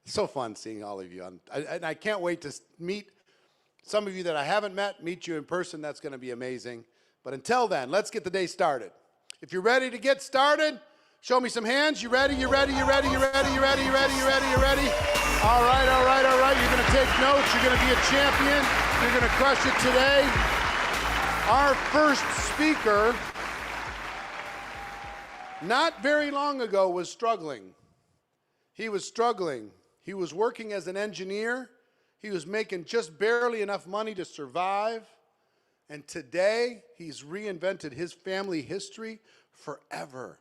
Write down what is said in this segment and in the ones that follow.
So fun seeing all of you. And I can't wait to meet some of you that I haven't met, meet you in person. That's going to be amazing. But until then, let's get the day started. If you're ready to get started, show me some hands. You ready? You ready? You ready? You ready? You ready? You ready? You ready? You ready? All right, all right, all right. You're going to take notes. You're going to be a champion. You're going to crush it today. Our first speaker, not very long ago, was struggling. He was struggling. He was working as an engineer. He was making just barely enough money to survive. And today, he's reinvented his family history forever.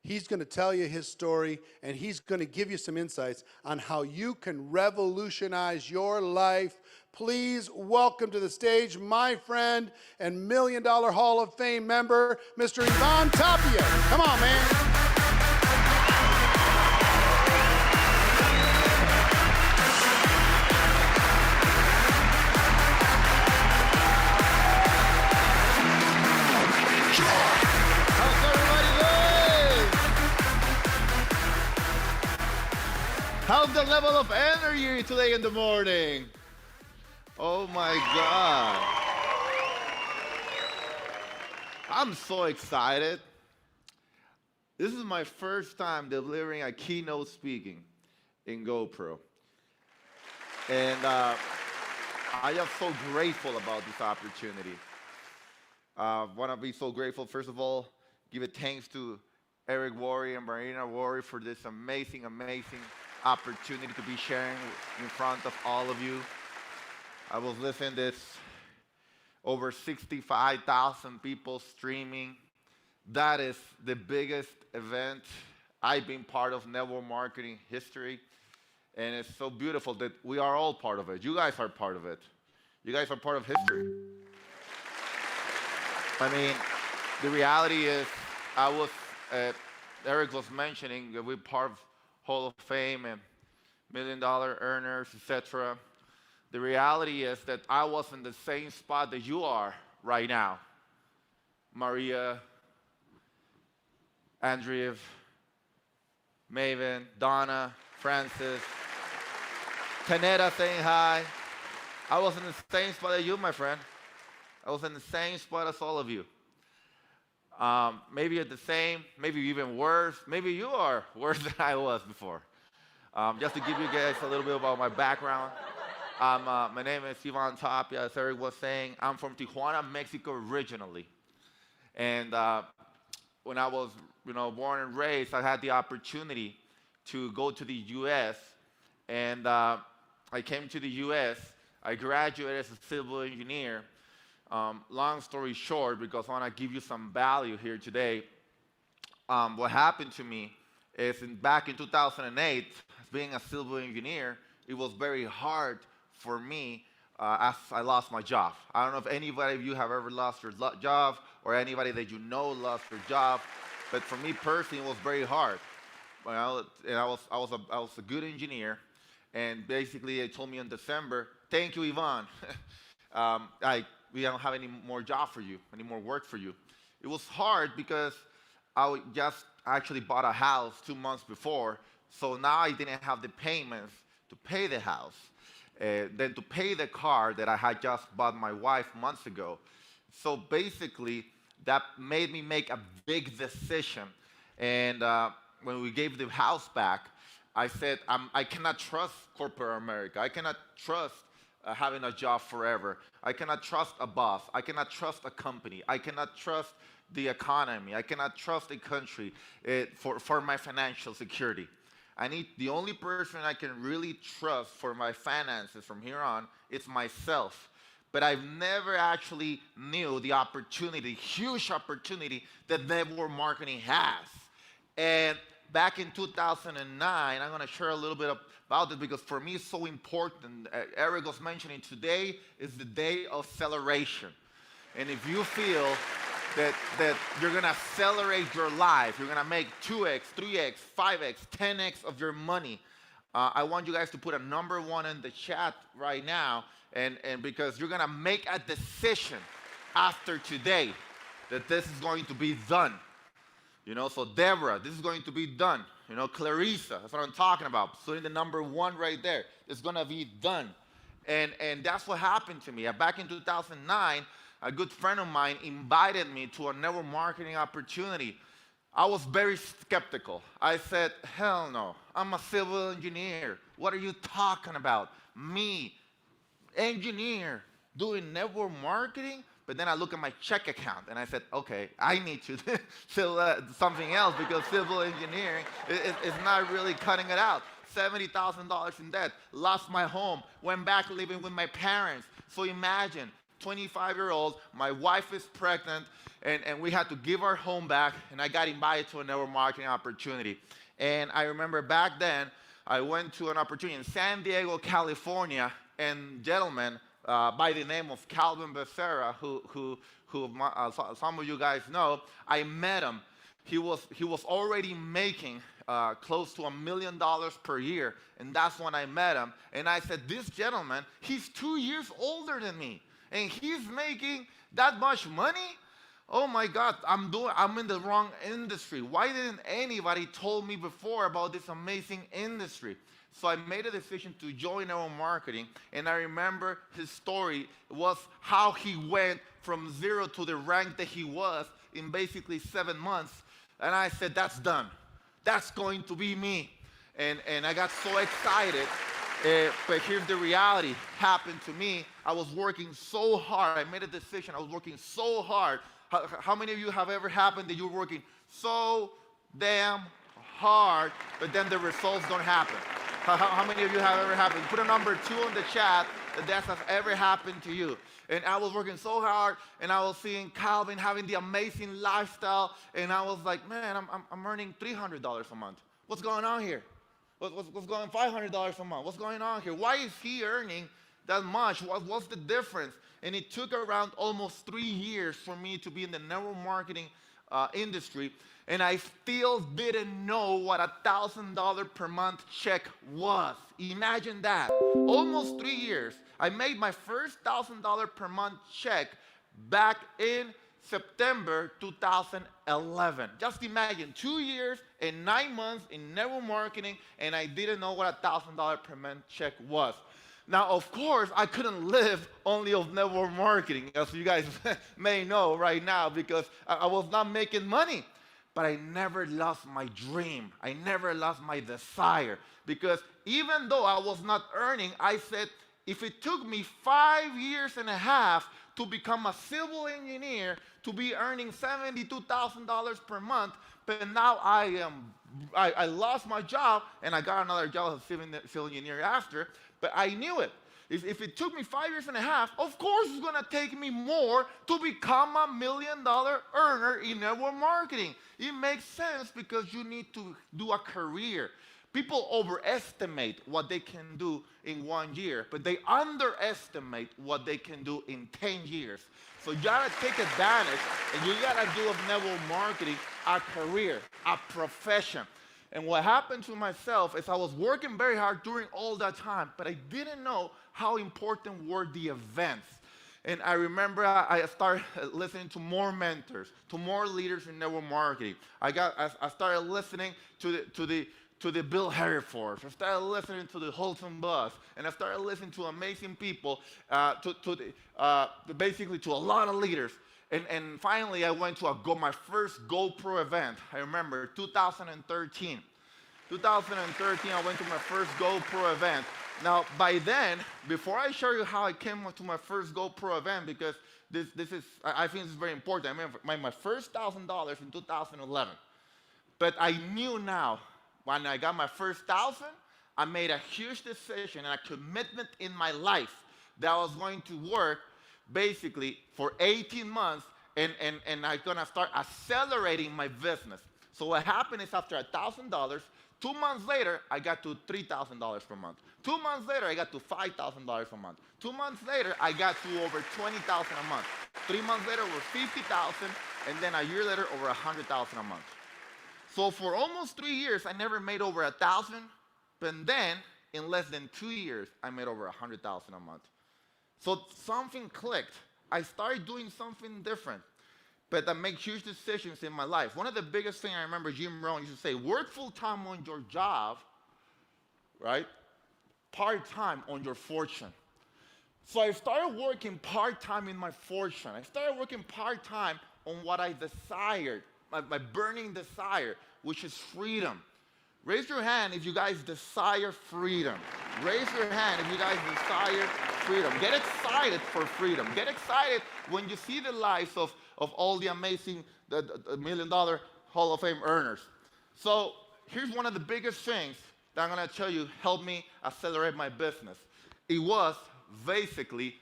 He's going to tell you his story, and he's going to give you some insights on how you can revolutionize your life. Please welcome to the stage my friend and $1 Million Hall of Fame member, Mr. Ivan Tapia. Come on, man. How's the level of energy today in the morning? Oh my God. I'm so excited. This is my first time delivering a keynote speaking in GoPro. And I am so grateful about this opportunity. I want to be so grateful, first of all, give it thanks to Eric Worre and Marina Worre for this amazing, amazing opportunity to be sharing in front of all of you. I was listening to this, over 65,000 people streaming. That is the biggest event I've been part of network marketing history. And it's so beautiful that we are all part of it. You guys are part of it. You guys are part of history. I mean, the reality is, Eric was mentioning that we're part of Hall of Fame and $1 Million earners, etc. The reality is that I was in the same spot that you are right now. Maria, Andrea, Maven, Donna, Francis, Tanetta saying hi. I was in the same spot as you, my friend. I was in the same spot as all of you. Maybe at the same, maybe even worse. Maybe you are worse than I was before. Just to give you guys a little bit about my background. My name is Ivan Tapia, as Eric was saying. I'm from Tijuana, Mexico originally. And when I was born and raised, I had the opportunity to go to the U.S. And I came to the U.S. I graduated as a civil engineer. Long story short, because I want to give you some value here today, what happened to me is back in 2008, being a civil engineer, it was very hard for me as I lost my job. I don't know if anybody of you have ever lost your job or anybody that you know lost their job, but for me personally, it was very hard. Well, and I was a good engineer, and basically they told me in December, "Thank you, Ivan." We don't have any more job for you, any more work for you. It was hard because I just actually bought a house 2 months before, so now I didn't have the payments to pay the house, then to pay the car that I had just bought my wife months ago. So basically, that made me make a big decision. And when we gave the house back, I said, I cannot trust corporate America. I cannot trust having a job forever. I cannot trust a boss. I cannot trust a company. I cannot trust the economy. I cannot trust a country for my financial security. The only person I can really trust for my finances from here on is myself. But I've never actually knew the opportunity, huge opportunity that network marketing has. And back in 2009, I'm going to share a little bit about this because for me it's so important. Eric was mentioning today is the day of celebration. And if you feel that you're going to accelerate your life, you're going to make 2x, 3x, 5x, 10x of your money, I want you guys to put a number 1 in the chat right now, and because you're going to make a decision after today that this is going to be done. So Deborah, this is going to be done. You know, Clarissa, that's what I'm talking about. Putting the number 1 right there. It's going to be done. And that's what happened to me. Back in 2009, a good friend of mine invited me to a network marketing opportunity. I was very skeptical. I said, hell no, I'm a civil engineer. What are you talking about? Me, engineer, doing network marketing? But then I look at my check account and I said, okay, I need to fill something else because civil engineering is not really cutting it out. $70,000 in debt, lost my home, went back living with my parents. So imagine, 25-year-old, my wife is pregnant, and we had to give our home back, and I got invited to a network marketing opportunity. And I remember back then, I went to an opportunity in San Diego, California, and gentlemen by the name of Calvin Becerra, who some of you guys know, I met him. He was already making close to $1 million per year, and that's when I met him. And I said, this gentleman, he's 2 years older than me, and he's making that much money? Oh my God, I'm in the wrong industry. Why didn't anybody told me before about this amazing industry? So I made a decision to join network marketing, and I remember his story was how he went from 0 to the rank that he was in basically 7 months. And I said, that's done. That's going to be me. And I got so excited. But here's the reality. Happened to me. I was working so hard. I made a decision. I was working so hard. How many of you have ever happened that you're working so damn hard, but then the results don't happen? How many of you have ever happened? Put a number 2 in the chat that has ever happened to you. And I was working so hard, and I was seeing Calvin having the amazing lifestyle, and I was like, man, I'm earning $300 a month. What's going on here? What's going on? $500 a month. What's going on here? Why is he earning that much? What's the difference? And it took around almost 3 years for me to be in the network marketing industry, and I still didn't know what $1,000 per month check was. Imagine that. Almost 3 years. I made my first $1,000 per month check back in September 2011. Just imagine, 2 years and 9 months in network marketing, and I didn't know what $1,000 per month check was. Now, of course, I couldn't live only of network marketing, as you guys may know right now, because I was not making money. But I never lost my dream. I never lost my desire. Because even though I was not earning, I said, if it took me 5 years and a half to become a civil engineer, to be earning $72,000 per month, but now I lost my job, and I got another job as a civil engineer after, but I knew it. If it took me 5 years and a half, of course it's going to take me more to become a $1 million earner in network marketing. It makes sense because you need to do a career. People overestimate what they can do in 1 year, but they underestimate what they can do in 10 years. So you got to take advantage, and you got to do of network marketing a career, a profession. And what happened to myself is I was working very hard during all that time, but I didn't know how important were the events. And I remember I started listening to more mentors, to more leaders in network marketing. I started listening to the Bill Hereford. I started listening to the Holton Bus, and I started listening to amazing people, basically to a lot of leaders. And finally, I went to my first GoPro event. I remember 2013. 2013, I went to my first GoPro event. Now, by then, before I show you how I came to my first GoPro event, because I think this is very important. I made my first $1,000 in 2011. But I knew now, when I got my first 1,000, I made a huge decision and a commitment in my life that I was going to work basically for 18 months, and I'm going to start accelerating my business. So what happened is after $1,000, 2 months later, I got to $3,000 per month. 2 months later, I got to $5,000 a month. 2 months later, I got to over $20,000 a month. 3 months later, over $50,000, and then a year later, over $100,000 a month. So for almost 3 years, I never made over $1,000, but then in less than 2 years, I made over $100,000 a month. So something clicked. I started doing something different. but that make huge decisions in my life. One of the biggest things I remember Jim Rohn used to say, work full-time on your job, right? Part-time on your fortune. So I started working part-time in my fortune. I started working part-time on what I desired, my burning desire, which is freedom. Raise your hand if you guys desire freedom. Raise your hand if you guys desire freedom. Get excited for freedom. Get excited when you see the lives of all the amazing the $1 million Hall of Fame earners. So here's one of the biggest things that I'm going to tell you helped me accelerate my business. It was basically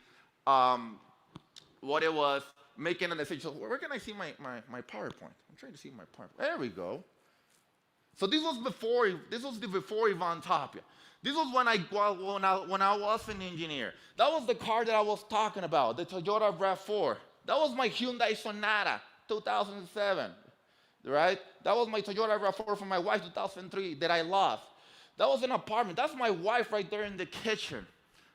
what it was, making a decision. So where can I see my PowerPoint? I'm trying to see my PowerPoint. There we go. So this was the before Ivan Tapia. This was when I was an engineer. That was the car that I was talking about, the Toyota RAV4. That was my Hyundai Sonata, 2007, right? That was my Toyota RAV4 from my wife, 2003, that I lost. That was an apartment. That's my wife right there in the kitchen.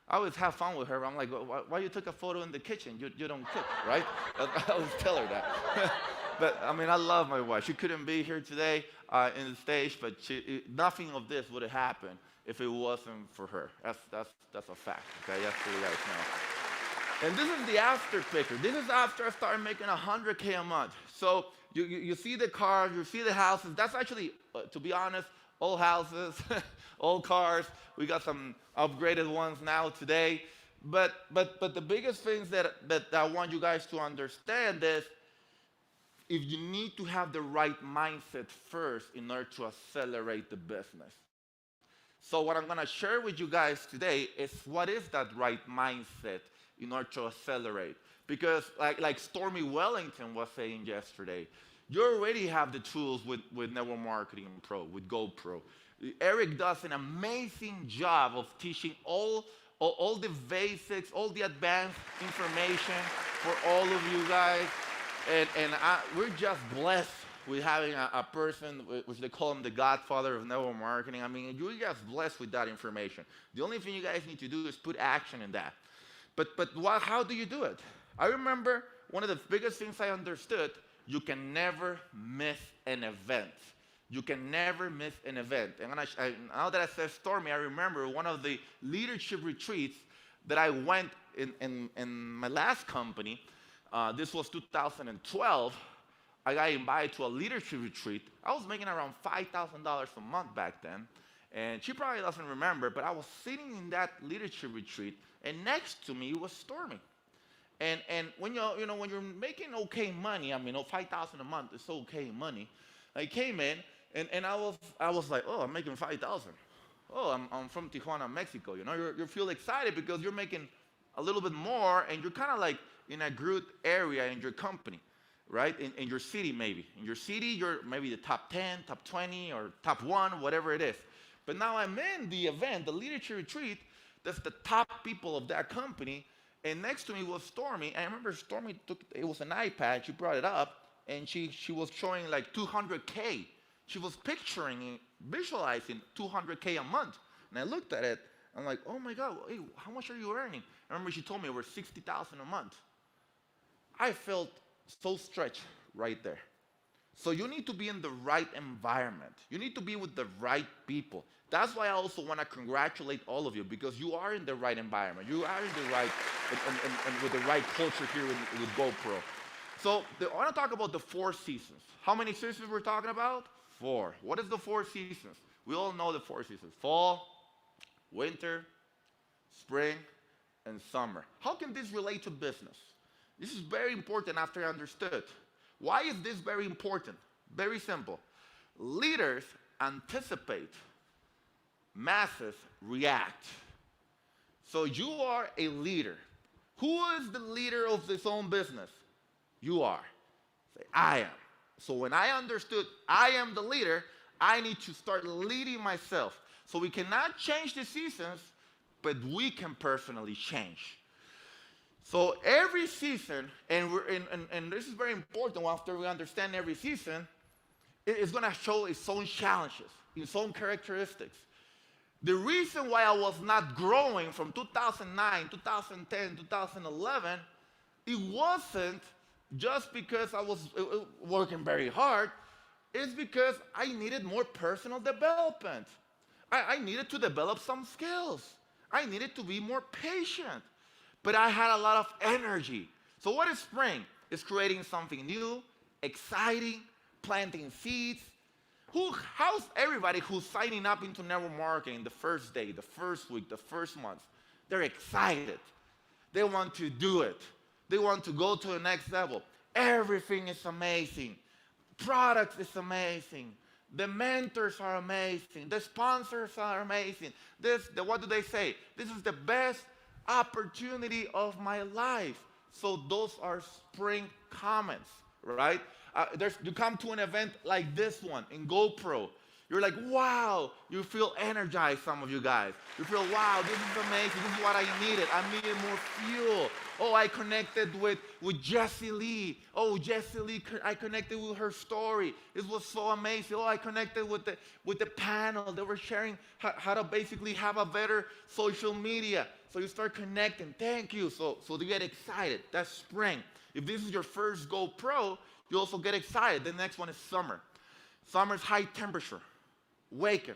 I always have fun with her. I'm like, why you took a photo in the kitchen? You don't cook, right? I always tell her that. But I mean, I love my wife. She couldn't be here today in the stage, but nothing of this would have happened if it wasn't for her. That's a fact. Okay, just so you guys know. And this is the after picture. This is after I started making $100K a month. So you see the cars, you see the houses. That's actually, to be honest, old houses, old cars. We got some upgraded ones now today. But the biggest things that I want you guys to understand is, if you need to have the right mindset first in order to accelerate the business. So what I'm going to share with you guys today is what is that right mindset in order to accelerate. Because like Stormy Wellington was saying yesterday, you already have the tools with Network Marketing Pro, with GoPro. Eric does an amazing job of teaching all the basics, all the advanced information for all of you guys. And we're just blessed with having a person, which they call him the godfather of network marketing. I mean, you're just blessed with that information. The only thing you guys need to do is put action in that. But how do you do it? I remember one of the biggest things I understood, you can never miss an event. You can never miss an event. And now that I said Stormy, I remember one of the leadership retreats that I went in my last company. This was 2012. I got invited to a leadership retreat. I was making around $5,000 a month back then. And she probably doesn't remember, but I was sitting in that leadership retreat, and next to me was Stormy. And when when you're making okay money, I mean, $5,000 a month is okay money. I came in, and I was like, oh, I'm making $5,000. Oh, I'm from Tijuana, Mexico. You feel excited because you're making a little bit more, and you're kind of like in a good area in your company, right? In your city, maybe. In your city, you're maybe the top 10, top 20, or top 1, whatever it is. But now I'm in the event, the leadership retreat, that's the top people of that company, and next to me was Stormy. I remember Stormy it was an iPad, she brought it up, and she was showing like 200K. She was picturing, visualizing 200K a month. And I looked at it, I'm like, oh my God, hey, how much are you earning? I remember she told me it was $60,000 a month. I felt so stretched right there. So you need to be in the right environment. You need to be with the right people. That's why I also want to congratulate all of you, because you are in the right environment. You are in the right, and with the right culture here with GoPro. So I want to talk about the 4 seasons. How many seasons we're talking about? 4. What is the 4 seasons? We all know the 4 seasons. Fall, winter, spring, and summer. How can this relate to business? This is very important after I understood. Why is this very important? Very simple. Leaders anticipate, masses react. So you are a leader. Who is the leader of his own business? You are. Say, I am. So when I understood I am the leader, I need to start leading myself. So we cannot change the seasons, but we can personally change. So every season, and this is very important after we understand every season, it's going to show its own challenges, its own characteristics. The reason why I was not growing from 2009, 2010, 2011, it wasn't just because I was working very hard. It's because I needed more personal development. I needed to develop some skills. I needed to be more patient. But I had a lot of energy. So what is spring? It's creating something new, exciting, planting seeds. How's everybody who's signing up into network marketing the first day, the first week, the first month? They're excited. They want to do it. They want to go to the next level. Everything is amazing. Products is amazing. The mentors are amazing. The sponsors are amazing. What do they say? This is the best opportunity of my life. So those are spring comments, right? You come to an event like this one in GoPro. You're like, wow, you feel energized, some of you guys. You feel, wow, this is amazing. This is what I needed. I needed more fuel. Oh, I connected with Jessie Lee. Oh, Jessie Lee, I connected with her story. It was so amazing. Oh, I connected with the panel. They were sharing how to basically have a better social media. So you start connecting. Thank you. So you get excited. That's spring. If this is your first GoPro, you also get excited. The next one is summer. Summer is high temperature. Waken,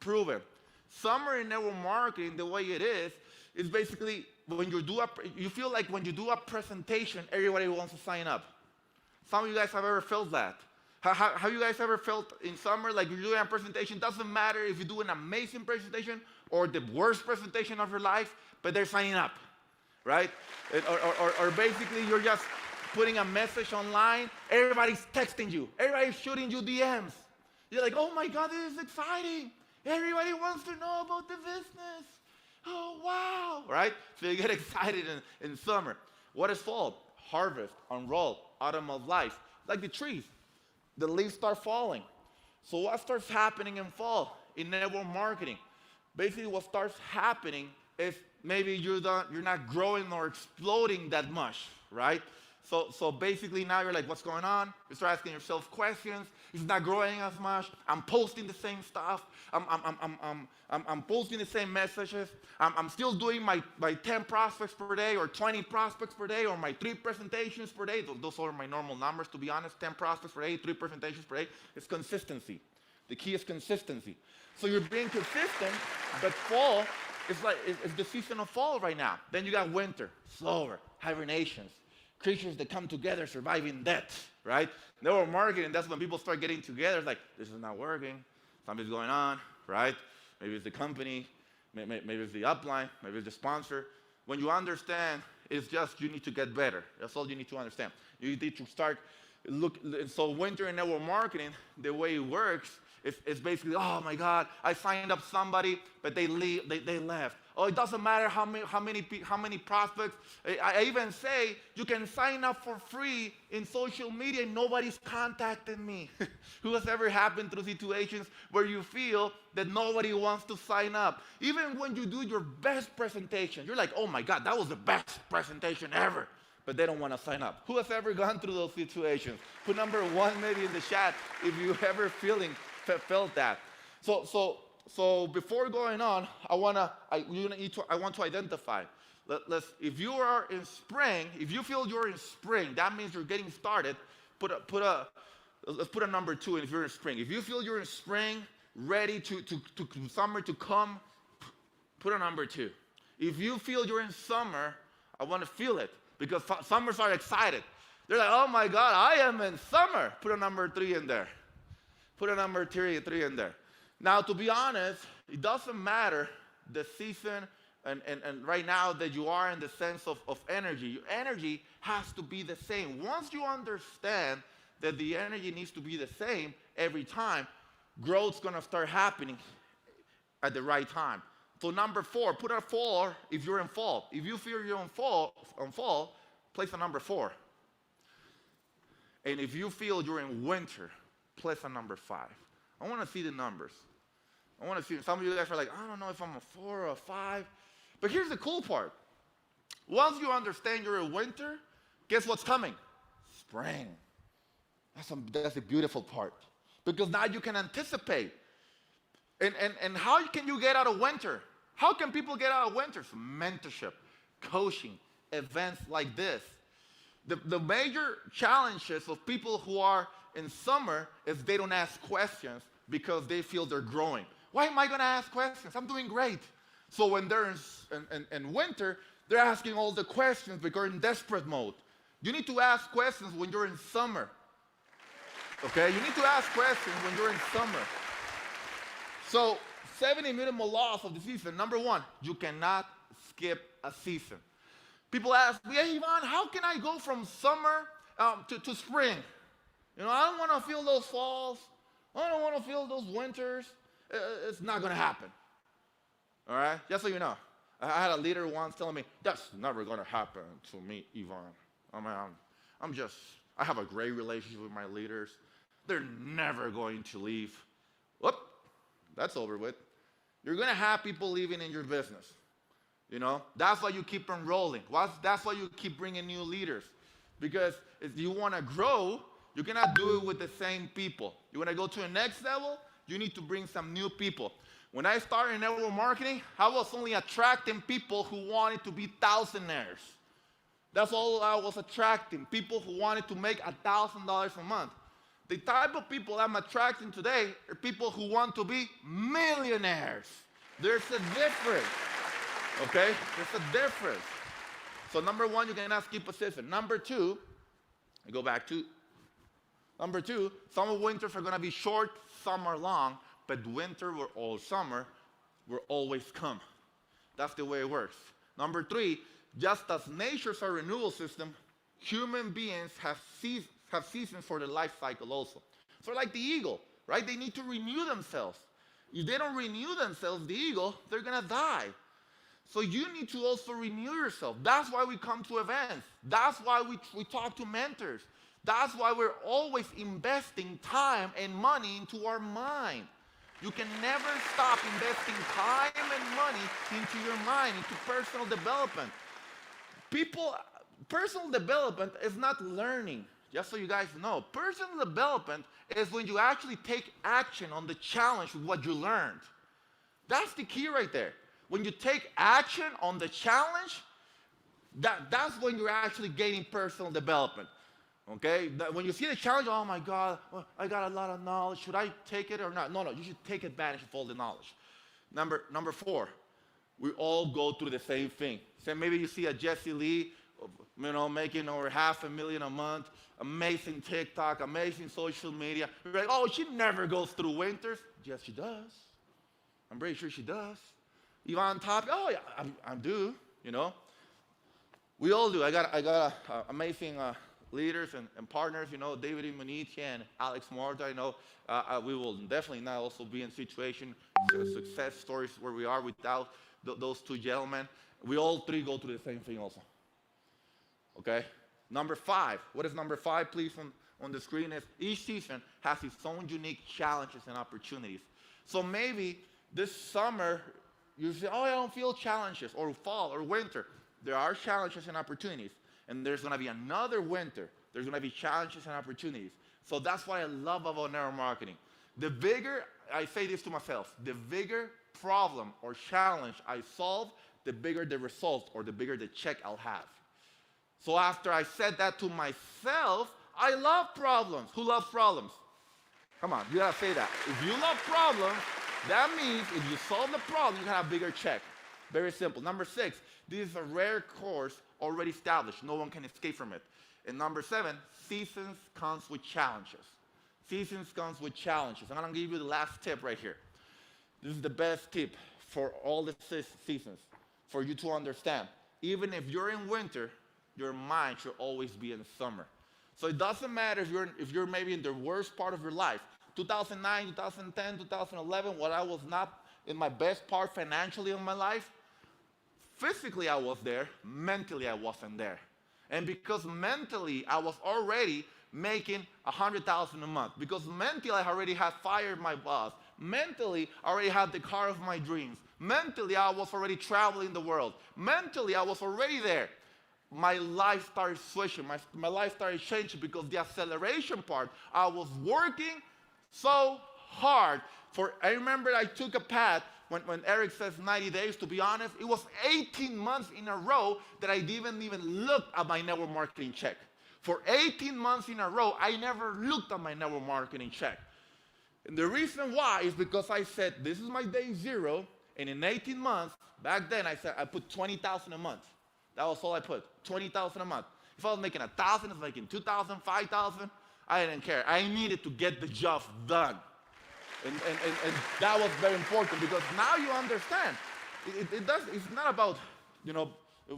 proven. Summer in network marketing, the way it is basically when you feel like when you do a presentation, everybody wants to sign up. Some of you guys have ever felt that. Have you guys ever felt in summer like you're doing a presentation? Doesn't matter if you do an amazing presentation or the worst presentation of your life, but they're signing up, right? Or basically you're just putting a message online, everybody's texting you, everybody's shooting you DMs. You're like, oh my God, this is exciting. Everybody wants to know about the business. Oh, wow, right? So you get excited in summer. What is fall? Harvest, unroll, autumn of life. Like the trees, the leaves start falling. So what starts happening in fall in network marketing? Basically what starts happening is maybe you're not growing or exploding that much, right? So basically now you're like, what's going on? You start asking yourself questions. It's not growing as much. I'm posting the same stuff. I'm posting the same messages. I'm still doing my 10 prospects per day or 20 prospects per day or my 3 presentations per day. Those are my normal numbers, to be honest. 10 prospects per day, 3 presentations per day. It's consistency. The key is consistency. So you're being consistent, but fall is like it's the season of fall right now. Then you got winter, slower, hibernations. Creatures that come together surviving death, right? Network marketing, that's when people start getting together. It's like, this is not working. Something's going on, right? Maybe it's the company. Maybe it's the upline. Maybe it's the sponsor. When you understand, it's just you need to get better. That's all you need to understand. You need to start so winter in network marketing, the way it works, it's basically, oh my God, I signed up somebody, but they left. Oh, it doesn't matter how many prospects. I even say you can sign up for free in social media and nobody's contacted me. Who has ever happened through situations where you feel that nobody wants to sign up? Even when you do your best presentation, you're like, oh my God, that was the best presentation ever. But they don't want to sign up. Who has ever gone through those situations? Put number 1 maybe in the chat if you ever felt that. So before going on, I want to identify. If you are in spring, if you feel you're in spring, that means you're getting started. Let's put a number 2 in if you're in spring. If you feel you're in spring, ready to summer to come, put a number 2. If you feel you're in summer, I want to feel it because summers are excited. They're like, oh my God, I am in summer. Put a number 3 in there. Put a number 3 in there. Now, to be honest, it doesn't matter the season and right now that you are in the sense of energy. Your energy has to be the same. Once you understand that the energy needs to be the same every time, growth's going to start happening at the right time. So number 4, put a 4 if you're in fall. If you feel you're on fall, place a number 4. And if you feel you're in winter, place a number 5. I want to see the numbers. I want to see. Some of you guys are like, I don't know if I'm a 4 or a 5. But here's the cool part. Once you understand you're in winter, guess what's coming? Spring. That's a beautiful part. Because now you can anticipate. And how can you get out of winter? How can people get out of winter? Some mentorship, coaching, events like this. The major challenges of people who are in summer is they don't ask questions because they feel they're growing. Why am I going to ask questions? I'm doing great. So when they're in winter, they're asking all the questions because they're in desperate mode. You need to ask questions when you're in summer. Okay? You need to ask questions when you're in summer. So 70 minimal laws of the season. Number one, you cannot skip a season. People ask me, hey, Ivan, how can I go from summer to spring? You know, I don't want to feel those falls. I don't want to feel those winters. It's not going to happen. All right? Just so you know. I had a leader once telling me, that's never going to happen to me, Ivan. I mean, I have a great relationship with my leaders. They're never going to leave. Whoop, that's over with. You're going to have people leaving in your business. You know, that's why you keep enrolling. That's why you keep bringing new leaders. Because if you want to grow, you cannot do it with the same people. You want to go to the next level, you need to bring some new people. When I started in network marketing, I was only attracting people who wanted to be thousandaires. That's all I was attracting, people who wanted to make $1,000 a month. The type of people I'm attracting today are people who want to be millionaires. There's a difference. Okay? There's a difference. So number one, you cannot skip a season. Number two, I go back to number two, summer winters are going to be short, some are long, but winter or summer will always come. That's the way it works. Number three, just as nature's a renewal system, human beings have seasons for their life cycle also. So like the eagle, right? They need to renew themselves. If they don't renew themselves, the eagle, they're going to die. So you need to also renew yourself. That's why we come to events. That's why we talk to mentors. That's why we're always investing time and money into our mind. You can never stop investing time and money into your mind, into personal development. Personal development is not learning. Just so you guys know, personal development is when you actually take action on the challenge with what you learned. That's the key right there. When you take action on the challenge, that's when you're actually gaining personal development. Okay? When you see the challenge, oh my God, I got a lot of knowledge. Should I take it or not? No, you should take advantage of all the knowledge. Number four, we all go through the same thing. So maybe you see a Jesse Lee, you know, making over $500,000 a month, amazing TikTok, amazing social media. You're like, oh, she never goes through winters. Yes, she does. I'm pretty sure she does. Ivan Top, oh yeah, I do, you know. We all do. I got amazing leaders and partners, you know, David Imonitia and Alex Marta. I know we will definitely not also be in situation, success stories where we are without those two gentlemen. We all three go through the same thing also. Okay? Number five. What is number five, please, on the screen? Is each season has its own unique challenges and opportunities. So maybe this summer, you say, oh, I don't feel challenges, or fall, or winter. There are challenges and opportunities. And there's going to be another winter. There's going to be challenges and opportunities. So that's what I love about network marketing. The bigger, I say this to myself, the bigger problem or challenge I solve, the bigger the result or the bigger the check I'll have. So after I said that to myself, I love problems. Who loves problems? Come on, you got to say that. If you love problems, that means if you solve the problem, you can have a bigger check. Very simple. Number six, this is a rare course already established. No one can escape from it. And number seven, seasons comes with challenges. Seasons comes with challenges. I'm going to give you the last tip right here. This is the best tip for all the seasons, for you to understand. Even if you're in winter, your mind should always be in summer. So it doesn't matter if you're maybe in the worst part of your life. 2009, 2010, 2011, when I was not in my best part financially in my life, physically I was there, mentally I wasn't there. And because mentally I was already making $100,000 a month, because mentally I already had fired my boss, mentally I already had the car of my dreams, mentally I was already traveling the world, mentally I was already there. My life started switching, my life started changing, because the acceleration part, I was working so hard. I remember I took a path, when Eric says 90 days, to be honest, it was 18 months in a row that I didn't even look at my network marketing check. For 18 months in a row, I never looked at my network marketing check. And the reason why is because I said, this is my day zero, and in 18 months, back then I said I put 20,000 a month. That was all I put, 20,000 a month. If I was making 1,000, I was making 2,000, 5,000, I didn't care. I needed to get the job done. And that was very important because now you understand. It's not about,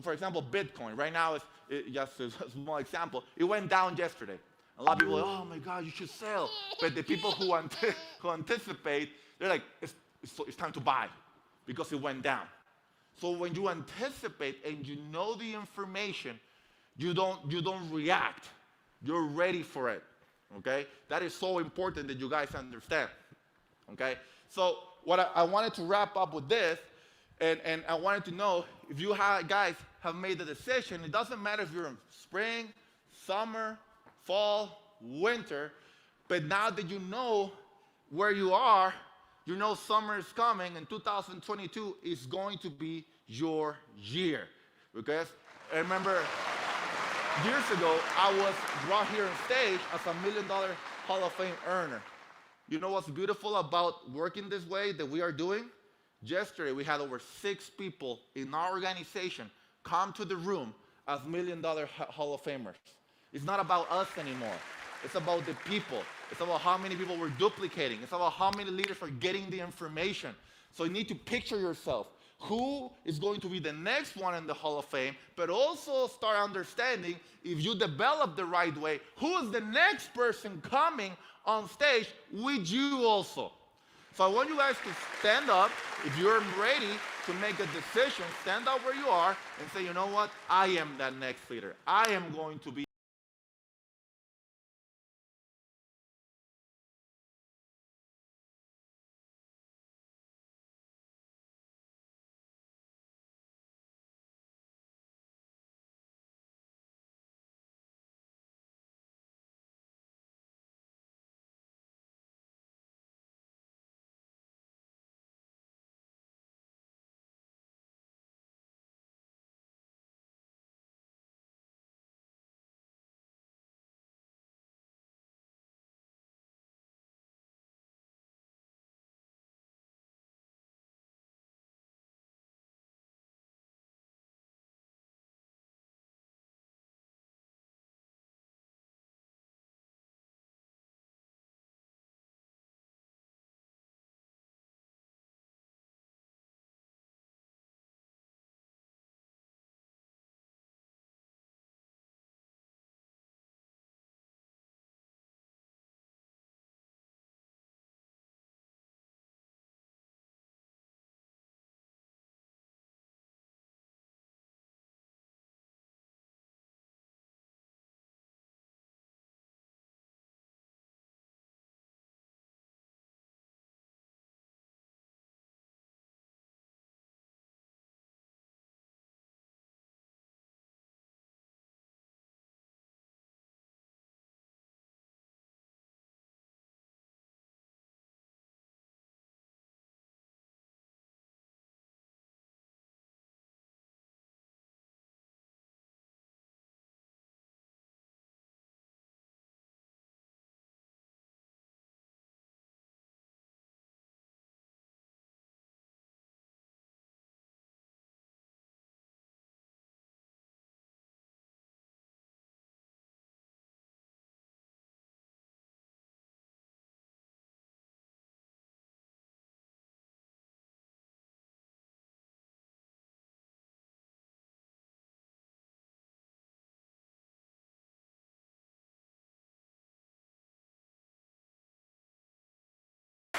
for example, Bitcoin. Right now, just a small example, it went down yesterday. A lot of people are like, oh my God, you should sell. But the people who anticipate, they're like, it's time to buy because it went down. So when you anticipate and you know the information, you don't react. You're ready for it. Okay? That is so important that you guys understand. Okay? So what I wanted to wrap up with this, and I wanted to know if you guys have made the decision. It doesn't matter if you're in spring, summer, fall, winter, but now that you know where you are, you know summer is coming, and 2022 is going to be your year. Because I remember years ago, I was brought here on stage as a $1 Million Hall of Fame earner. You know what's beautiful about working this way that we are doing? Yesterday, we had over 6 people in our organization come to the room as $1 Million Hall of Famers. It's not about us anymore. It's about the people. It's about how many people we're duplicating. It's about how many leaders are getting the information. So you need to picture yourself. Who is going to be the next one in the Hall of Fame, but also start understanding, if you develop the right way, who is the next person coming on stage with you also. So I want you guys to stand up. If you're ready to make a decision, stand up where you are and say, you know what? I am that next leader. I am going to be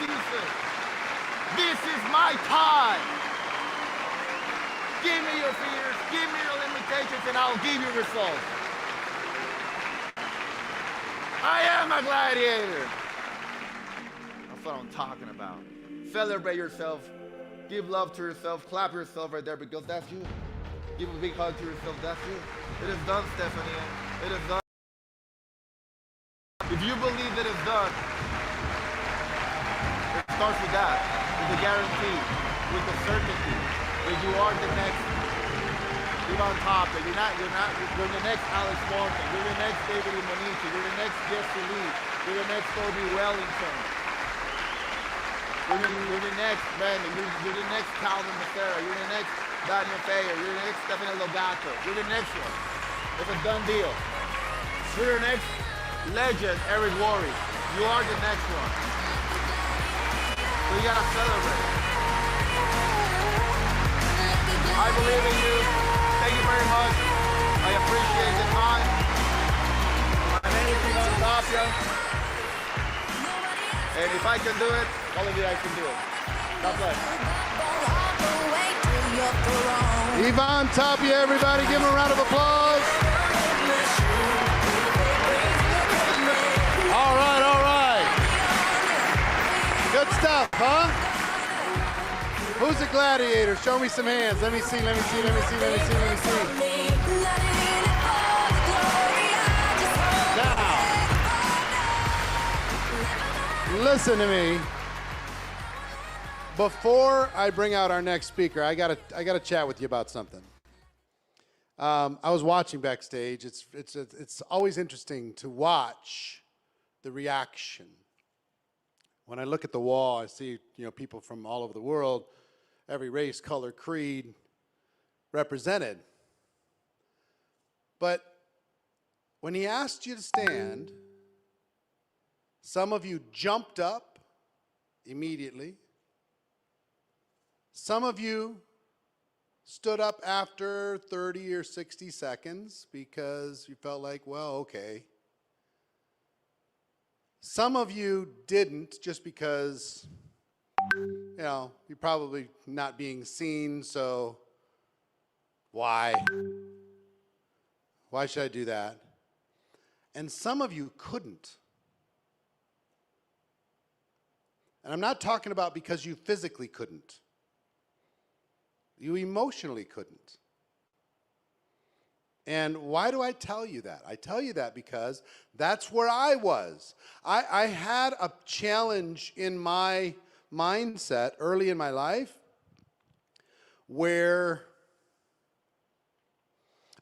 season. This is my time. Give me your fears, give me your limitations, and I'll give you results. I am a gladiator. That's what I'm talking about. Celebrate yourself. Give love to yourself. Clap yourself right there because that's you. Give a big hug to yourself. That's you. It is done, Stephanie. It is done. If you believe that it's done, it starts with that, with the guarantee, with the certainty that you are the next Ivan Tapia. You're the next Alex Morton. You're the next David Imonici. You're the next Jesse Lee. You're the next Kobe Wellington. You're the next Brandon. You're the next Calvin Becerra. You're the next Daniel Fayer. You're the next Stefano Logato. You're the next one. It's a done deal. You're the next legend, Eric Worre. You are the next one. So you gotta celebrate. I believe in you. Thank you very much. I appreciate the time. My name is Ivan Tapia. And if I can do it, all of you guys can do it. God bless. Ivan Tapia, everybody, give him a round of applause. All right, all right. Good stuff, huh? Who's a gladiator? Show me some hands. Let me see, let me see, let me see, let me see, let me see. Now, listen to me. Before I bring out our next speaker, I gotta chat with you about something. I was watching backstage. It's always interesting to watch the reaction. When I look at the wall, I see people from all over the world, every race, color, creed represented. But when he asked you to stand, some of you jumped up immediately. Some of you stood up after 30 or 60 seconds because you felt like, well, okay. Some of you didn't just because, you're probably not being seen, so why? Why should I do that? And some of you couldn't. And I'm not talking about because you physically couldn't. You emotionally couldn't. And why do I tell you that? I tell you that because that's where I was. I had a challenge in my mindset early in my life where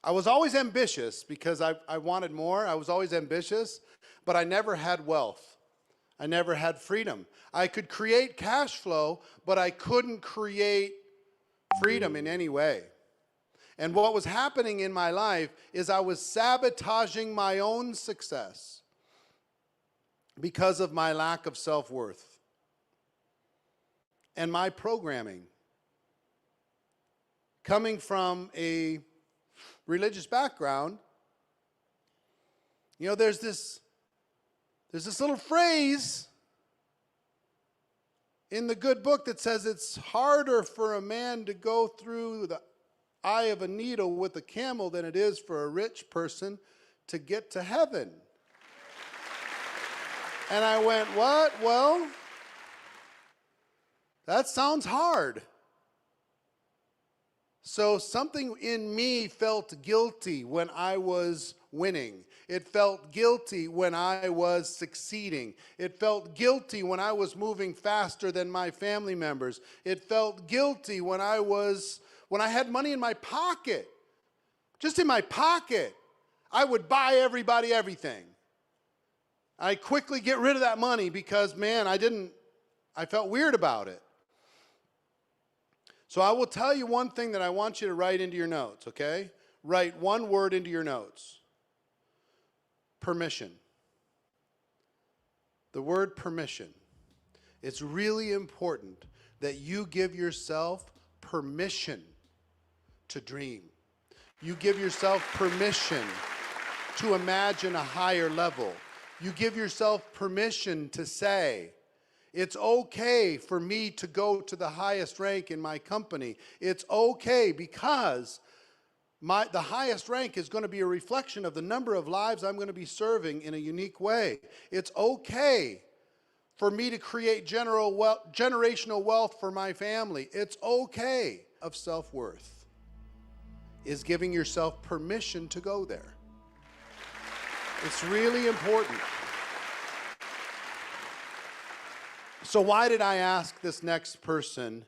I was always ambitious because I wanted more. I was always ambitious, but I never had wealth. I never had freedom. I could create cash flow, but I couldn't create freedom in any way. And what was happening in my life is I was sabotaging my own success because of my lack of self-worth and my programming. Coming from a religious background, there's this little phrase in the good book that says it's harder for a man to go through the eye of a needle with a camel than it is for a rich person to get to heaven. And I went, what? Well, that sounds hard. So something in me felt guilty when I was winning. It felt guilty when I was succeeding. It felt guilty when I was moving faster than my family members. It felt guilty when I had money in my pocket. Just in my pocket, I would buy everybody everything. I quickly get rid of that money because, man, I felt weird about it. So I will tell you one thing that I want you to write into your notes, okay? Write one word into your notes. Permission. The word permission. It's really important that you give yourself permission to dream. You give yourself permission to imagine a higher level. You give yourself permission to say, it's okay for me to go to the highest rank in my company. It's okay because the highest rank is going to be a reflection of the number of lives I'm going to be serving in a unique way. It's okay for me to create generational wealth for my family. It's okay. Of self-worth is giving yourself permission to go there. It's really important. So why did I ask this next person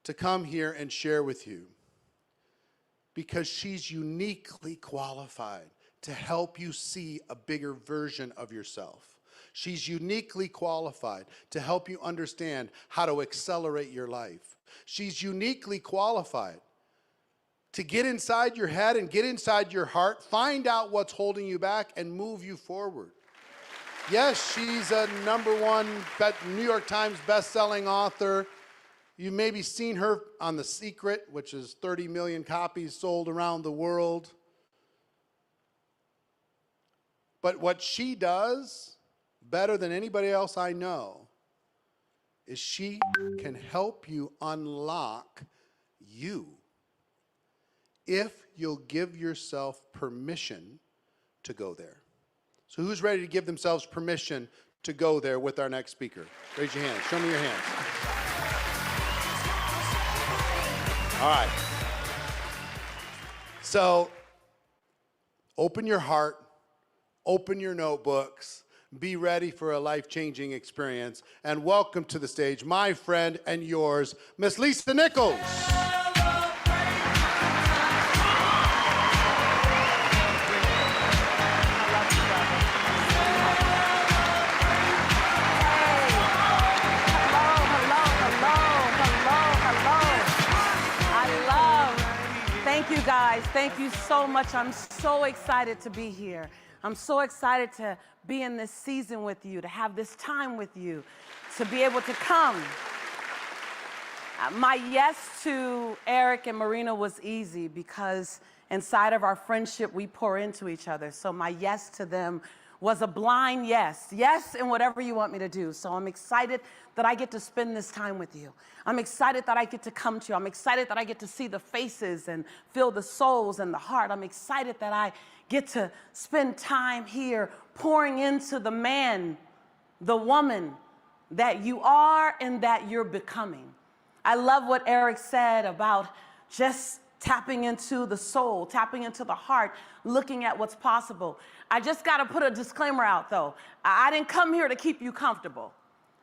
to come here and share with you? because she's uniquely qualified to help you see a bigger version of yourself. She's uniquely qualified to help you understand how to accelerate your life. She's uniquely qualified to get inside your head and get inside your heart, find out what's holding you back, and move you forward. Yes, she's a #1 New York Times best-selling author. You've maybe seen her on The Secret, which is 30 million copies sold around the world. But what she does better than anybody else I know is she can help you unlock you if you'll give yourself permission to go there. So who's ready to give themselves permission to go there with our next speaker? Raise your hands. Show me your hands. All right. So open your heart, open your notebooks, be ready for a life-changing experience, and welcome to the stage my friend and yours, Miss Lisa Nichols. Thank you guys, thank you so much. I'm so excited to be here. I'm so excited to be in this season with you, to have this time with you, to be able to come. My yes to Eric and Marina was easy because inside of our friendship, we pour into each other. So my yes to them was a blind yes. Yes in whatever you want me to do. So I'm excited that I get to spend this time with you. I'm excited that I get to come to you. I'm excited that I get to see the faces and feel the souls and the heart. I'm excited that I get to spend time here pouring into the man, the woman that you are and that you're becoming. I love what Eric said about just tapping into the soul, tapping into the heart, looking at what's possible. I just got to put a disclaimer out, though. I didn't come here to keep you comfortable.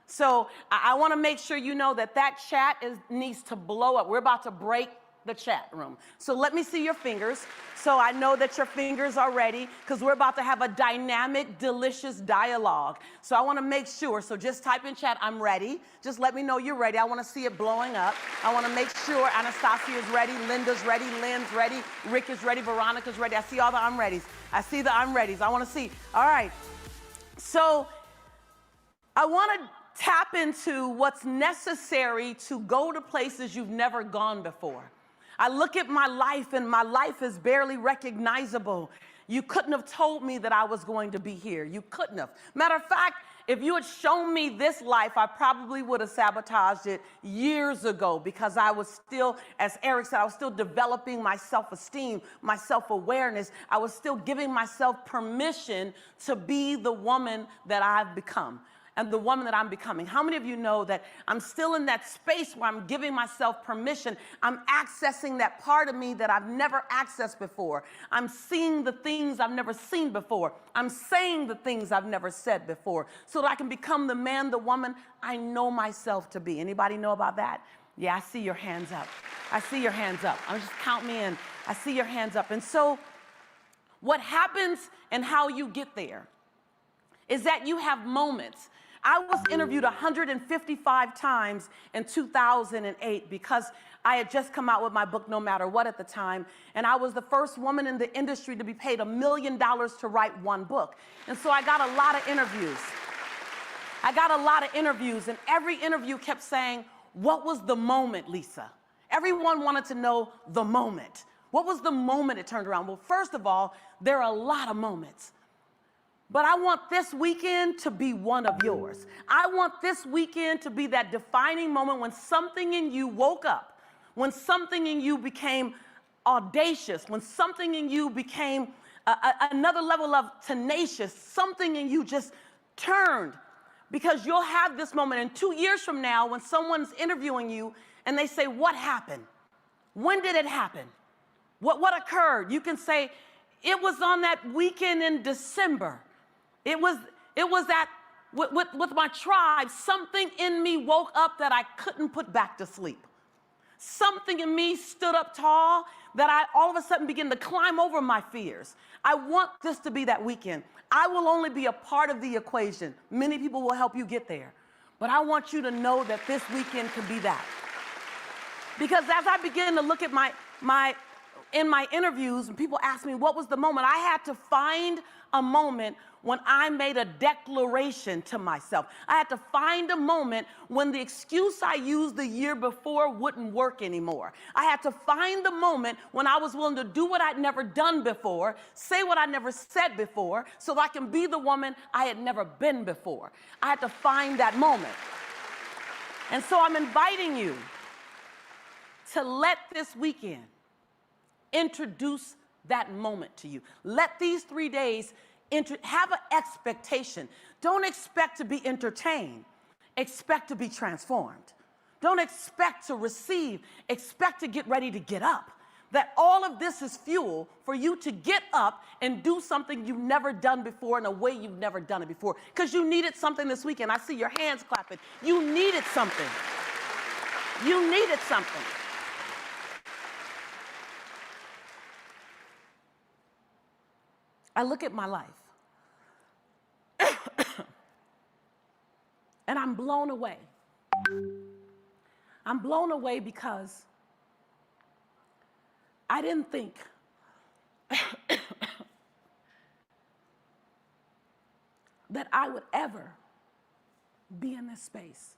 So I want to make sure you know that that chat needs to blow up. We're about to break the chat room. So let me see your fingers. So I know that your fingers are ready because we're about to have a dynamic, delicious dialogue. So I want to make sure. So just type in chat, I'm ready. Just let me know you're ready. I want to see it blowing up. I want to make sure Anastasia is ready, Linda's ready, Lynn's ready, Rick is ready, Veronica's ready. I see all the I'm readies. I see the I'm readies. I want to see. All right. So I want to tap into what's necessary to go to places you've never gone before. I look at my life, and my life is barely recognizable. You couldn't have told me that I was going to be here. You couldn't have. Matter of fact, if you had shown me this life, I probably would have sabotaged it years ago because I was still, as Eric said, I was still developing my self-esteem, my self-awareness. I was still giving myself permission to be the woman that I've become and the woman that I'm becoming. How many of you know that I'm still in that space where I'm giving myself permission? I'm accessing that part of me that I've never accessed before. I'm seeing the things I've never seen before. I'm saying the things I've never said before so that I can become the man, the woman I know myself to be. Anybody know about that? Yeah, I see your hands up. I see your hands up. I'm just count me in. I see your hands up. And so what happens and how you get there is that you have moments. I was interviewed 155 times in 2008 because I had just come out with my book, No Matter What, at the time, and I was the first woman in the industry to be paid $1 million to write one book. And so I got a lot of interviews. And every interview kept saying, what was the moment, Lisa? Everyone wanted to know the moment. What was the moment it turned around? Well, first of all, there are a lot of moments. But I want this weekend to be one of yours. I want this weekend to be that defining moment when something in you woke up, when something in you became audacious, when something in you became another level of tenacious, something in you just turned. Because you'll have this moment, and 2 years from now, when someone's interviewing you and they say, what happened? When did it happen? What occurred? You can say, it was on that weekend in December. It was that with my tribe, something in me woke up that I couldn't put back to sleep. something in me stood up tall that I all of a sudden began to climb over my fears. I want this to be that weekend. I will only be a part of the equation. Many people will help you get there. But I want you to know that this weekend could be that. Because as I began to look at in my interviews, and people ask me, what was the moment? I had to find a moment when I made a declaration to myself. I had to find a moment when the excuse I used the year before wouldn't work anymore. I had to find the moment when I was willing to do what I'd never done before, say what I'd never said before, so that I can be the woman I had never been before. I had to find that moment. And so I'm inviting you to let this weekend introduce that moment to you. Let these 3 days have an expectation. Don't expect to be entertained. Expect to be transformed. Don't expect to receive. Expect to get ready to get up. That all of this is fuel for you to get up and do something you've never done before in a way you've never done it before. Because you needed something this weekend. I see your hands clapping. You needed something. You needed something. I look at my life, and I'm blown away. I'm blown away because I didn't think that I would ever be in this space.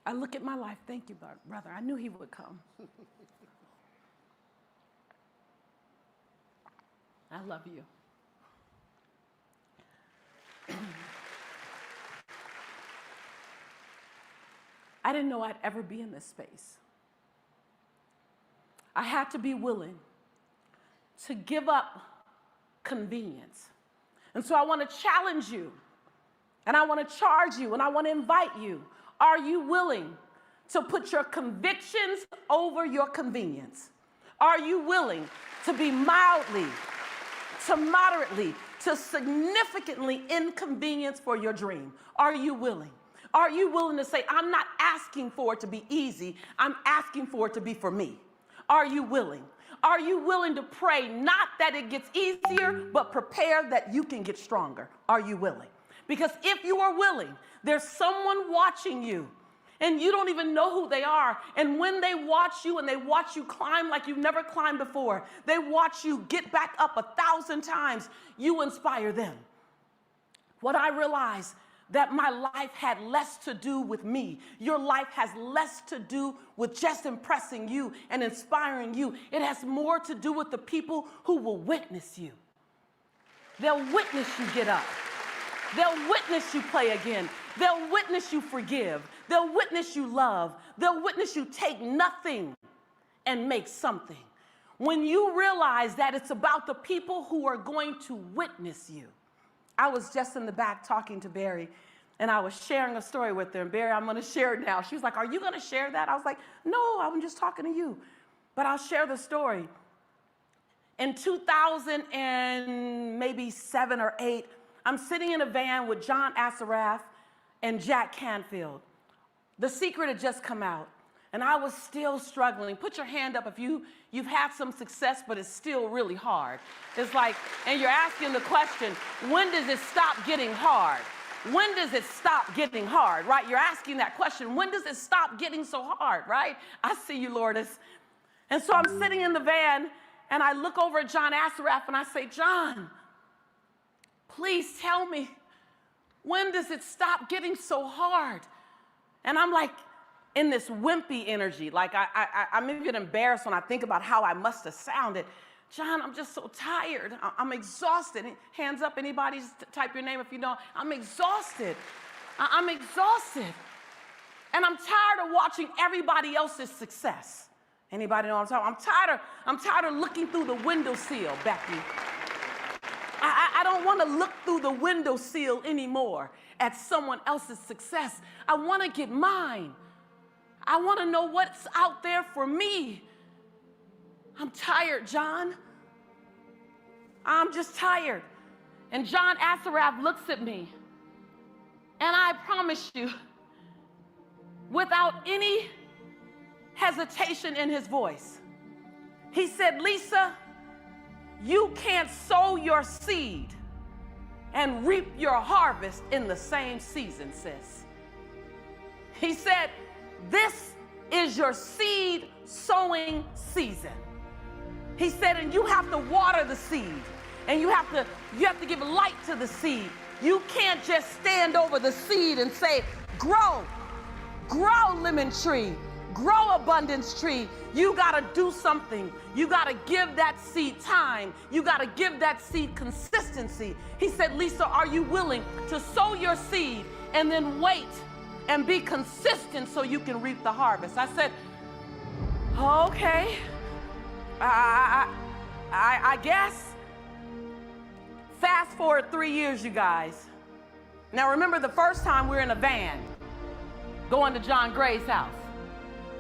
I look at my life, thank you, brother. I knew he would come. I love you. I didn't know I'd ever be in this space. I had to be willing to give up convenience. And so I want to challenge you, and I want to charge you, and I want to invite you. Are you willing to put your convictions over your convenience? Are you willing to be mildly, to moderately, to significantly inconvenience for your dream? Are you willing? Are you willing to say, I'm not asking for it to be easy, I'm asking for it to be for me? Are you willing? Are you willing to pray not that it gets easier, but prepare that you can get stronger? Are you willing? Because if you are willing, there's someone watching you, and you don't even know who they are. And when they watch you and they watch you climb like you've never climbed before, they watch you get back up 1,000 times, you inspire them. What I realized, that my life had less to do with me. Your life has less to do with just impressing you and inspiring you. It has more to do with the people who will witness you. They'll witness you get up. They'll witness you play again. They'll witness you forgive. They'll witness you love. They'll witness you take nothing and make something. When you realize that it's about the people who are going to witness you. I was just in the back talking to Barry, and I was sharing a story with her. And Barry, I'm going to share it now. She was like, are you going to share that? I was like, no, I'm just talking to you. But I'll share the story. In 2000 and maybe 7 or 8, I'm sitting in a van with John Assaraf and Jack Canfield. The Secret had just come out, and I was still struggling. Put your hand up if you've had some success, but it's still really hard. It's like, and you're asking the question, when does it stop getting hard? When does it stop getting hard, right? You're asking that question. When does it stop getting so hard, right? I see you, Lourdes. And so I'm sitting in the van, and I look over at John Assaraf, and I say, John, please tell me, when does it stop getting so hard? And I'm like in this wimpy energy, like I'm even embarrassed when I think about how I must have sounded. John, I'm just so tired. I'm exhausted. Hands up, anybody, just type your name if you know. I'm exhausted. I'm exhausted. And I'm tired of watching everybody else's success. Anybody know what I'm talking about? I'm tired of looking through the windowsill, Becky. I don't want to look through the windowsill anymore at someone else's success. I want to get mine. I want to know what's out there for me. I'm tired, John. I'm just tired. And John Assaraf looks at me, and I promise you, without any hesitation in his voice. He said, Lisa, you can't sow your seed and reap your harvest in the same season, sis. He said, this is your seed sowing season. He said, and you have to water the seed, and you have to give light to the seed. You can't just stand over the seed and say, grow, lemon tree, grow abundance tree. You got to do something. You got to give that seed time. You got to give that seed consistency. He said, Lisa, are you willing to sow your seed and then wait and be consistent so you can reap the harvest? I said, okay, I guess. Fast forward 3 years, you guys. Now remember the first time we were in a van going to John Gray's house.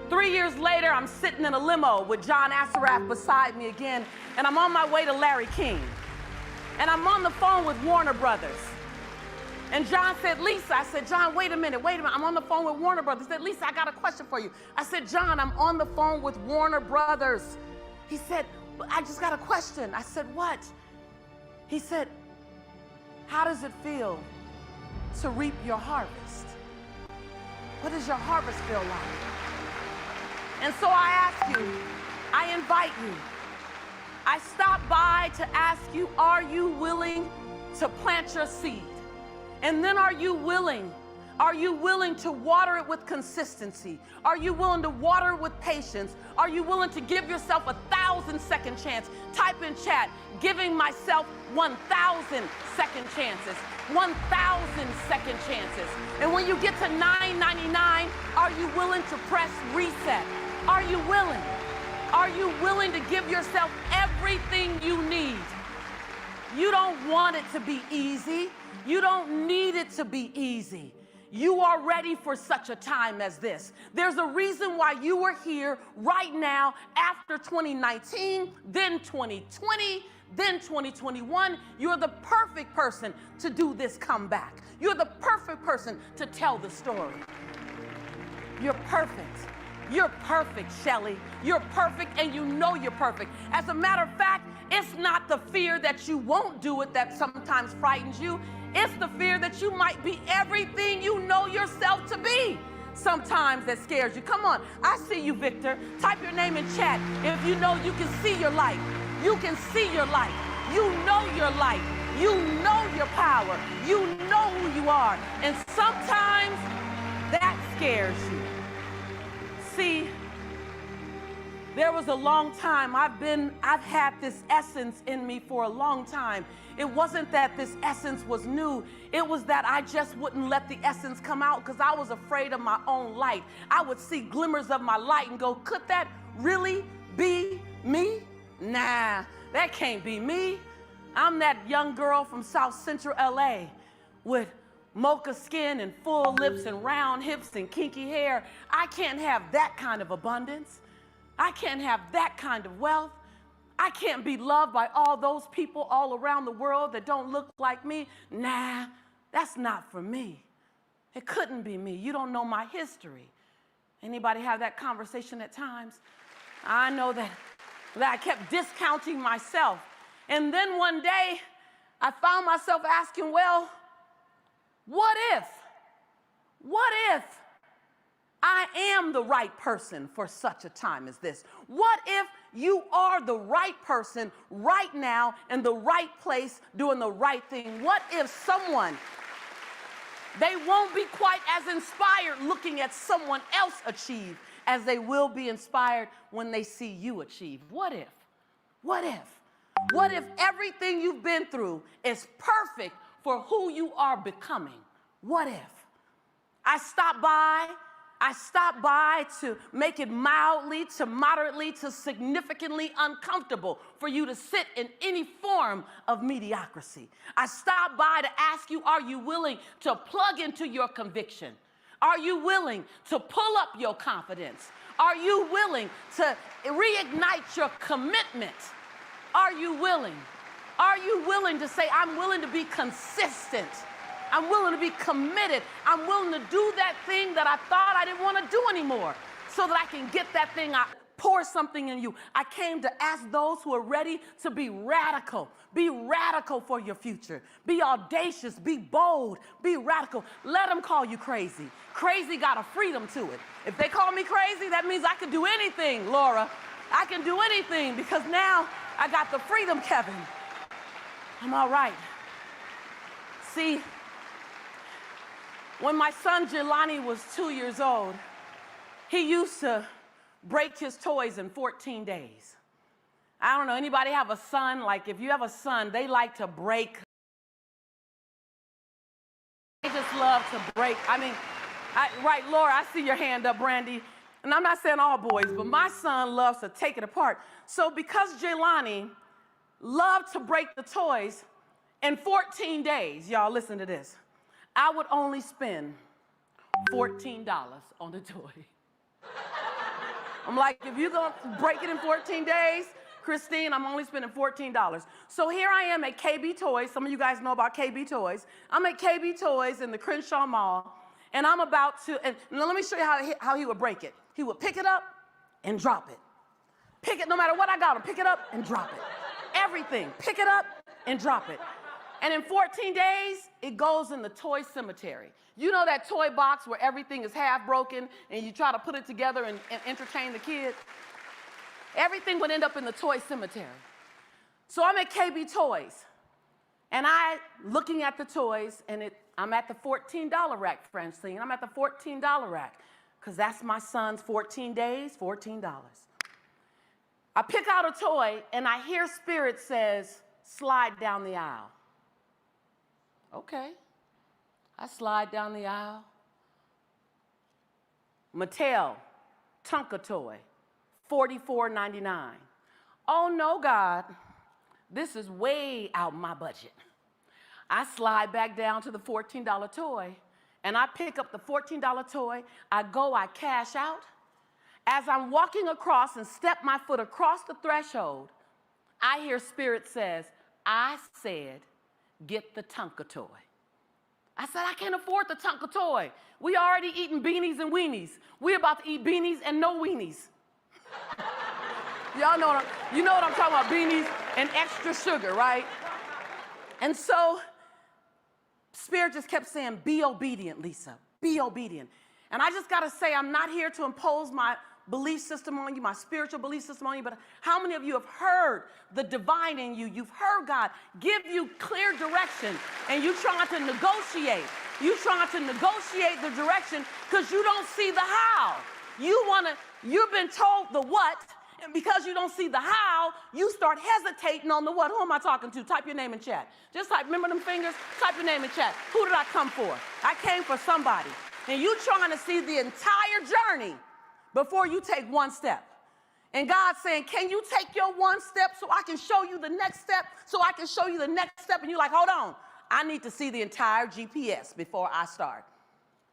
3 years later, I'm sitting in a limo with John Assaraf beside me again, and I'm on my way to Larry King. And I'm on the phone with Warner Brothers. And John said, Lisa, I said, John, wait a minute. I'm on the phone with Warner Brothers. He said, Lisa, I got a question for you. I said, John, I'm on the phone with Warner Brothers. He said, I just got a question. I said, what? He said, how does it feel to reap your harvest? What does your harvest feel like? And so I ask you, I invite you, I stop by to ask you, are you willing to plant your seed? And then are you willing to water it with consistency? Are you willing to water it with patience? Are you willing to give yourself 1,000-second chance? Type in chat, giving myself 1,000 second chances. 1,000-second chances. And when you get to $9.99, are you willing to press reset? Are you willing? Are you willing to give yourself everything you need? You don't want it to be easy. You don't need it to be easy. You are ready for such a time as this. There's a reason why you are here right now after 2019, then 2020, then 2021. You're the perfect person to do this comeback. You're the perfect person to tell the story. You're perfect. You're perfect, Shelly. You're perfect, and you know you're perfect. As a matter of fact, it's not the fear that you won't do it that sometimes frightens you. It's the fear that you might be everything you know yourself to be sometimes that scares you. Come on, I see you, Victor. Type your name in chat if you know you can see your light. You can see your light. You know your light. You know your power. You know who you are. And sometimes that scares you. See, there was a long time, I've had this essence in me for a long time. It wasn't that this essence was new. It was that I just wouldn't let the essence come out because I was afraid of my own light. I would see glimmers of my light and go, could that really be me? Nah, that can't be me. I'm that young girl from South Central LA with mocha skin and full lips and round hips and kinky hair. I can't have that kind of abundance. I can't have that kind of wealth. I can't be loved by all those people all around the world that don't look like me. Nah, that's not for me. It couldn't be me. You don't know my history. Anybody have that conversation at times? I know that I kept discounting myself. And then one day, I found myself asking, well, what if I am the right person for such a time as this? What if you are the right person right now in the right place doing the right thing? What if someone, they won't be quite as inspired looking at someone else achieve as they will be inspired when they see you achieve? What if? What if? What if everything you've been through is perfect for who you are becoming? What if? I stopped by to make it mildly, to moderately, to significantly uncomfortable for you to sit in any form of mediocrity. I stopped by to ask you, are you willing to plug into your conviction? Are you willing to pull up your confidence? Are you willing to reignite your commitment? Are you willing? Are you willing to say, I'm willing to be consistent? I'm willing to be committed. I'm willing to do that thing that I thought I didn't want to do anymore. so that I can get that thing out, pour something in you. I came to ask those who are ready to be radical. Be radical for your future. Be audacious, be bold, be radical. Let them call you crazy. Crazy got a freedom to it. If they call me crazy, that means I can do anything, Laura. I can do anything because now I got the freedom, Kevin. I'm all right. See, when my son Jelani was 2 years old, he used to break his toys in 14 days. I don't know, anybody have a son? Like, if you have a son, they like to break. They just love to break. I mean, right, Laura, I see your hand up, Brandy. And I'm not saying all boys, but my son loves to take it apart. So because Jelani loved to break the toys, in 14 days, y'all listen to this, I would only spend $14 on the toy. I'm like, if you're gonna break it in 14 days, Christine, I'm only spending $14. So here I am at KB Toys. Some of you guys know about KB Toys. I'm at KB Toys in the Crenshaw Mall, and I'm about to, and now let me show you how he would break it. He would pick it up and drop it. Pick it, no matter what I got him, pick it up and drop it. Everything, pick it up and drop it. And in 14 days, it goes in the toy cemetery. You know that toy box where everything is half broken and you try to put it together and entertain the kids? Everything would end up in the toy cemetery. So I'm at KB Toys, and looking at the toys, and I'm at the $14 rack, Francine. I'm at the $14 rack, because that's my son's 14 days, $14. I pick out a toy, and I hear Spirit says, slide down the aisle. Okay. I slide down the aisle. Mattel, Tonka toy, $44.99. Oh no, God, this is way out my budget. I slide back down to the $14 toy, and I pick up the $14 toy. I cash out. As I'm walking across and step my foot across the threshold, I hear Spirit says, I said, get the Tonka toy. I said, I can't afford the Tonka toy. We already eating beanies and weenies. We're about to eat beanies and no weenies. Y'all know you know what I'm talking about, beanies and extra sugar, right? And so Spirit just kept saying, be obedient, Lisa, be obedient. And I just gotta say, I'm not here to impose my belief system on you, my spiritual belief system on you, but how many of you have heard the divine in you? You've heard God give you clear direction, and you trying to negotiate. You trying to negotiate the direction because you don't see the how. You've been told the what, and because you don't see the how, you start hesitating on the what. Who am I talking to? Type your name in chat. Just type, remember them fingers? Type your name in chat. Who did I come for? I came for somebody. And you trying to see the entire journey before you take one step. And God's saying, can you take your one step so I can show you the next step, so I can show you the next step? And you're like, hold on, I need to see the entire GPS before I start.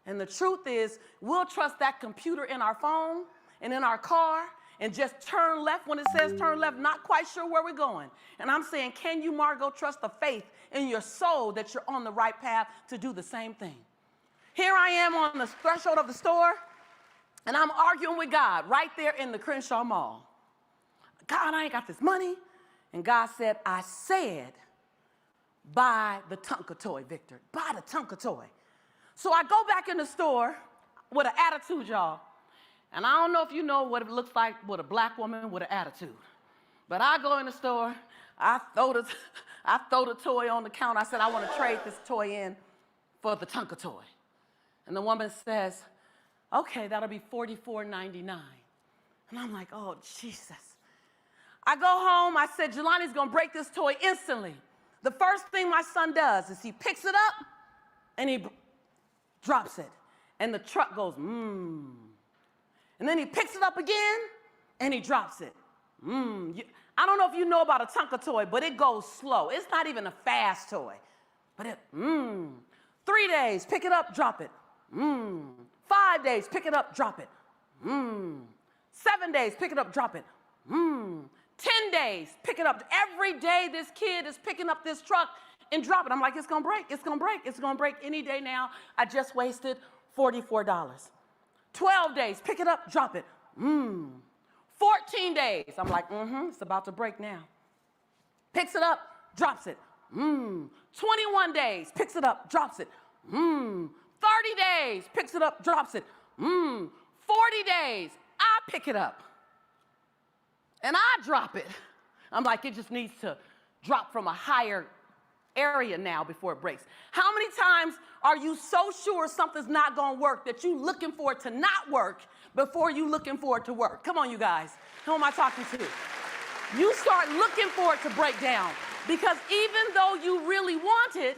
And the truth is, we'll trust that computer in our phone and in our car and just turn left when it says turn left, not quite sure where we're going. And I'm saying, can you, Margot, trust the faith in your soul that you're on the right path to do the same thing? Here I am on the threshold of the store, and I'm arguing with God right there in the Crenshaw Mall. God, I ain't got this money. And God said, I said, buy the Tonka toy, Victor. Buy the Tonka toy. So I go back in the store with an attitude, y'all. And I don't know if you know what it looks like with a black woman with an attitude. But I go in the store, I throw the toy on the counter. I said, I want to trade this toy in for the Tonka toy. And the woman says, okay, that'll be $44.99. And I'm like, oh, Jesus. I go home, I said, Jelani's gonna break this toy instantly. The first thing my son does is he picks it up and he drops it. And the truck goes, mmm. And then he picks it up again and he drops it. Mmm. I don't know if you know about a Tonka toy, but it goes slow. It's not even a fast toy. But it, 3 days, pick it up, drop it. 5 days, pick it up, drop it. 7 days, pick it up, drop it. 10 days, pick it up. Every day this kid is picking up this truck and dropping it. I'm like, it's gonna break, it's gonna break, it's gonna break any day now. I just wasted $44. 12 days, pick it up, drop it. 14 days, I'm like, it's about to break now. Picks it up, drops it. 21 days, picks it up, drops it. 30 days, picks it up, drops it. 40 days, I pick it up. And I drop it. I'm like, it just needs to drop from a higher area now before it breaks. How many times are you so sure something's not gonna work that you looking for it to not work before you looking for it to work? Come on, you guys. Who am I talking to? You start looking for it to break down because even though you really want it,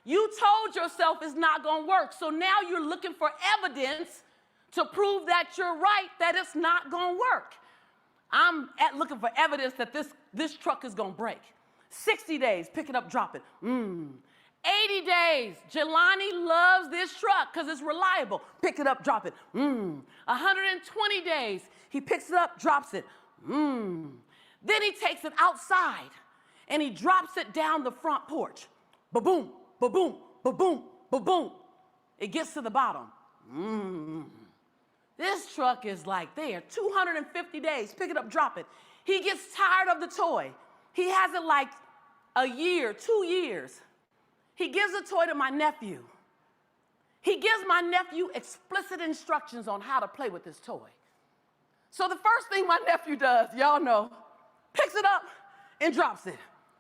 you told yourself it's not gonna work. So now you're looking for evidence to prove that you're right, that it's not gonna work. I'm looking for evidence that this truck is gonna break. 60 days, pick it up, drop it. 80 days, Jelani loves this truck because it's reliable. Pick it up, drop it. 120 days, he picks it up, drops it. Then he takes it outside and he drops it down the front porch. Ba-boom, ba-boom, ba-boom, ba-boom. It gets to the bottom. This truck is like there, 250 days, pick it up, drop it. He gets tired of the toy. He has it like a year, 2 years. He gives the toy to my nephew. He gives my nephew explicit instructions on how to play with this toy. So the first thing my nephew does, y'all know, picks it up and drops it.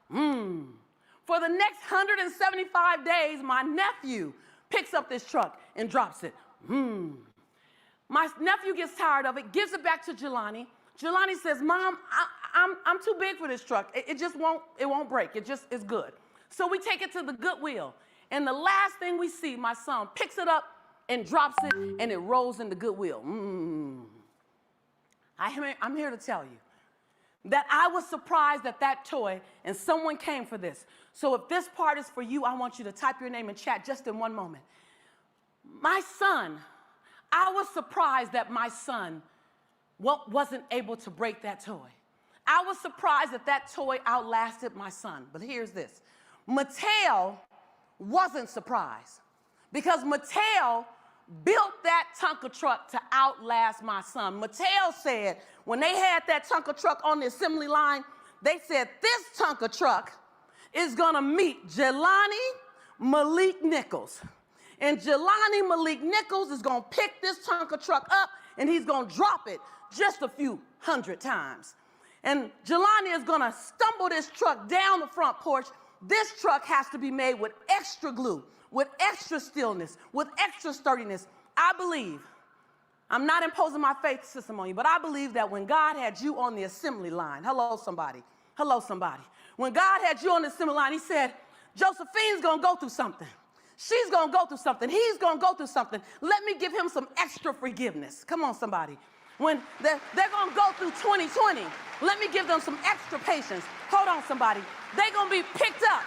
For the next 175 days, my nephew picks up this truck and drops it. My nephew gets tired of it, gives it back to Jelani. Jelani says, Mom, I'm too big for this truck. It just won't break. It just is good. So we take it to the Goodwill. And the last thing we see, my son picks it up and drops it, and it rolls in the Goodwill. I'm here to tell you that I was surprised at that toy, and someone came for this. So if this part is for you, I want you to type your name in chat just in one moment. My son, I was surprised that my son wasn't able to break that toy. I was surprised that that toy outlasted my son. But here's this. Mattel wasn't surprised because Mattel built that Tonka truck to outlast my son. Mattel said when they had that Tonka truck on the assembly line, they said this Tonka truck is gonna meet Jelani Malik Nichols. And Jelani Malik Nichols is gonna pick this Tonka truck up and he's gonna drop it just a few hundred times. And Jelani is gonna stumble this truck down the front porch. This truck has to be made with extra glue, with extra stillness, with extra sturdiness. I believe, I'm not imposing my faith system on you, but I believe that when God had you on the assembly line, hello somebody, when God had you on the assembly line, he said, Josephine's gonna go through something. She's gonna go through something. He's gonna go through something. Let me give him some extra forgiveness. Come on, somebody. When they're gonna go through 2020, let me give them some extra patience. Hold on, somebody. They're gonna be picked up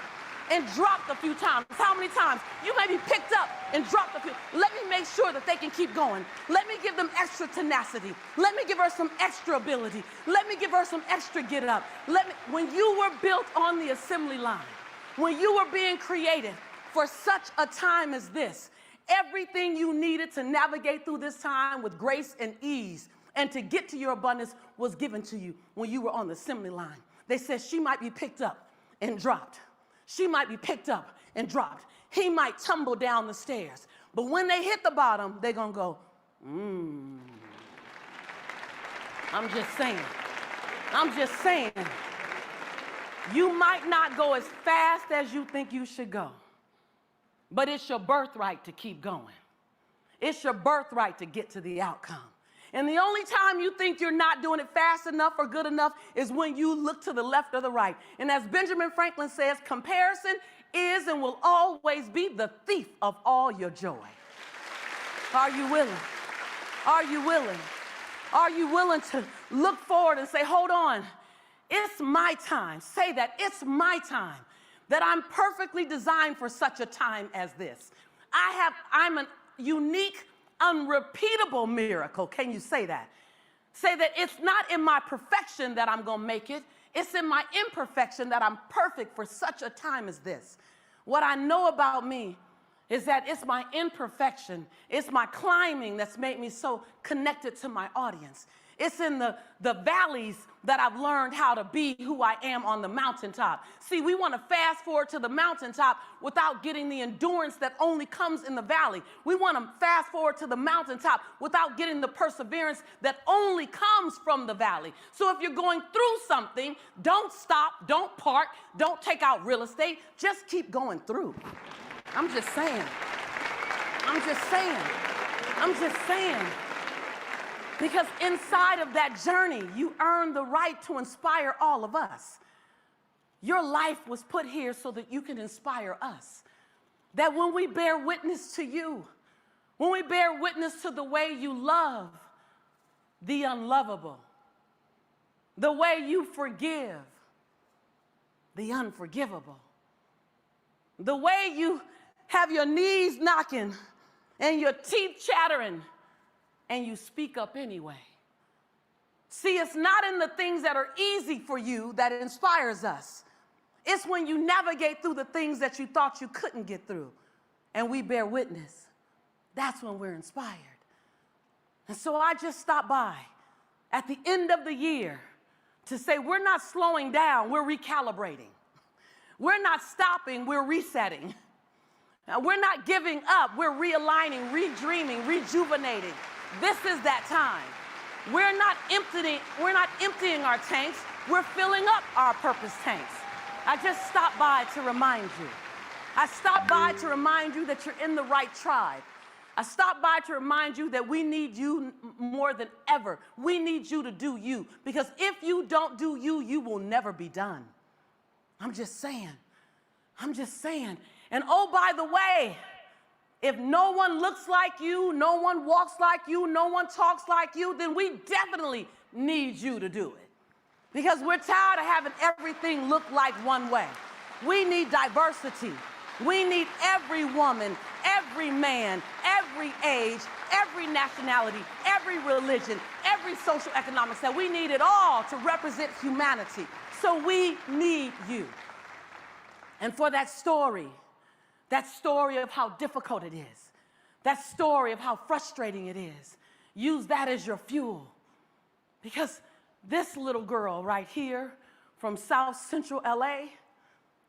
and dropped a few times. How many times? You may be picked up and dropped a few. Let me make sure that they can keep going. Let me give them extra tenacity. Let me give her some extra ability. Let me give her some extra get up. When you were built on the assembly line, when you were being created for such a time as this, everything you needed to navigate through this time with grace and ease and to get to your abundance was given to you when you were on the assembly line. They said she might be picked up and dropped. She might be picked up and dropped. He might tumble down the stairs. But when they hit the bottom, they're going to go, I'm just saying. You might not go as fast as you think you should go, but it's your birthright to keep going. It's your birthright to get to the outcome. And the only time you think you're not doing it fast enough or good enough is when you look to the left or the right. And as Benjamin Franklin says, comparison is and will always be the thief of all your joy. Are you willing? Are you willing? Are you willing to look forward and say, hold on, it's my time. Say that, it's my time, that I'm perfectly designed for such a time as this. I'm a unique, unrepeatable miracle. Can you say that? Say that it's not in my perfection that I'm going to make it. It's in my imperfection that I'm perfect for such a time as this. What I know about me is that it's my imperfection, it's my climbing that's made me so connected to my audience. It's in the valleys that I've learned how to be who I am on the mountaintop. See, we want to fast forward to the mountaintop without getting the endurance that only comes in the valley. We want to fast forward to the mountaintop without getting the perseverance that only comes from the valley. So if you're going through something, don't stop, don't park, don't take out real estate, just keep going through. I'm just saying. I'm just saying. I'm just saying. Because inside of that journey, you earn the right to inspire all of us. Your life was put here so that you can inspire us. That when we bear witness to you, when we bear witness to the way you love the unlovable, the way you forgive the unforgivable, the way you have your knees knocking and your teeth chattering, and you speak up anyway. See, it's not in the things that are easy for you that inspires us. It's when you navigate through the things that you thought you couldn't get through, and we bear witness. That's when we're inspired. And so I just stopped by at the end of the year to say we're not slowing down, we're recalibrating. We're not stopping, we're resetting. We're not giving up, we're realigning, redreaming, rejuvenating. This is that time. We're not emptying our tanks, we're filling up our purpose tanks. I just stopped by to remind you. I stopped by to remind you that you're in the right tribe. I stopped by to remind you that we need you more than ever. We need you to do you, because if you don't do you, you will never be done. I'm just saying. I'm just saying. And oh, by the way, if no one looks like you, no one walks like you, no one talks like you, then we definitely need you to do it. Because we're tired of having everything look like one way. We need diversity. We need every woman, every man, every age, every nationality, every religion, every social economic set. We need it all to represent humanity. So we need you. And for that story of how difficult it is, that story of how frustrating it is, use that as your fuel. Because this little girl right here from South Central LA,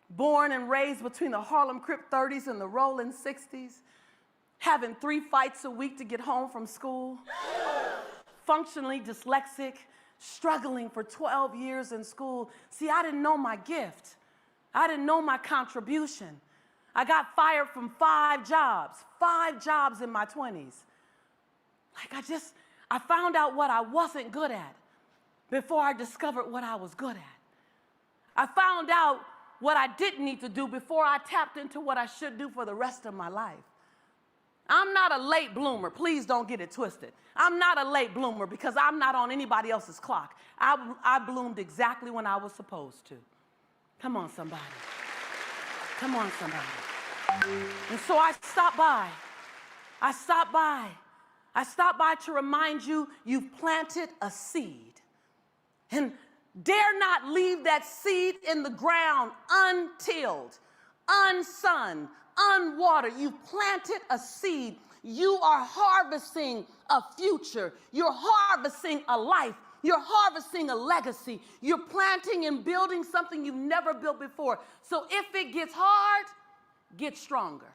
born and raised between the Harlem Crip 30s and the Rolling 60s, having 3 fights a week to get home from school, functionally dyslexic, struggling for 12 years in school. See, I didn't know my gift. I didn't know my contribution. I got fired from 5 jobs in my 20s. I found out what I wasn't good at before I discovered what I was good at. I found out what I didn't need to do before I tapped into what I should do for the rest of my life. I'm not a late bloomer. Please don't get it twisted. I'm not a late bloomer because I'm not on anybody else's clock. I bloomed exactly when I was supposed to. Come on, somebody. Come on, somebody. And so I stopped by. I stopped by to remind you, you've planted a seed. And dare not leave that seed in the ground untilled, unsunned, unwatered. You've planted a seed. You are harvesting a future. You're harvesting a life. You're harvesting a legacy. You're planting and building something you've never built before. So if it gets hard, get stronger.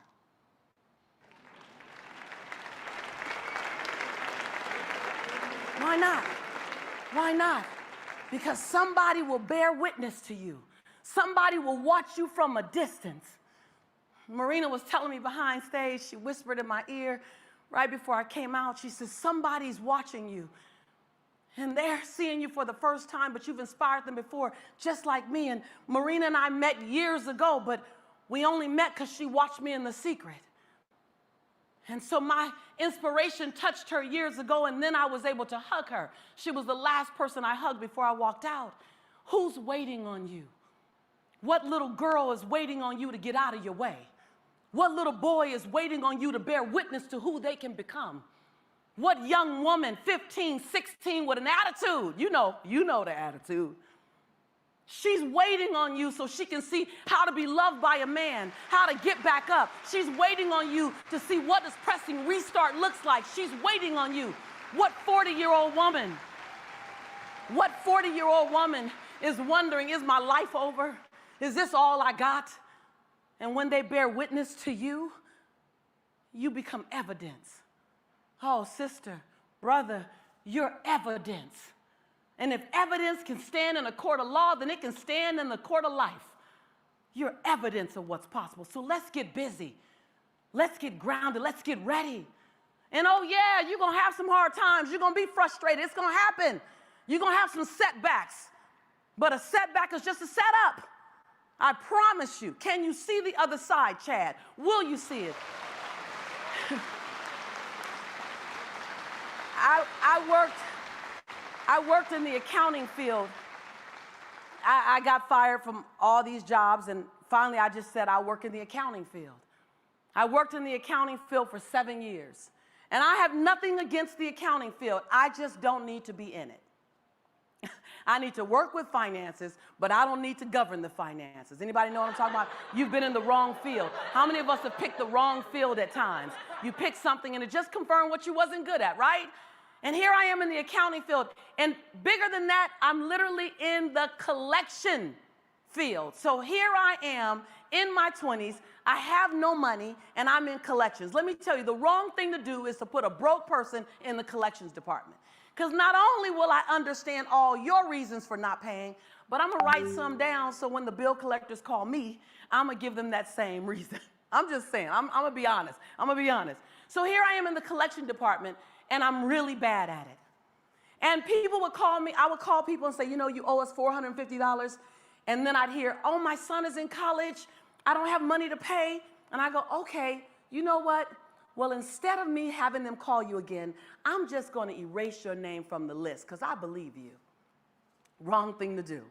Why not? Why not? Because somebody will bear witness to you. Somebody will watch you from a distance. Marina was telling me behind stage, she whispered in my ear right before I came out, she says, somebody's watching you. And they're seeing you for the first time, but you've inspired them before, just like me. And Marina and I met years ago, but we only met because she watched me in the secret. And so my inspiration touched her years ago, and then I was able to hug her. She was the last person I hugged before I walked out. Who's waiting on you? What little girl is waiting on you to get out of your way? What little boy is waiting on you to bear witness to who they can become? What young woman, 15, 16, with an attitude, you know the attitude. She's waiting on you so she can see how to be loved by a man, how to get back up. She's waiting on you to see what does pressing restart looks like. She's waiting on you. What 40-year-old woman is wondering, is my life over? Is this all I got? And when they bear witness to you, you become evidence. Oh, sister, brother, you're evidence. And if evidence can stand in a court of law, then it can stand in the court of life. You're evidence of what's possible. So let's get busy. Let's get grounded. Let's get ready. And oh yeah, you're going to have some hard times. You're going to be frustrated. It's going to happen. You're going to have some setbacks. But a setback is just a setup. I promise you. Can you see the other side, Chad? Will you see it? I worked in the accounting field. I got fired from all these jobs, and finally I just said I'll work in the accounting field. I worked in the accounting field for 7 years. And I have nothing against the accounting field. I just don't need to be in it. I need to work with finances, but I don't need to govern the finances. Anybody know what I'm talking about? You've been in the wrong field. How many of us have picked the wrong field at times? You picked something and it just confirmed what you wasn't good at, right? And here I am in the accounting field. And bigger than that, I'm literally in the collection field. So here I am in my 20s. I have no money and I'm in collections. Let me tell you, the wrong thing to do is to put a broke person in the collections department. Because not only will I understand all your reasons for not paying, but I'm going to write some down so when the bill collectors call me, I'm going to give them that same reason. I'm just saying. I'm going to be honest. I'm going to be honest. So here I am in the collection department, and I'm really bad at it. And people would call me. I would call people and say, you know, you owe us $450. And then I'd hear, oh, my son is in college. I don't have money to pay. And I go, okay, you know what? Well, instead of me having them call you again, I'm just going to erase your name from the list because I believe you. Wrong thing to do.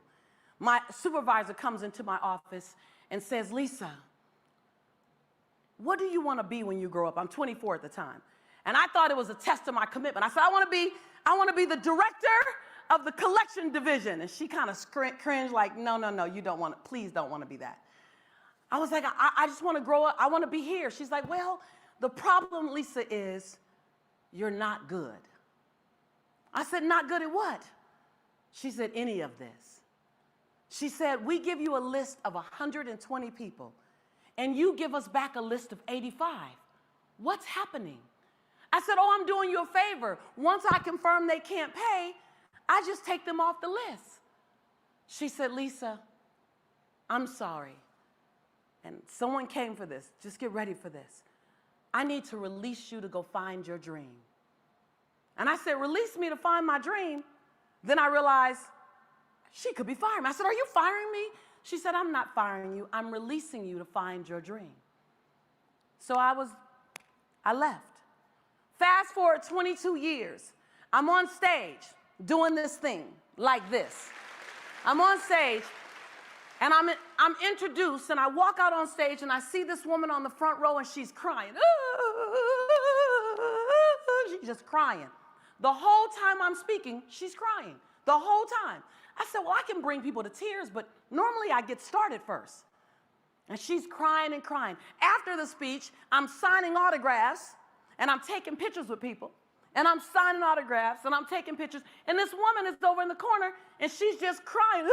My supervisor comes into my office and says, Lisa, what do you want to be when you grow up? I'm 24 at the time. And I thought it was a test of my commitment. I said, I want to be the director of the collection division. And she kind of cringed like, no, you don't want to, please don't want to be that. I was like, I just want to grow up. I want to be here. She's like, well, the problem, Lisa, is you're not good. I said, not good at what? She said, any of this. She said, we give you a list of 120 people, and you give us back a list of 85. What's happening? I said, oh, I'm doing you a favor. Once I confirm they can't pay, I just take them off the list. She said, Lisa, I'm sorry. And someone came for this. Just get ready for this. I need to release you to go find your dream. And I said, release me to find my dream? Then I realized she could be firing me. I said, are you firing me? She said, I'm not firing you. I'm releasing you to find your dream. So I left. Fast forward 22 years. I'm on stage doing this thing like this. I'm on stage. And I'm introduced, and I walk out on stage, and I see this woman on the front row, and she's crying. She's just crying. The whole time I'm speaking, she's crying. The whole time. I said, well, I can bring people to tears, but normally I get started first. And she's crying and crying. After the speech, I'm signing autographs, and I'm taking pictures with people. And I'm signing autographs, and I'm taking pictures. And this woman is over in the corner, and she's just crying.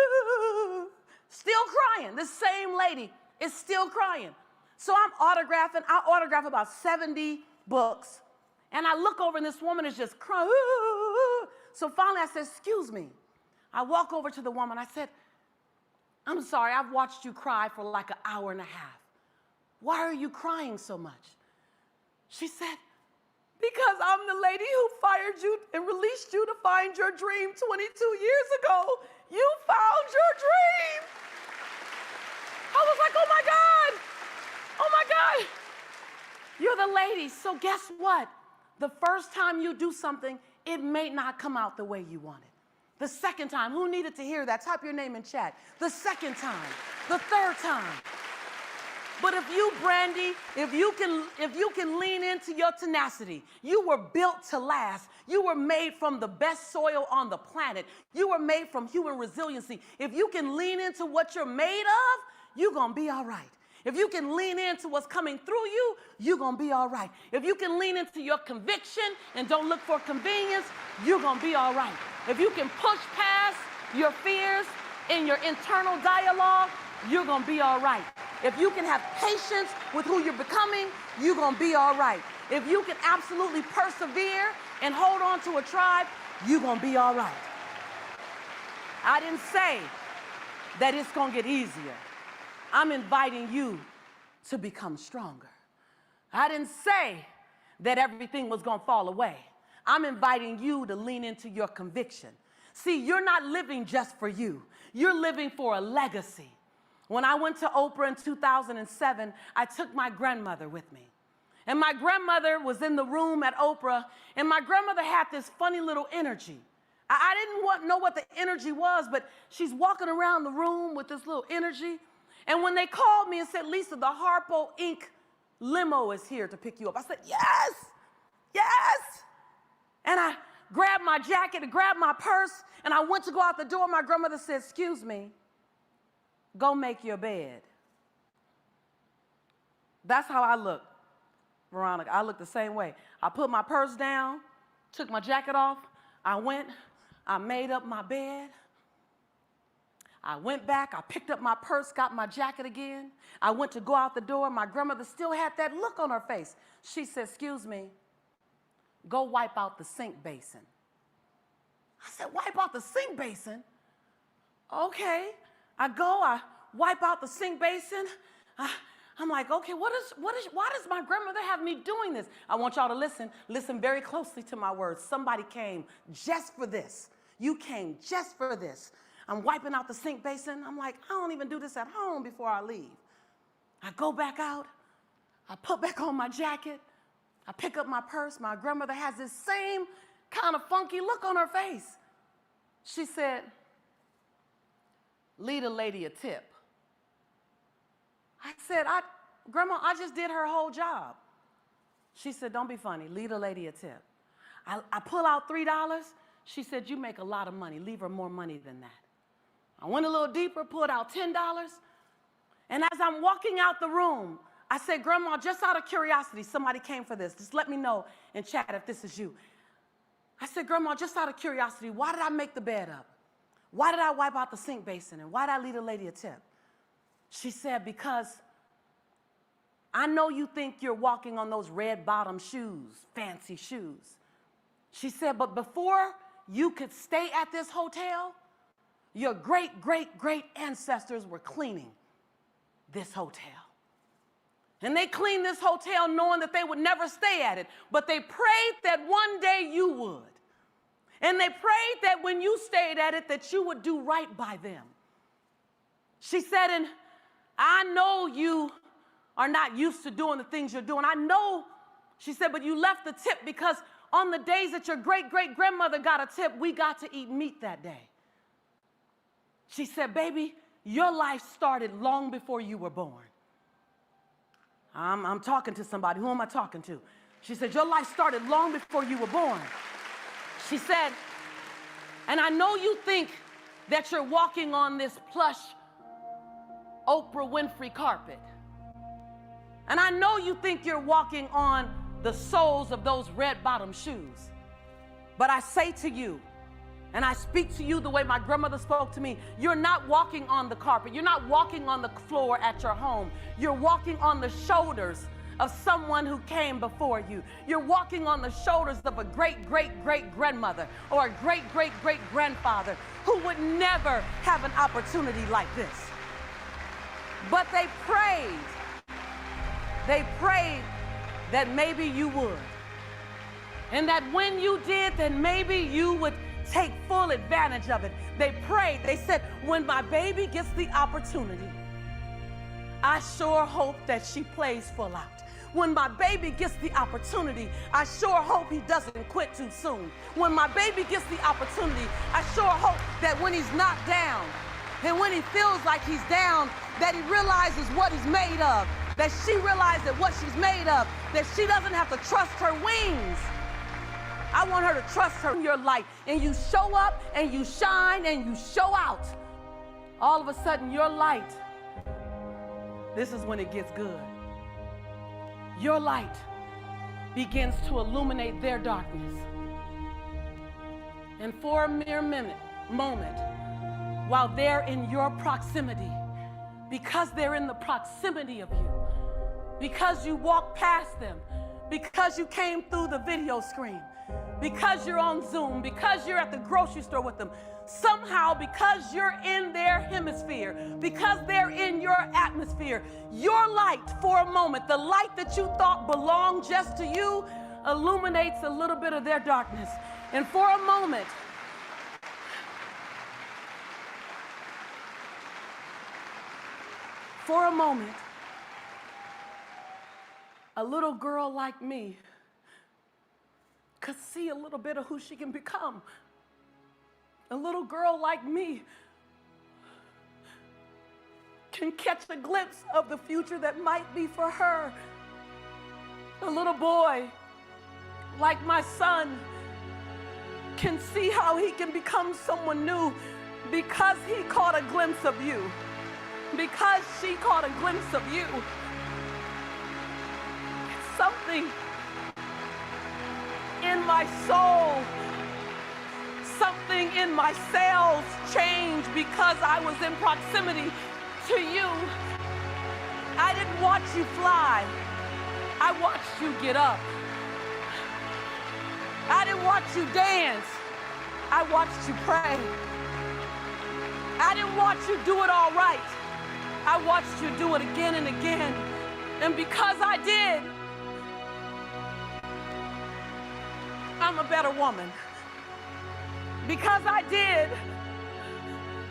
Still crying. This same lady is still crying. So I'm autographing. I autograph about 70 books. And I look over and this woman is just crying. So finally I said, excuse me. I walk over to the woman. I said, I'm sorry, I've watched you cry for like an hour and a half. Why are you crying so much? She said, because I'm the lady who fired you and released you to find your dream 22 years ago. You found your dream. I was like, oh my God. Oh my God. You're the lady. So guess what? The first time you do something, it may not come out the way you want it. The second time, who needed to hear that? Type your name in chat. The second time, the third time. But if you, Brandy, if you can lean into your tenacity, you were built to last. You were made from the best soil on the planet. You were made from human resiliency. If you can lean into what you're made of, you're going to be all right. If you can lean into what's coming through you, you're going to be all right. If you can lean into your conviction and don't look for convenience, you're going to be all right. If you can push past your fears in your internal dialogue, you're going to be all right. If you can have patience with who you're becoming, you're going to be all right. If you can absolutely persevere and hold on to a tribe, you're going to be all right. I didn't say that it's going to get easier. I'm inviting you to become stronger. I didn't say that everything was going to fall away. I'm inviting you to lean into your conviction. See, you're not living just for you. You're living for a legacy. When I went to Oprah in 2007, I took my grandmother with me. And my grandmother was in the room at Oprah, and my grandmother had this funny little energy. I didn't know what the energy was, but she's walking around the room with this little energy. And when they called me and said, Lisa, the Harpo Inc. limo is here to pick you up, I said, yes, yes. And I grabbed my jacket and grabbed my purse, and I went to go out the door. My grandmother said, excuse me, go make your bed. That's how I look, Veronica. I look the same way. I put my purse down, took my jacket off. I went, I made up my bed. I went back, I picked up my purse, got my jacket again. I went to go out the door. My grandmother still had that look on her face. She said, excuse me, go wipe out the sink basin. I said, wipe out the sink basin? Okay. I wipe out the sink basin. I'm like, okay, why does my grandmother have me doing this? I want y'all to listen very closely to my words. Somebody came just for this. You came just for this. I'm wiping out the sink basin. I'm like, I don't even do this at home before I leave. I go back out. I put back on my jacket. I pick up my purse. My grandmother has this same kind of funky look on her face. She said, leave a lady a tip. I said, Grandma, I just did her whole job. She said, don't be funny. Leave the lady a tip. I pull out $3. She said, you make a lot of money. Leave her more money than that. I went a little deeper, pulled out $10. And as I'm walking out the room, I said, Grandma, just out of curiosity, somebody came for this. Just let me know in chat if this is you. I said, Grandma, just out of curiosity, why did I make the bed up? Why did I wipe out the sink basin? And why did I leave the lady a tip? She said, because I know you think you're walking on those red bottom shoes, fancy shoes. She said, but before you could stay at this hotel, your great, great, great ancestors were cleaning this hotel. And they cleaned this hotel knowing that they would never stay at it, but they prayed that one day you would. And they prayed that when you stayed at it, that you would do right by them. She said, and I know you are not used to doing the things you're doing. I know, she said, but you left the tip because on the days that your great-great-grandmother got a tip, we got to eat meat that day. She said, baby, your life started long before you were born. I'm talking to somebody. Who am I talking to? She said, your life started long before you were born. She said, and I know you think that you're walking on this plush Oprah Winfrey carpet. And I know you think you're walking on the soles of those red bottom shoes. But I say to you, and I speak to you the way my grandmother spoke to me, you're not walking on the carpet. You're not walking on the floor at your home. You're walking on the shoulders of someone who came before you. You're walking on the shoulders of a great-great-great-grandmother or a great-great-great-grandfather who would never have an opportunity like this. But they prayed that maybe you would. And that when you did, then maybe you would take full advantage of it. They prayed. They said, when my baby gets the opportunity, I sure hope that she plays full out. When my baby gets the opportunity, I sure hope he doesn't quit too soon. When my baby gets the opportunity, I sure hope that when he's knocked down and when he feels like he's down, that he realizes what he's made of. that she realizes that what she's made of, that she doesn't have to trust her wings. I want her to trust her in your light. And you show up and you shine and you show out. All of a sudden, your light, this is when it gets good. Your light begins to illuminate their darkness. And for a mere moment, while they're in your proximity, because they're in the proximity of you, because you walk past them, because you came through the video screen, because you're on Zoom, because you're at the grocery store with them, somehow because you're in their hemisphere, because they're in your atmosphere, your light for a moment, the light that you thought belonged just to you, illuminates a little bit of their darkness. And for a moment, a little girl like me could see a little bit of who she can become. A little girl like me can catch a glimpse of the future that might be for her. A little boy like my son can see how he can become someone new because he caught a glimpse of you, because she caught a glimpse of you. Something in my soul, something in my cells changed because I was in proximity to you. I didn't watch you fly. I watched you get up. I didn't watch you dance. I watched you pray. I didn't watch you do it all right. I watched you do it again and again. And because I did, I'm a better woman. Because I did,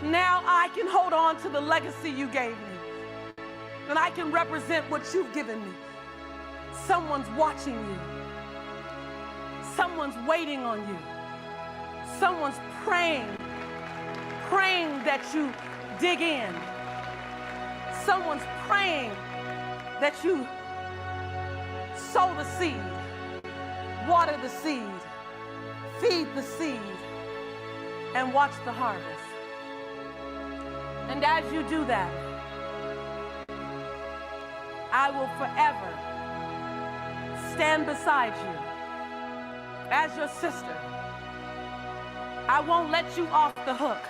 now I can hold on to the legacy you gave me. And I can represent what you've given me. Someone's watching you. Someone's waiting on you. Someone's praying that you dig in. Someone's praying that you sow the seed, water the seed, feed the seed, and watch the harvest. And as you do that, I will forever stand beside you as your sister. I won't let you off the hook,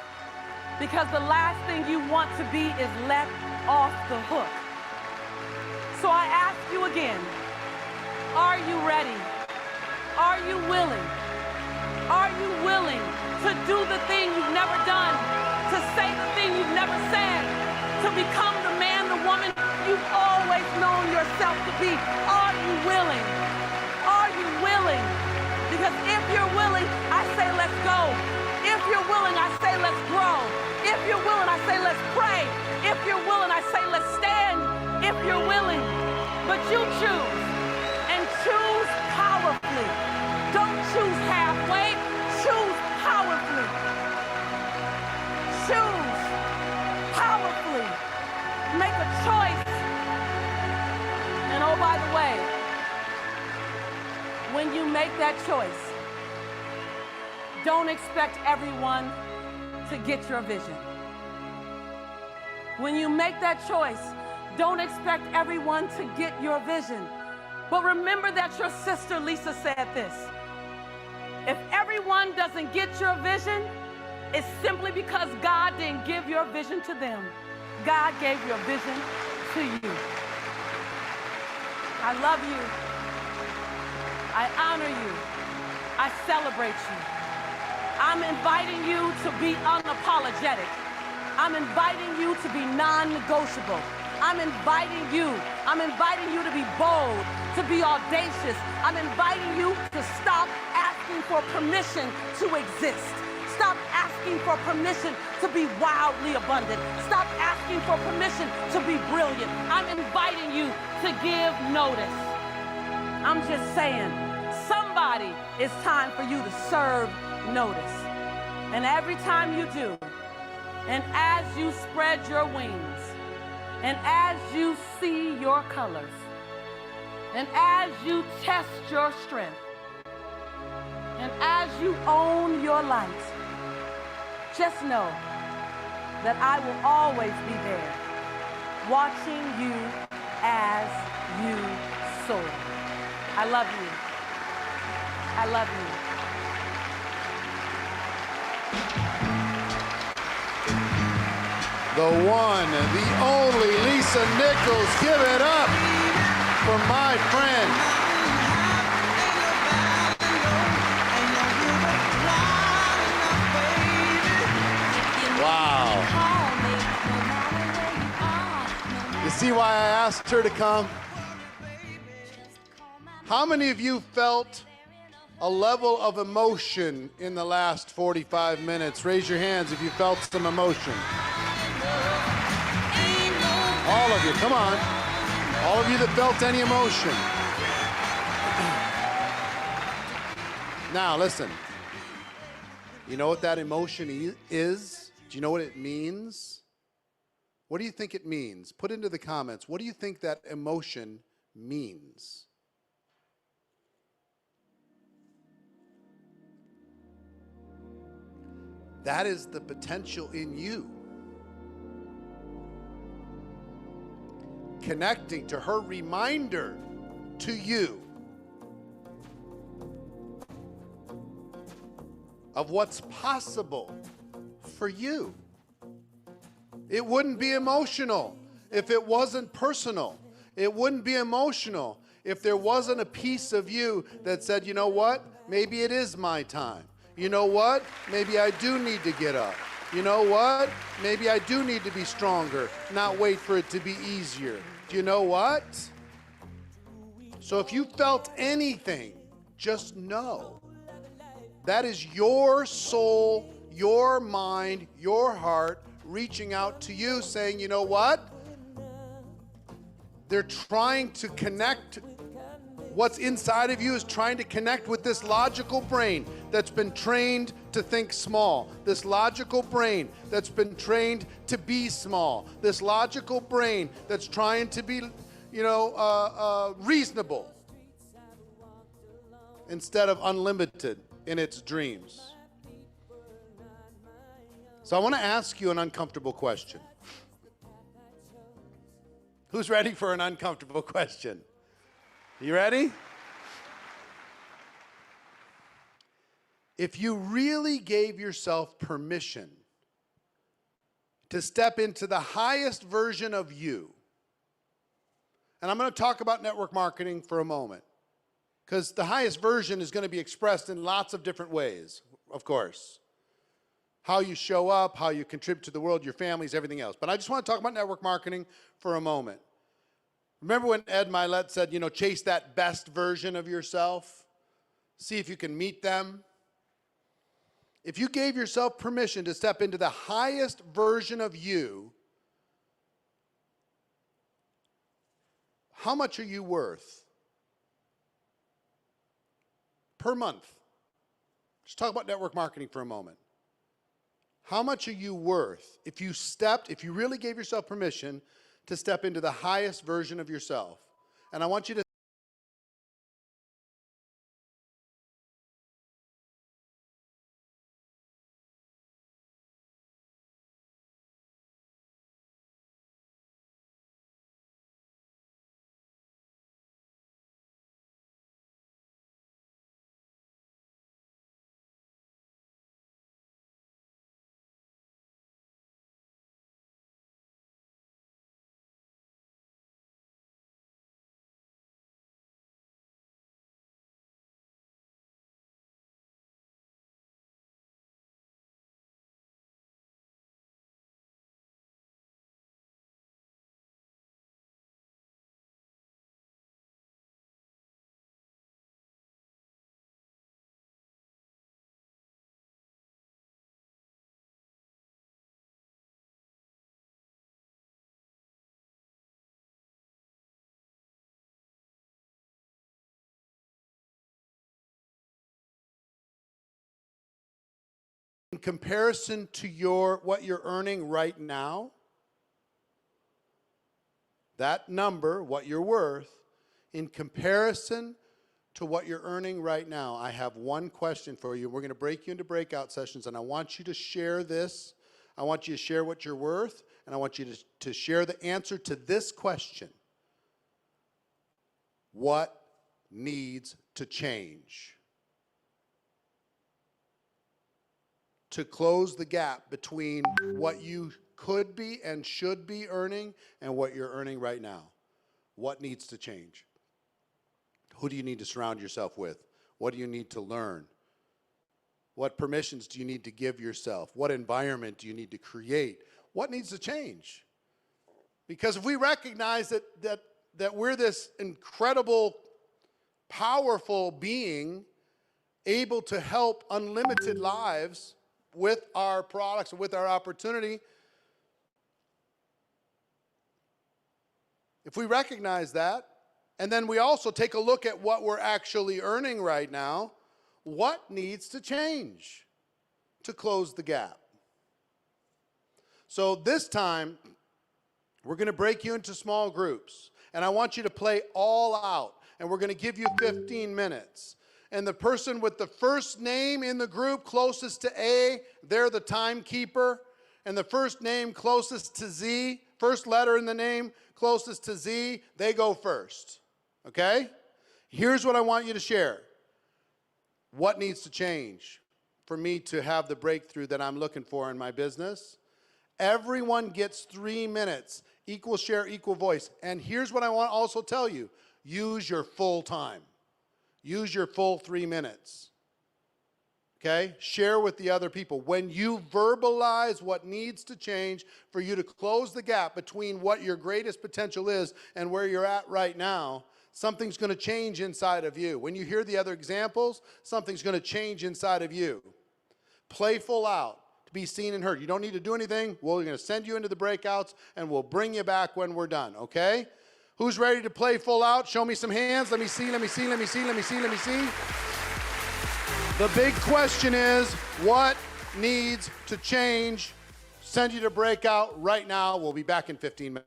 because the last thing you want to be is let off the hook. So I ask you again, are you ready? Are you willing? Are you willing to do the thing you've never done, to say the thing you've never said, to become the man, the woman you've always known yourself to be? Are you willing? Are you willing? Because if you're willing, I say let's go. If you're willing, I say let's grow. If you're willing, I say let's pray. If you're willing, I say let's stand. If you're willing. But you choose, and choose powerfully. Don't choose halfway, choose powerfully. Choose powerfully. Make a choice. And oh, by the way, when you make that choice, don't expect everyone to get your vision. When you make that choice, don't expect everyone to get your vision. But remember that your sister Lisa said this: if everyone doesn't get your vision, it's simply because God didn't give your vision to them. God gave your vision to you. I love you. I honor you. I celebrate you. I'm inviting you to be unapologetic. I'm inviting you to be non-negotiable. I'm inviting you to be bold, to be audacious. I'm inviting you to stop asking for permission to exist. Stop asking for permission to be wildly abundant. Stop asking for permission to be brilliant. I'm inviting you to give notice. I'm just saying, somebody, it's time for you to serve notice. And every time you do, and as you spread your wings, And as you see your colors, and as you test your strength, and as you own your light, just know that I will always be there, watching you as you soar. I love you. I love you. The one, the only Lisa Nichols. Give it up for my friend. Wow. You see why I asked her to come? How many of you felt a level of emotion in the last 45 minutes? Raise your hands if you felt some emotion. All of you, come on. All of you that felt any emotion. Now, listen. You know what that emotion is? Do you know what it means? What do you think it means? Put into the comments. What do you think that emotion means? That is the potential in you. Connecting to her reminder to you of what's possible for you. It wouldn't be emotional if it wasn't personal. It wouldn't be emotional if there wasn't a piece of you that said, you know what? Maybe it is my time. You know what? Maybe I do need to get up. You know what? Maybe I do need to be stronger, not wait for it to be easier. Do you know what? So if you felt anything, just know that is your soul, your mind, your heart reaching out to you saying, you know what? They're trying to connect. What's inside of you is trying to connect with this logical brain that's been trained to think small. This logical brain that's been trained to be small. This logical brain that's trying to be, reasonable instead of unlimited in its dreams. So I want to ask you an uncomfortable question. Who's ready for an uncomfortable question? You ready? If you really gave yourself permission to step into the highest version of you, and I'm going to talk about network marketing for a moment, because the highest version is going to be expressed in lots of different ways, of course. How you show up, how you contribute to the world, your families, everything else. But I just want to talk about network marketing for a moment. Remember when Ed Mylett said, chase that best version of yourself? See if you can meet them. If you gave yourself permission to step into the highest version of you, how much are you worth per month? Just talk about network marketing for a moment. How much are you worth if you really gave yourself permission to step into the highest version of yourself? And I want you to in comparison to what you're earning right now, that number, what you're worth, in comparison to what you're earning right now. I have one question for you. We're going to break you into breakout sessions, and I want you to share this. I want you to share what you're worth, and I want you to share the answer to this question. What needs to change to close the gap between what you could be and should be earning and what you're earning right now? What needs to change? Who do you need to surround yourself with? What do you need to learn? What permissions do you need to give yourself? What environment do you need to create? What needs to change? Because if we recognize that we're this incredible, powerful being able to help unlimited lives with our products and with our opportunity, if we recognize that, and then we also take a look at what we're actually earning right now, what needs to change to close the gap? So this time, we're going to break you into small groups, and I want you to play all out, and we're going to give you 15 minutes. And the person with the first name in the group closest to A, they're the timekeeper, and the first name closest to Z, first letter in the name closest to Z, they go first. Okay? Here's what I want you to share. What needs to change for me to have the breakthrough that I'm looking for in my business? Everyone gets 3 minutes. Equal share, equal voice. And here's what I want to also tell you. Use your full time. Use your full 3 minutes. Okay? Share with the other people. When you verbalize what needs to change for you to close the gap between what your greatest potential is and where you're at right now, something's going to change inside of you. When you hear the other examples, something's going to change inside of you. Play full out to be seen and heard. You don't need to do anything. We're going to send you into the breakouts, and we'll bring you back when we're done, okay? Who's ready to play full out? Show me some hands. Let me see, let me see, let me see, let me see, let me see. The big question is, what needs to change? Send you to breakout right now. We'll be back in 15 minutes.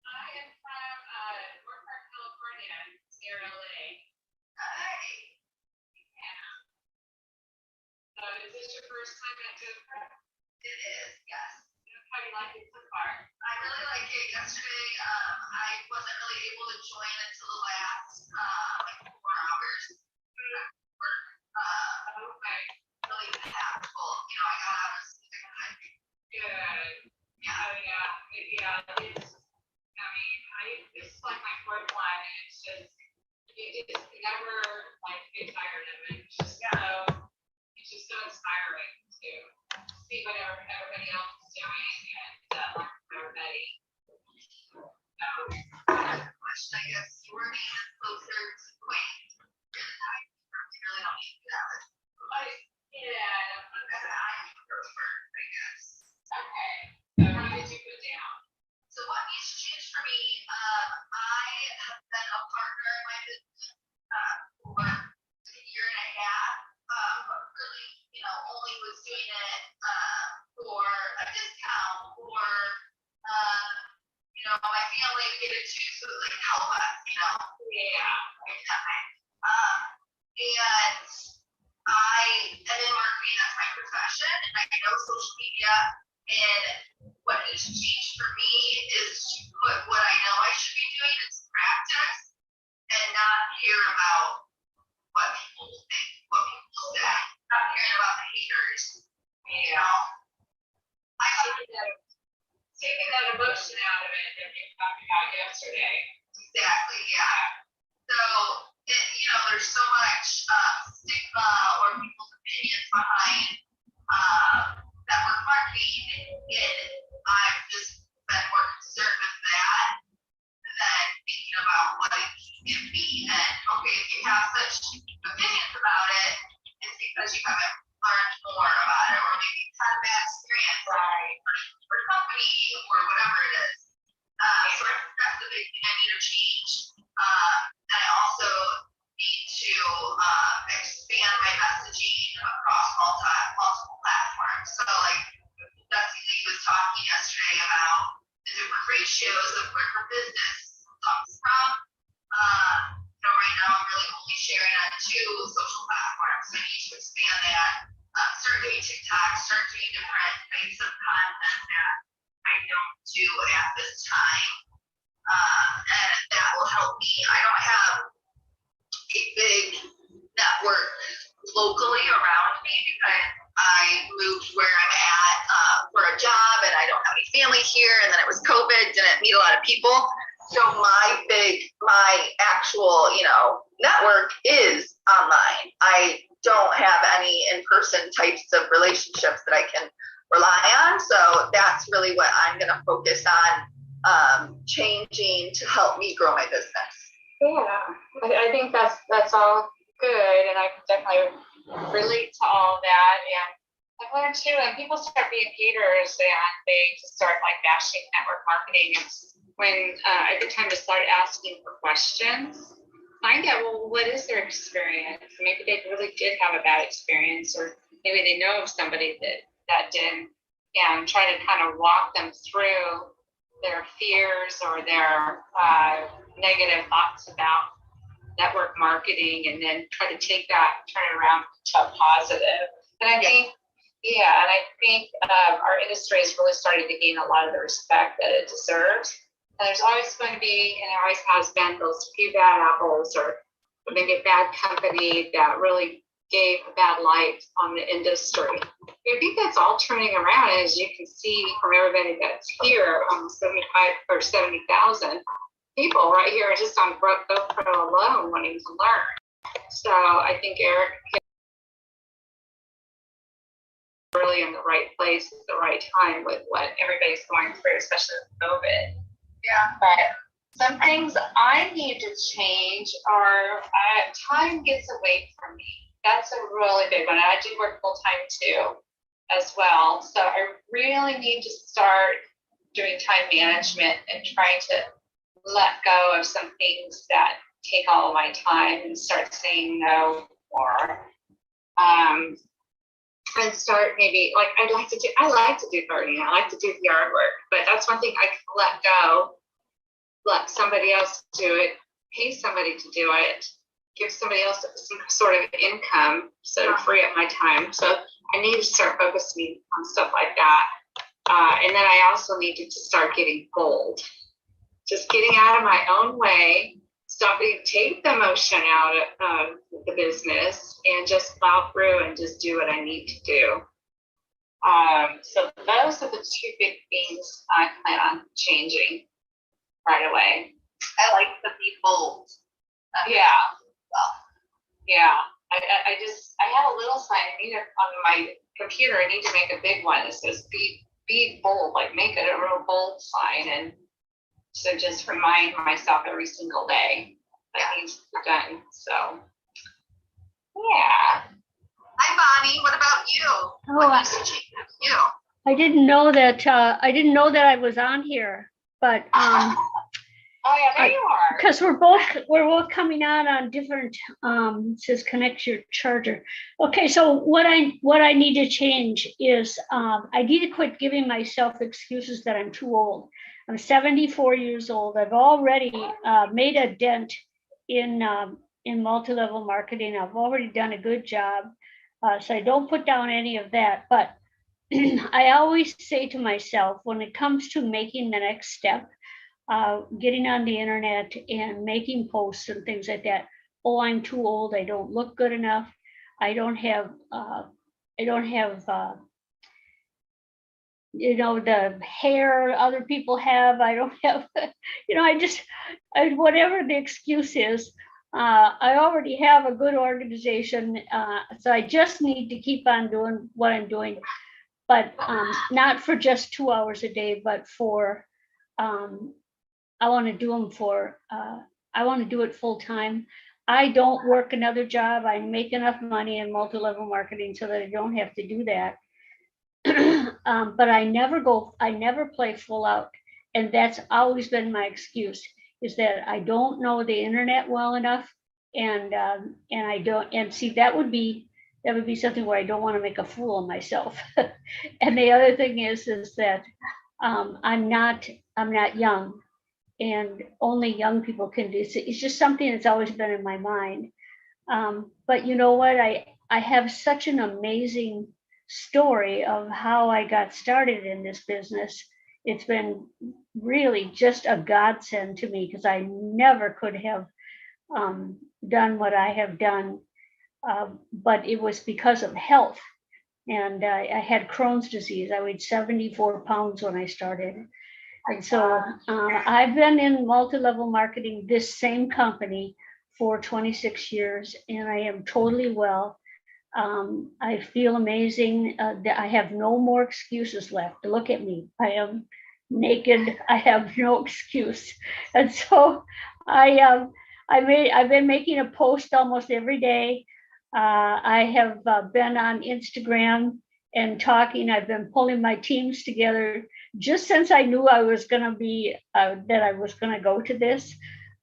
I am from North Park, California, near LA. Hi. Yeah. So is this your first time at Good Prep? It is, yes. How do you like it so far? I really like it. Yesterday, I wasn't really able to join until the last like 4 hours. Work. Okay. Really impactful. You know, I got out of sleep and I think good. Yeah. Oh, yeah. Yeah. This is like my fourth one. It's just, you just never like get tired of it. It's just so inspiring to see what everybody else is doing and learn from everybody. So, question, I guess, your name is closer to Dwayne. You really don't need to do that much. Yeah. I'm prefer, I guess. Okay. So, what did you put down? So what needs to change for me? I have been a partner in my business for a year and a half, but really, you know, only was doing it for a discount or, you know, my family would get it too, so it like help us, you know. Yeah. And I am in marketing, that's my profession, and I know social media, and what needs to change for me is to put what I know I should be doing into practice and not care about what people will think, what people will say, not caring about the haters. You know, taking that emotion out of it that we talked about yesterday. Exactly, yeah. So, there's so much stigma or people's opinions behind network marketing, and I've just been more concerned with that than thinking about what it can give me. And okay, if you have such opinions about it, it's because you haven't learned more about it, or maybe you've had a bad experience, right, for a company or whatever it is. So that's the big thing I need to change. And I also need to expand my messaging across multiple platforms. So like Dusty Lee was talking yesterday about the different ratios of where her business comes from. Right now I'm really only sharing on 2 social platforms. So I need to expand that. Start doing TikTok, start doing different types of content that I don't do at this time. And that will help me. I don't have a big network locally around me because I moved where I'm at for a job, and I don't have any family here, and then it was COVID, didn't meet a lot of people. So my actual, network is online. I don't have any in-person types of relationships that I can rely on. So that's really what I'm going to focus on changing to help me grow my business. Yeah, I think that's all good, and I can definitely relate to all that. And I've learned too, when people start being haters and they just start like bashing network marketing, it's when a good time to start asking for questions. Find out, well, what is their experience? Maybe they really did have a bad experience, or maybe they know of somebody that didn't, and try to kind of walk them through their fears or their negative thoughts about network marketing, and then try to take that, turn it around to a positive. And I think, our industry is really starting to gain a lot of the respect that it deserves. And there's always going to be, and there always has been, those few bad apples, or maybe a bad company that really gave a bad light on the industry. I think that's all turning around, as you can see from everybody that's here, 75 or 70,000 people right here just on GoPro alone wanting to learn. So I think Eric is really in the right place at the right time with what everybody's going through, especially with COVID. Yeah. But some things I need to change are time gets away from me. That's a really big one. I do work full time too, as well. So I really need to start doing time management and trying to let go of some things that take all of my time and start saying no more. And start maybe, like, I like to do gardening, I like to do yard work, but that's one thing I can let go, let somebody else do it, pay somebody to do it, give somebody else some sort of income, so to free up my time. So I need to start focusing on stuff like that. And then I also need to start getting bold, just getting out of my own way, take the emotion out of the business, and just plow through and just do what I need to do. So those are the 2 big things I plan on changing right away. I like to be bold. Yeah. I have a little sign on my computer. I need to make a big one. It says be bold, like make it a real bold sign. And so just remind myself every single day that needs to be done. So, yeah. Hi, Bonnie. What about you? What needs to change with you? I didn't know that I was on here, but Oh yeah, there you are. because we're both coming on different it says connect your charger. Okay, so what I need to change is I need to quit giving myself excuses that I'm too old. I'm 74 years old. I've already made a dent in multi-level marketing. I've already done a good job. So I don't put down any of that. But I always say to myself, when it comes to making the next step, getting on the internet and making posts and things like that, oh, I'm too old. I don't look good enough. I don't have the hair other people have. I don't have, whatever the excuse is, I already have a good organization. So I just need to keep on doing what I'm doing, but not for just 2 hours a day, but for, I want to do them for, I want to do it full time. I don't work another job. I make enough money in multi-level marketing so that I don't have to do that. But I never play full out. And that's always been my excuse, is that I don't know the internet well enough. And I don't, and see, that would be something where I don't want to make a fool of myself. And the other thing is that I'm not young, and only young people can do it. It's just something that's always been in my mind. But you know what? I have such an amazing story of how I got started in this business. It's been really just a godsend to me, because I never could have done what I have done. But it was because of health. And I had Crohn's disease. I weighed 74 pounds when I started. And so I've been in multi-level marketing, this same company, for 26 years, and I am totally well. I feel amazing. I have no more excuses left. Look at me. I am naked. I have no excuse. And so I've been making a post almost every day. I have been on Instagram and talking. I've been pulling my teams together just since I knew I was going to be, that I was going to go to this.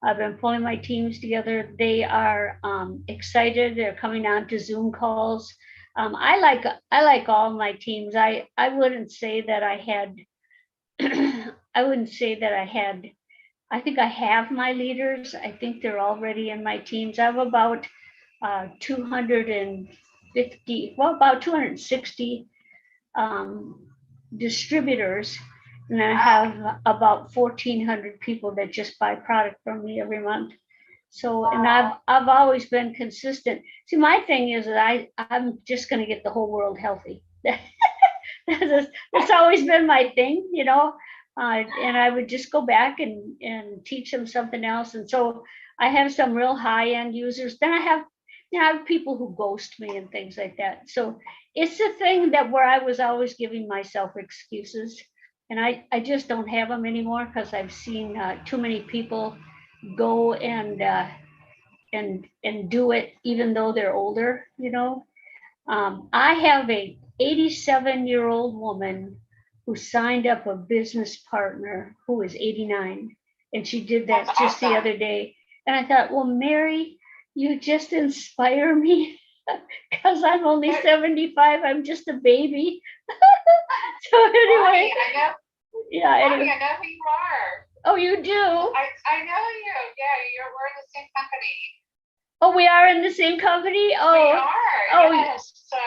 I've been pulling my teams together. They are excited. They're coming on to Zoom calls. I like all my teams. I wouldn't say that I had, I think I have my leaders. I think they're already in my teams. I have about 260 distributors, and I have about 1,400 people that just buy product from me every month. So, and I've always been consistent. See, my thing is that I'm just going to get the whole world healthy. That's always been my thing, and I would just go back and teach them something else. And so I have some real high-end users. Then I have people who ghost me and things like that. So it's a thing that where I was always giving myself excuses, and I just don't have them anymore, because I've seen too many people go and do it even though they're older. I have a 87-year-old woman who signed up a business partner who is 89, and she did that That's just the awesome. other day. And I thought, well, Mary, you just inspire me, because I'm only 75. I'm just a baby. So anyway, Bonnie, I know. yeah. Bonnie, Anyway. I know who you are. Oh, you do? I know you. Yeah, we're in the same company. Oh, we are in the same company. We Oh, are. Yes. So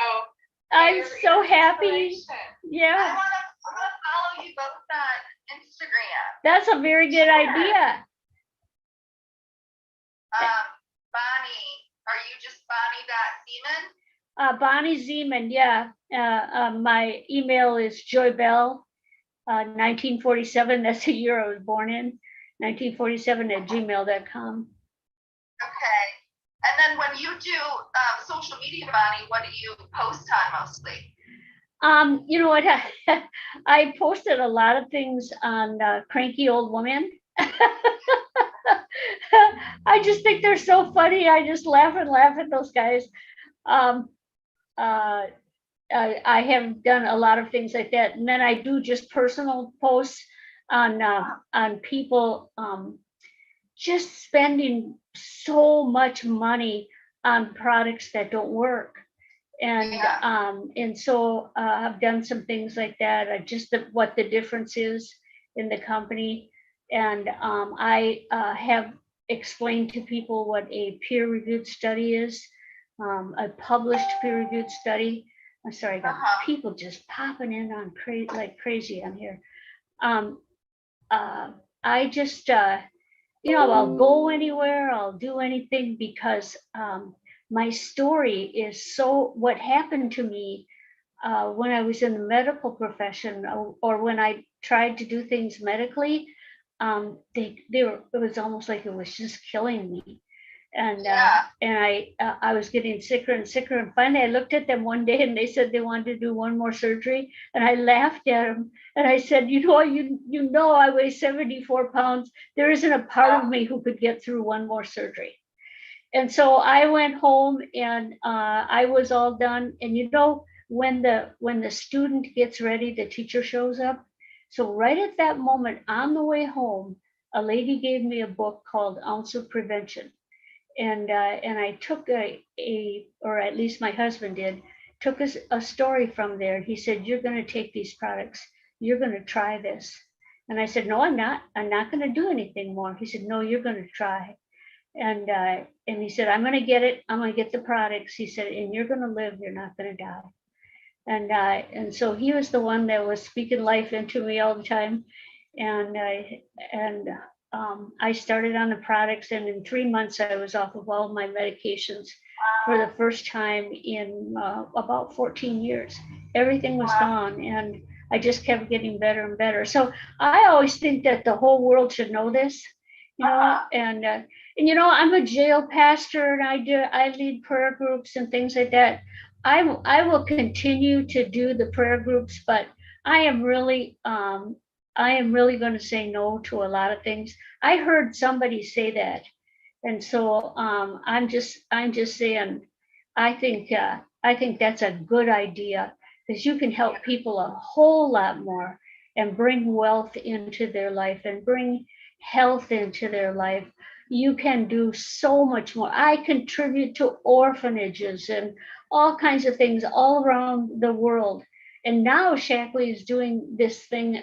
I'm you're so an happy. inspiration. Yeah, I want to follow you both on Instagram. that's a very good Sure. idea. Bonnie, are you just Bonnie.Seaman? Bonnie Zeman, yeah. My email is joybell, 1947. That's the year I was born in, 1947 @gmail.com. Okay. And then when you do social media, Bonnie, what do you post on mostly? You know what? I posted a lot of things on Cranky Old Woman. I just think they're so funny. I just laugh at those guys. I have done a lot of things like that, and then I do just personal posts on people just spending so much money on products that don't work. And Yeah. And so I've done some things like that, just what the difference is in the company. And I have explained to people what a peer-reviewed study is, a published peer-reviewed study. I'm sorry, I got people just popping in on like crazy on here. I just, I'll go anywhere, I'll do anything, because my story is what happened to me when I was in the medical profession, or when I tried to do things medically, it was almost like it was just killing me. And I was getting sicker and sicker. And finally, I looked at them one day, and they said they wanted to do one more surgery. And I laughed at them, and I said, you know, I weigh 74 pounds. There isn't a part of me who could get through one more surgery. And so I went home, and I was all done. And you know, when the student gets ready, the teacher shows up. So right at that moment, on the way home, a lady gave me a book called Ounce of Prevention. And I took or at least my husband did, took a story from there. He said, you're going to take these products. You're going to try this. And I said, no, I'm not. I'm not going to do anything more. He said, no, you're going to try. And he said, I'm going to get it. I'm going to get the products. He said, and you're going to live. You're not going to die. And so he was the one that was speaking life into me all the time. And I started on the products, and in 3 months, I was off of all my medications for the first time in about 14 years. Everything was gone, and I just kept getting better and better. So I always think that the whole world should know this, you know, and you know, I'm a jail pastor, and I lead prayer groups and things like that. I will continue to do the prayer groups, but I am really going to say no to a lot of things. I heard somebody say that, and so I'm just saying, I think that's a good idea, because you can help people a whole lot more and bring wealth into their life and bring health into their life. You can do so much more. I contribute to orphanages and all kinds of things all around the world. And now Shaklee is doing this thing.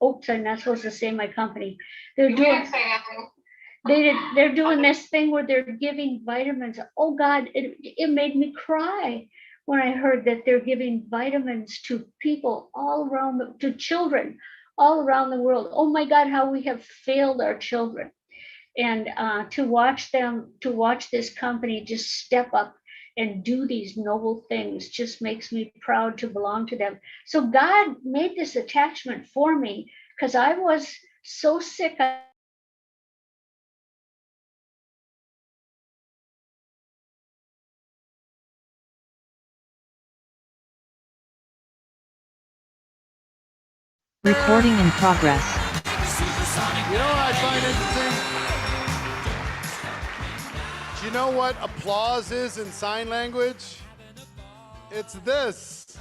Oops, I'm not supposed to say my company. They're doing this thing where they're giving vitamins. Oh God, it made me cry when I heard that they're giving vitamins to people all around, to children all around the world. Oh my God, how we have failed our children. And to watch this company just step up and do these noble things just makes me proud to belong to them. So God made this attachment for me, because I was so sick. Recording in progress. You know what I find interesting? Do you know what applause is in sign language? It's this.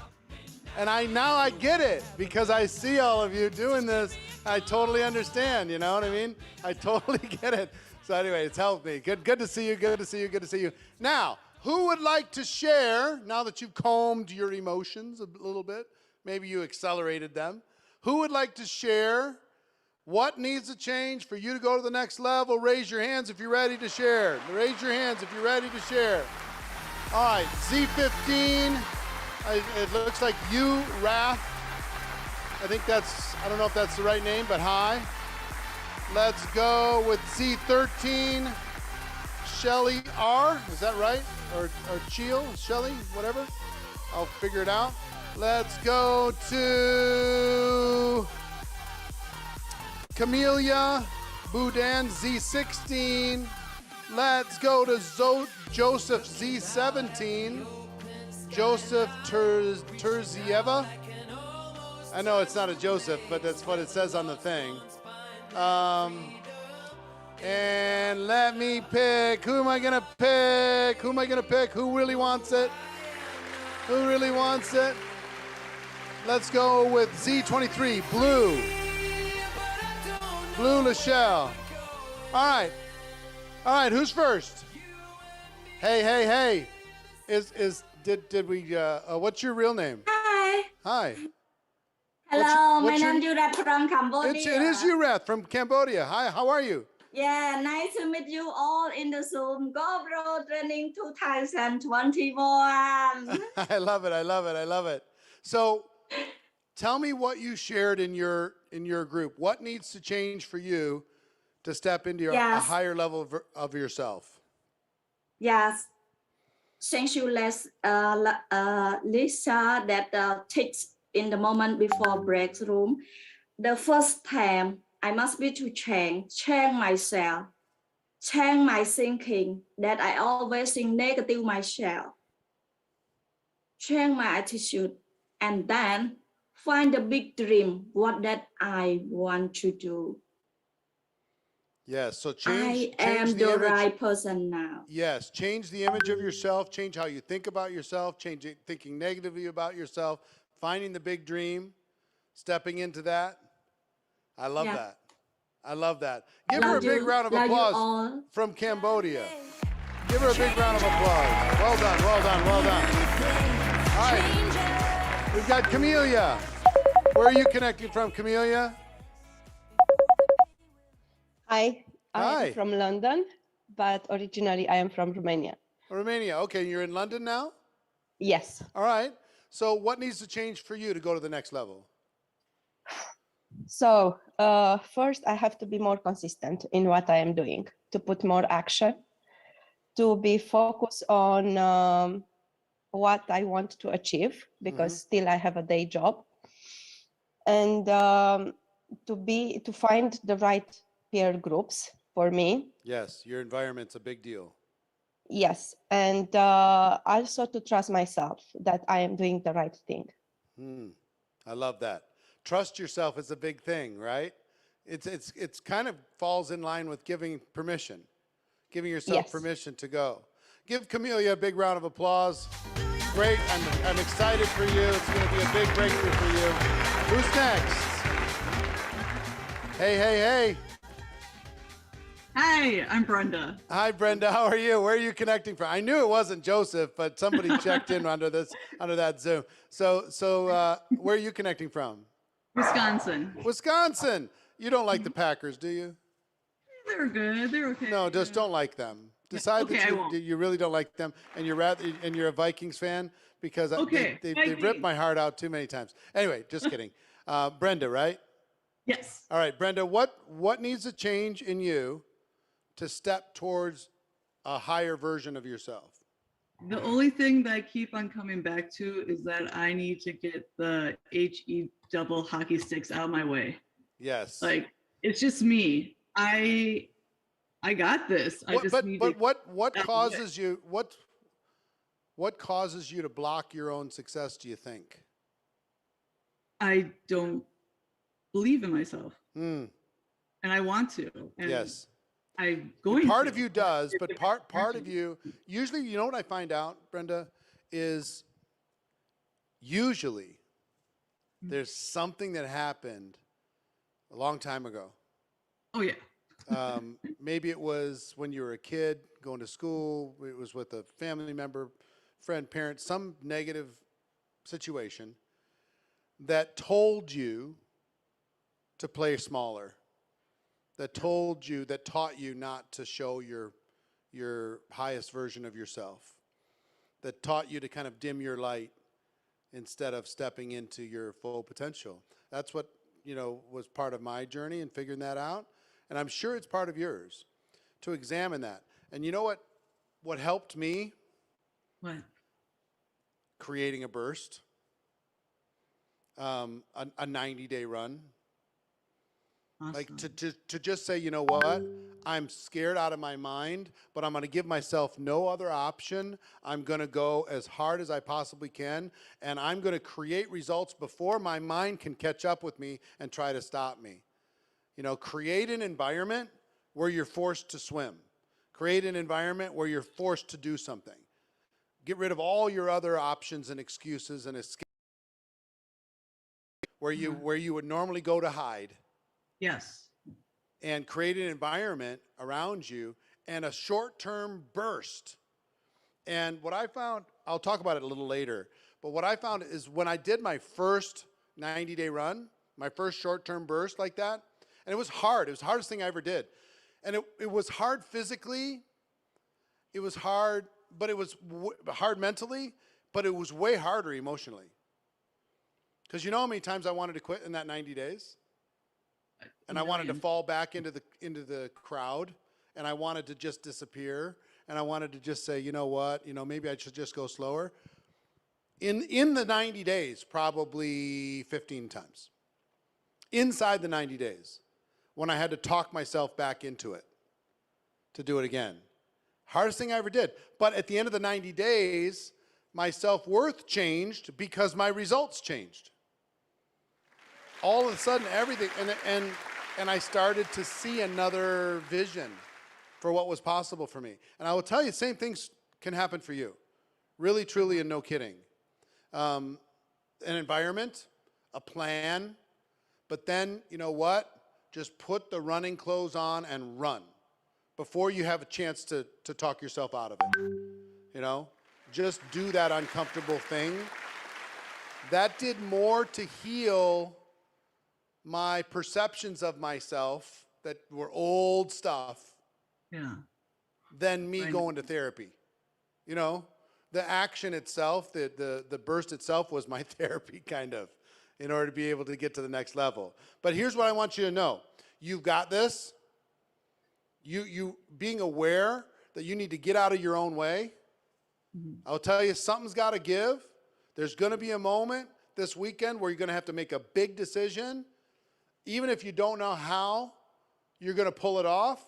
And now I get it, because I see all of you doing this. I totally understand, you know what I mean? I totally get it. So anyway, it's helped me. Good to see you, good to see you, good to see you. Now, who would like to share, now that you've calmed your emotions a little bit, maybe you accelerated them, who would like to share what needs to change for you to go to the next level? Raise your hands if you're ready to share. Raise your hands if you're ready to share. All right, Z15. It looks like you, Wrath. I think I don't know if that's the right name, but hi. Let's go with Z13. Shelly R, is that right? Or Cheel, Shelly, whatever. I'll figure it out. Let's go to Camellia Boudin, Z16. Let's go to Joseph, Z17. Joseph Terzieva. I know it's not a Joseph, but that's what it says on the thing. And let me pick. Who am I going to pick? Who am I going to pick? Who really wants it? Who really wants it? Let's go with Z23, Blue. Blue Lachelle. All right, who's first? Hey. Did we, what's your real name? Hi. Hi. Hello, what's my your- name is Yurat from Cambodia. It is Yurat from Cambodia. Hi, how are you? Yeah, nice to meet you all in the Zoom GoPro Training 2021. I love it. So tell me what you shared in your group. What needs to change for you to step into a Yes. higher level of yourself? Yes. Thank you, Lisa, that takes in the moment before break room. The first time I must be to change myself, change my thinking that I always think negative myself, change my attitude, and then find the big dream, what that I want to do. Yes. So I change am the the image. right person now. Yes, change the image of yourself, change how you think about yourself, change thinking negatively about yourself, finding the big dream, stepping into that. I love Yeah. that. I love that. Give her a Love big you, round of love you applause all. from Cambodia. Give her a big round of applause. Well done, well done, well done. All right, we've got Camelia. Where are you connecting from, Camelia? Hi, Hi. I'm from London, but originally I am from Romania. Romania. Okay, you're in London now? Yes. All right. So what needs to change for you to go to the next level? So first, I have to be more consistent in what I am doing, to put more action, to be focused on what I want to achieve, because still I have a day job, and to find the right peer groups for me. Yes, your environment's a big deal. Yes, and also to trust myself that I am doing the right thing. I love that. Trust yourself is a big thing, right? It's kind of falls in line with giving permission, giving yourself Yes. permission to go. Give Camelia a big round of applause. Great. I'm excited for you. It's going to be a big breakthrough for you. Who's next? Hey, hey, hey. Hi, I'm Brenda. Hi, Brenda. How are you? Where are you connecting from? I knew it wasn't Joseph, but somebody checked in under that Zoom. So where are you connecting from? Wisconsin. Wisconsin. You don't like the Packers, do you? They're good. They're okay. No, just don't like them. Decide Okay, that I won't. you really don't like them, and you're a Vikings fan because Okay, they Vikings. ripped my heart out too many times. Anyway, just kidding. Brenda, right? Yes. All right, Brenda. What needs to change in you to step towards a higher version of yourself? The only thing that I keep on coming back to is that I need to get the HE double hockey sticks out of my way. Yes. Like, it's just me. I got this. I just need to. What causes you what causes you to block your own success, do you think? I don't believe in myself, Mm, and I want to. And yes. I'm going. Part to. of you does, but part of you, usually, you know what I find out, Brenda, is usually there's something that happened a long time ago. Oh yeah. Maybe it was when you were a kid going to school, it was with a family member, friend, parent, some negative situation that told you to play smaller, that taught you not to show your highest version of yourself, that taught you to kind of dim your light instead of stepping into your full potential. That's what, was part of my journey in figuring that out. And I'm sure it's part of yours to examine that. And you know what helped me? What? Creating a burst, a 90-day run. Awesome. Like to just say, you know what? I'm scared out of my mind, but I'm going to give myself no other option. I'm going to go as hard as I possibly can, and I'm going to create results before my mind can catch up with me and try to stop me. Create an environment where you're forced to swim. Create an environment where you're forced to do something. Get rid of all your other options and excuses and escape where you would normally go to hide. Yes. And create an environment around you and a short-term burst. And what I found, I'll talk about it a little later, but what I found is when I did my first 90-day run, my first short-term burst like that, and it was hard. It was the hardest thing I ever did. And it was hard physically. It was hard, but it was hard mentally, but it was way harder emotionally. Because you know how many times I wanted to quit in that 90 days? And I wanted to fall back into the crowd, and I wanted to just disappear, and I wanted to just say, you know what, maybe I should just go slower. In the 90 days, probably 15 times. Inside the 90 days, when I had to talk myself back into it to do it again. Hardest thing I ever did. But at the end of the 90 days, my self-worth changed because my results changed. All of a sudden, everything, and I started to see another vision for what was possible for me. And I will tell you, same things can happen for you. Really, truly, and no kidding. An environment, a plan, but then, you know what? Just put the running clothes on and run before you have a chance to talk yourself out of it. Just do that uncomfortable thing. That did more to heal my perceptions of myself that were old stuff than me going to therapy. The action itself, the burst itself was my therapy kind of, in order to be able to get to the next level. But here's what I want you to know. You've got this. You being aware that you need to get out of your own way. I'll tell you, something's got to give. There's going to be a moment this weekend where you're going to have to make a big decision. Even if you don't know how you're going to pull it off,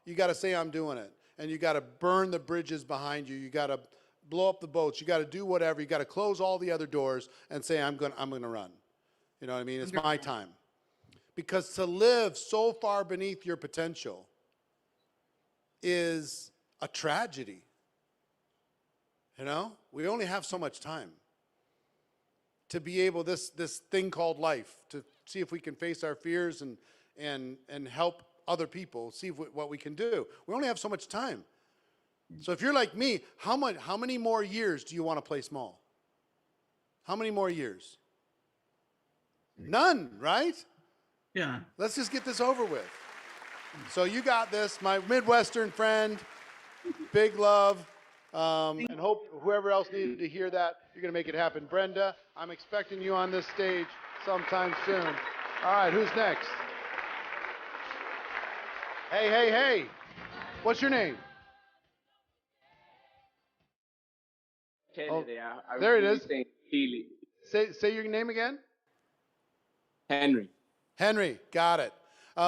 you got to say, I'm doing it. And you got to burn the bridges behind you. You got to blow up the boats. You got to do whatever. You got to close all the other doors and say, I'm going to run. You know what I mean? It's my time. Because to live so far beneath your potential is a tragedy. We only have so much time to be able, this thing called life, to see if we can face our fears and help other people, see what we can do. We only have so much time. So if you're like me, how many more years do you want to play small? How many more years? None, right? Yeah. Let's just get this over with. So you got this, my Midwestern friend, big love, and hope whoever else needed to hear that, you're going to make it happen. Brenda, I'm expecting you on this stage sometime soon. All right, who's next? Hey. What's your name? Kennedy, Oh, there it is. Healy. Say your name again. Henry. Henry, got it.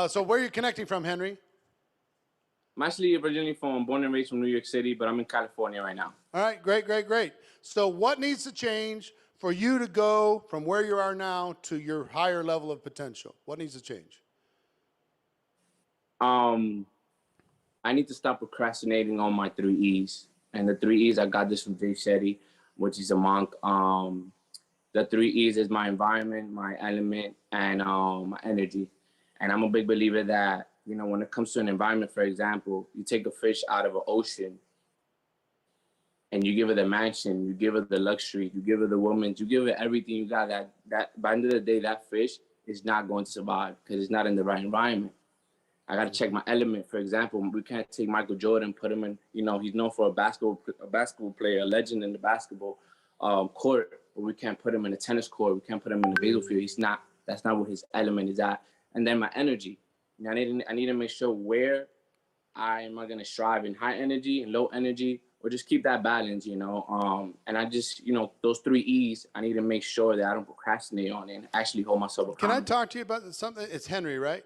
So where are you connecting from, Henry? I'm actually originally born and raised from New York City, but I'm in California right now. All right, great. So what needs to change for you to go from where you are now to your higher level of potential? What needs to change? I need to stop procrastinating on my 3 E's. And the 3 E's, I got this from Jay Shetty, which is a monk. The 3 E's is my environment, my element, and my energy. And I'm a big believer that, when it comes to an environment, for example, you take a fish out of an ocean and you give her the mansion, you give her the luxury, you give her the woman, you give her everything you got, that by the end of the day, that fish is not going to survive because it's not in the right environment. I got to check my element. For example, we can't take Michael Jordan, put him in, he's known for a basketball player, a legend in the basketball court, but we can't put him in a tennis court. We can't put him in the baseball field. That's not what his element is at. And then my energy. I need to make sure where am I going to strive in high energy and low energy, or just keep that balance, and I just, those 3 E's, I need to make sure that I don't procrastinate on it and actually hold myself accountable. Can I talk to you about something? It's Henry, right?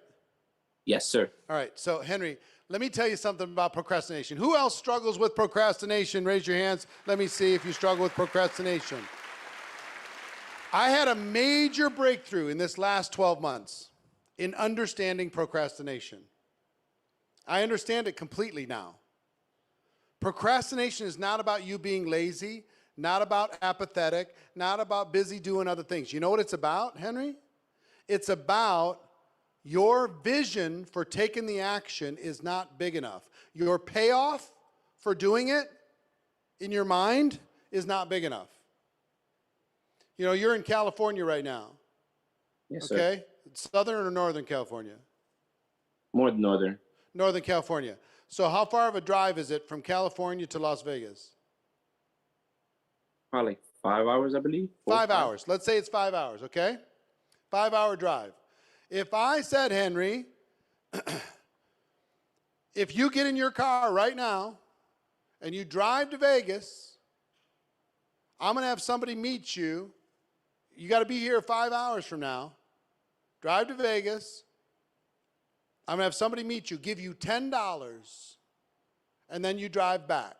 Yes, sir. All right. So Henry, let me tell you something about procrastination. Who else struggles with procrastination? Raise your hands. Let me see if you struggle with procrastination. I had a major breakthrough in this last 12 months in understanding procrastination. I understand it completely now. Procrastination is not about you being lazy, not about apathetic, not about busy doing other things. You know what it's about, Henry? It's about your vision for taking the action is not big enough. Your payoff for doing it in your mind is not big enough. You're in California right now. Yes, okay? Sir. Southern or Northern California? More northern. Northern California. So how far of a drive is it from California to Las Vegas? Probably 5 hours, I believe. 5 hours. Let's say it's 5 hours, okay? 5-hour drive. If I said, Henry, if you get in your car right now and you drive to Vegas, I'm going to have somebody meet you. You got to be here 5 hours from now. Drive to Vegas. I'm going to have somebody meet you, give you $10, and then you drive back.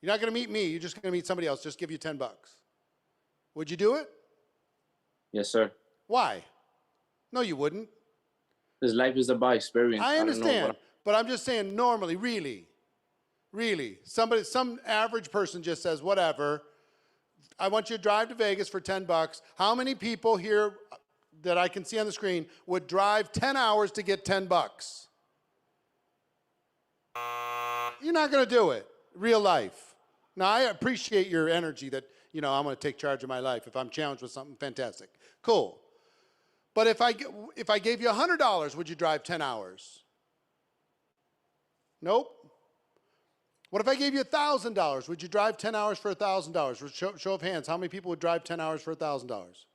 You're not going to meet me. You're just going to meet somebody else. Just give you $10. Would you do it? Yes, sir. Why? No, you wouldn't. Because life is about experience. I don't know understand, what- but I'm just saying normally, really, some average person just says, whatever, I want you to drive to Vegas for $10. How many people here that I can see on the screen would drive 10 hours to get $10? You're not going to do it. Real life. Now, I appreciate your energy that, I'm going to take charge of my life. If I'm challenged with something, fantastic. Cool. But if I gave you $100, would you drive 10 hours? Nope. What if I gave you $1,000? Would you drive 10 hours for $1,000? Show of hands, how many people would drive 10 hours for $1,000?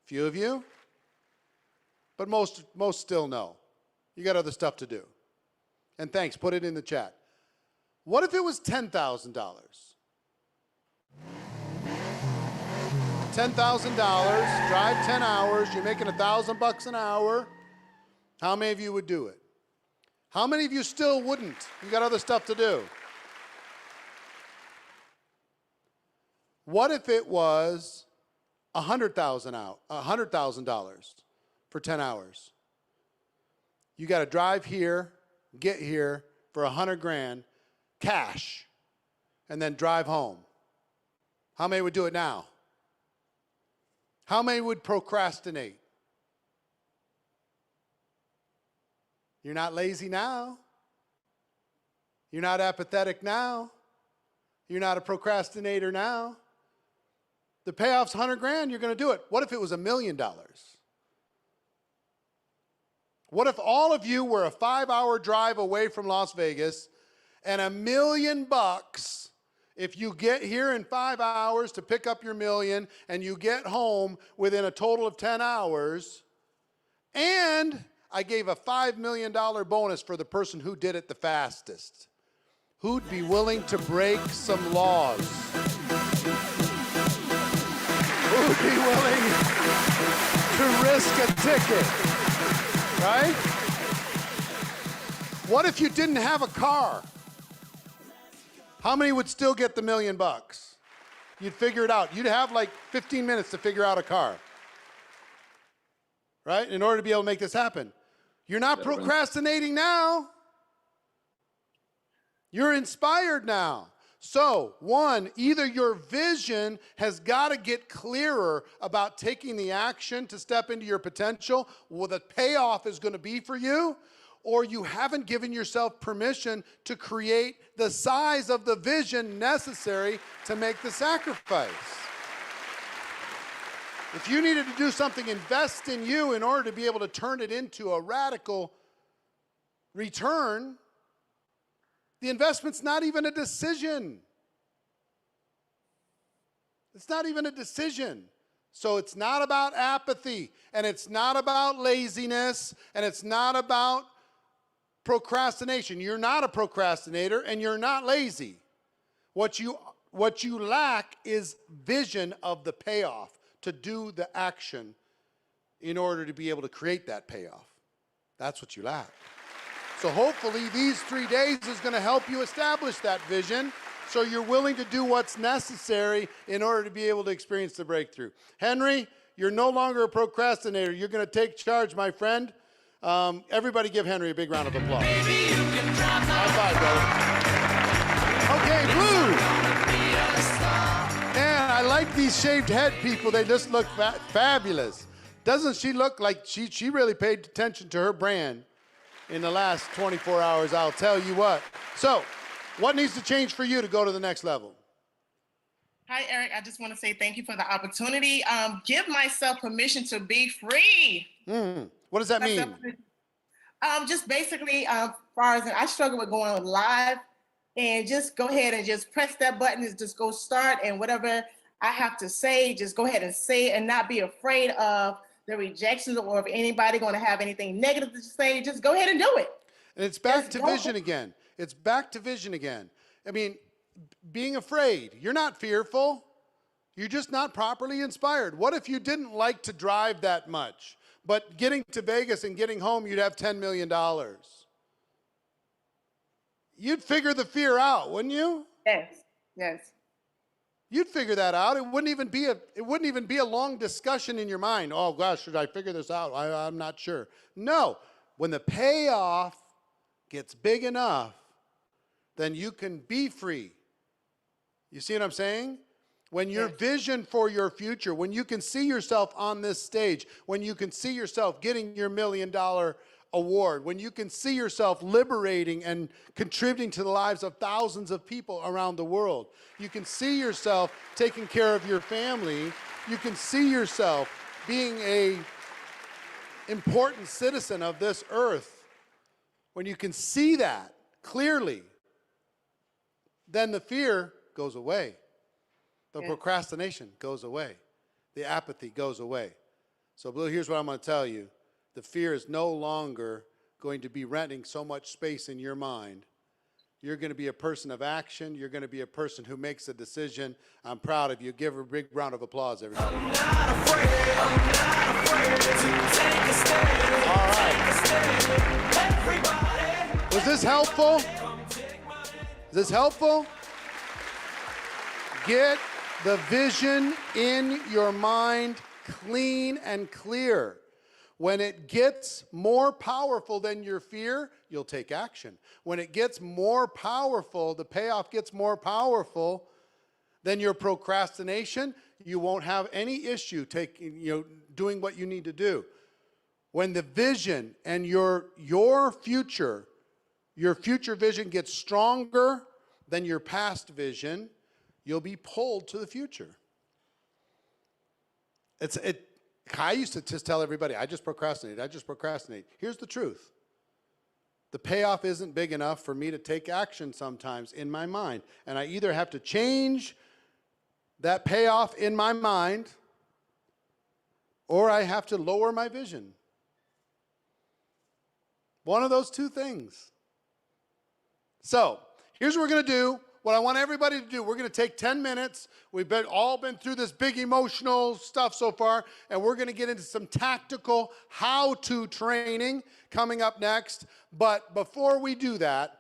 Few of you? But most still no. You got other stuff to do. And thanks, put it in the chat. What if it was $10,000? $10,000, drive 10 hours, you're making $1,000 an hour. How many of you would do it? How many of you still wouldn't? You got other stuff to do. What if it was $100,000 for 10 hours? You got to drive here, get here for $100,000 cash, and then drive home. How many would do it now? How many would procrastinate? You're not lazy now. You're not apathetic now. You're not a procrastinator now. The payoff's $100,000, you're going to do it. What if it was $1 million? What if all of you were a 5-hour drive away from Las Vegas and $1 million if you get here in 5 hours to pick up your million and you get home within a total of 10 hours, and I gave a $5 million bonus for the person who did it the fastest? Who'd be willing to break some laws? Who'd be willing to risk a ticket, right? What if you didn't have a car? How many would still get the $1 million? You'd figure it out. You'd have like 15 minutes to figure out a car, right? In order to be able to make this happen. You're not procrastinating now. You're inspired now. So, one, either your vision has got to get clearer about taking the action to step into your potential, what the payoff is going to be for you, or you haven't given yourself permission to create the size of the vision necessary to make the sacrifice. If you needed to do something, invest in you in order to be able to turn it into a radical return, the investment's not even a decision. It's not even a decision. So it's not about apathy, and it's not about laziness, and it's not about procrastination. You're not a procrastinator, and you're not lazy. What you lack is vision of the payoff, to do the action in order to be able to create that payoff. That's what you lack. So hopefully these 3 days is going to help you establish that vision, so you're willing to do what's necessary in order to be able to experience the breakthrough. Henry, you're no longer a procrastinator. You're going to take charge, my friend. Everybody give Henry a big round of applause. High five, brother. Okay, Blue. Man, I like these shaved head people. They just look fabulous. Doesn't she look like she really paid attention to her brand in the last 24 hours, I'll tell you what. So, what needs to change for you to go to the next level? Hi, Eric. I just want to say thank you for the opportunity. Give myself permission to be free. What does that mean? Just basically, far as I struggle with going on live, and just go ahead and just press that button and just go start, and whatever I have to say, just go ahead and say it and not be afraid of the rejections or if anybody going to have anything negative to say. Just go ahead and do it. And it's back to vision again. It's back to vision again. I mean, being afraid, you're not fearful. You're just not properly inspired. What if you didn't like to drive that much, but getting to Vegas and getting home, you'd have $10 million? You'd figure the fear out, wouldn't you? Yes, yes. You'd figure that out. It wouldn't even be a long discussion in your mind. Oh gosh, should I figure this out? I'm not sure. No, when the payoff gets big enough, then you can be free. You see what I'm saying? When your vision for your future, when you can see yourself on this stage, when you can see yourself getting your $1 million award, when you can see yourself liberating and contributing to the lives of thousands of people around the world, you can see yourself taking care of your family, you can see yourself being an important citizen of this earth. When you can see that clearly, then the fear goes away. The procrastination goes away. The apathy goes away. So, Blue, here's what I'm going to tell you. The fear is no longer going to be renting so much space in your mind. You're going to be a person of action. You're going to be a person who makes a decision. I'm proud of you. Give her a big round of applause, everybody. I'm not afraid to take a stand. All right. Everybody. Was this helpful? Is this helpful? Get the vision in your mind clean and clear. When it gets more powerful than your fear, you'll take action. When it gets more powerful, the payoff gets more powerful than your procrastination, you won't have any issue doing what you need to do. When the vision and your future vision gets stronger than your past vision, you'll be pulled to the future. I used to just tell everybody, I just procrastinate. Here's the truth. The payoff isn't big enough for me to take action sometimes in my mind. And I either have to change that payoff in my mind, or I have to lower my vision. One of those two things. So, here's what we're going to do. What I want everybody to do, we're going to take 10 minutes. We've all been through this big emotional stuff so far, and we're going to get into some tactical how-to training coming up next. But before we do that,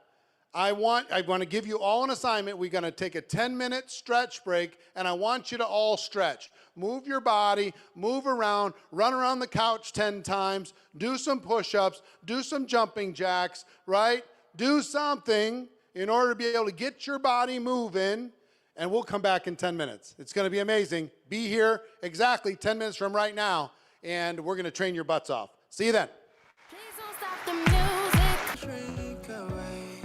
I want to give you all an assignment. We're going to take a 10-minute stretch break, and I want you to all stretch. Move your body, move around, run around the couch 10 times, do some push-ups, do some jumping jacks, right? Do something in order to be able to get your body moving, and we'll come back in 10 minutes. It's going to be amazing. Be here exactly 10 minutes from right now, and we're going to train your butts off. See you then. Please don't stop the music. Drink away.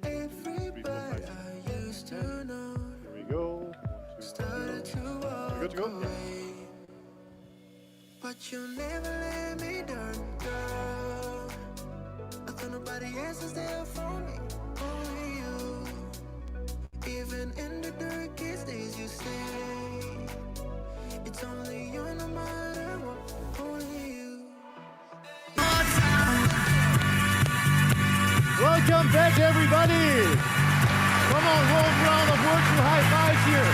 Everybody I used to know. Here we go. Started to walk away. But you never let me down, girl. I thought nobody else is there for me, only you. Even in the darkest days you stay. It's only you no matter what, only you. Welcome back, everybody. Come on, one round of virtual high fives here.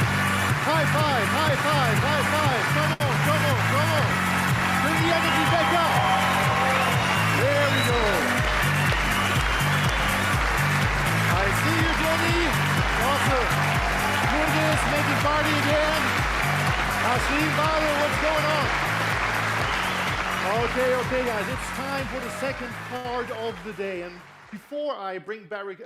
High five, high five, high five. Come on, come on, come on. Bring the energy back up. There we go. I see you, Jenny. Awesome. Doing this, making party again. Ashleen, Baro, what's going on? Okay, guys, it's time for the second part of the day. And before I bring Barrick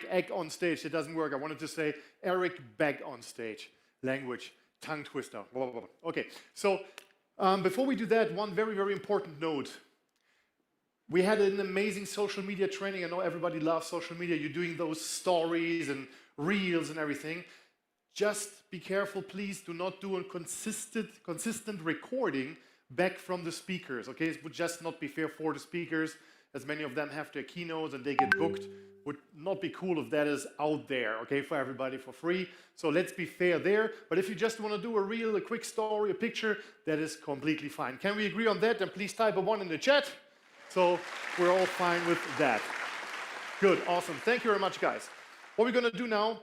Egg on stage, it doesn't work. I wanted to say Eric back on stage. Language, tongue twister. Blah, blah, blah. Okay, so before we do that, one very, very important note. We had an amazing social media training. I know everybody loves social media. You're doing those stories and reels and everything. Just be careful, please. Do not do a consistent recording back from the speakers, okay? It would just not be fair for the speakers, as many of them have their keynotes and they get booked. Would not be cool if that is out there, okay, for everybody for free. So let's be fair there. But if you just want to do a reel, a quick story, a picture, that is completely fine. Can we agree on that? Then please type a 1 in the chat. So we're all fine with that. Good, awesome. Thank you very much, guys. What we're gonna do now,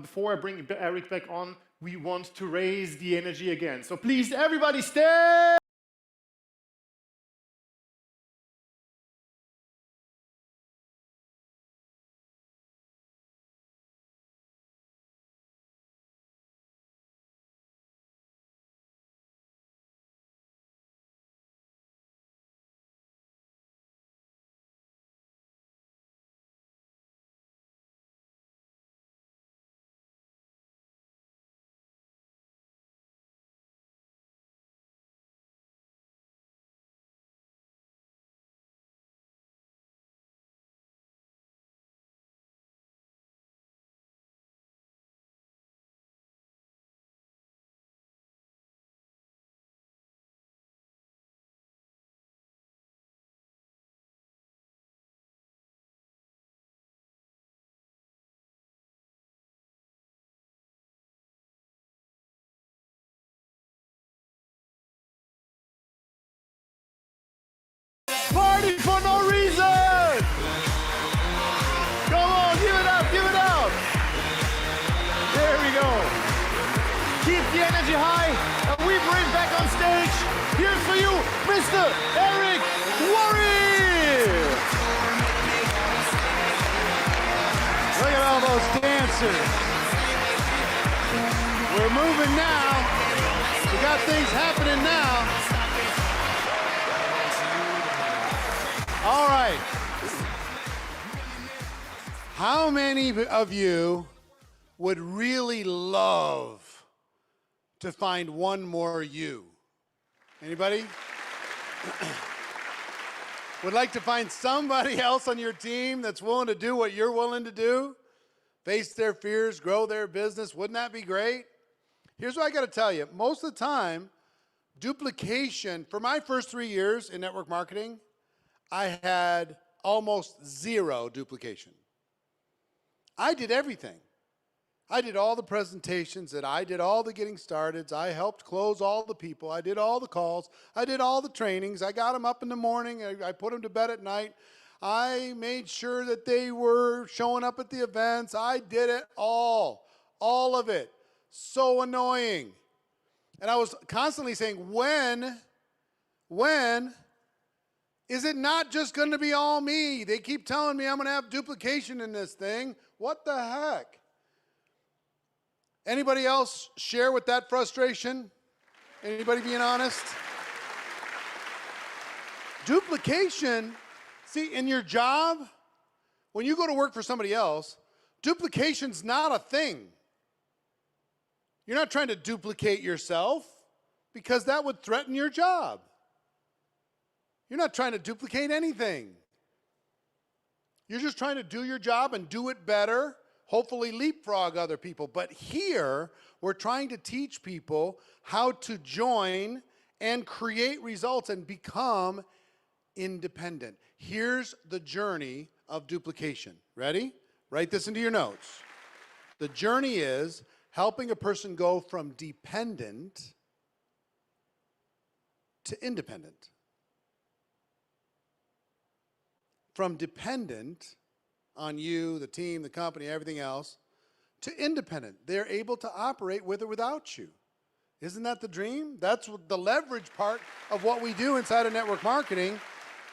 before I bring Eric back on, we want to raise the energy again. So please, everybody stay. Party for no reason! Come on, give it up, give it up! There we go. Keep the energy high, and we bring back on stage, here's for you, Mr. Eric Worre! Look at all those dancers. We're moving now. We got things happening now. All right. How many of you would really love to find one more you? Anybody? Would like to find somebody else on your team that's willing to do what you're willing to do? Face their fears, grow their business. Wouldn't that be great? Here's what I got to tell you. Most of the time, duplication, for my first 3 years in network marketing, I had almost zero duplication. I did everything. I did all the presentations, I did all the getting started. I helped close all the people. I did all the calls. I did all the trainings. I got them up in the morning. I put them to bed at night. I made sure that they were showing up at the events. I did it all of it. So annoying. And I was constantly saying, when is it not just going to be all me? They keep telling me I'm going to have duplication in this thing. What the heck? Anybody else share with that frustration? Anybody being honest? Duplication, see, in your job, when you go to work for somebody else, duplication's not a thing. You're not trying to duplicate yourself because that would threaten your job. You're not trying to duplicate anything. You're just trying to do your job and do it better, hopefully leapfrog other people. But here, we're trying to teach people how to join and create results and become independent. Here's the journey of duplication. Ready? Write this into your notes. The journey is helping a person go from dependent to independent. From dependent on you, the team, the company, everything else, to independent. They're able to operate with or without you. Isn't that the dream? That's the leverage part of what we do inside of network marketing,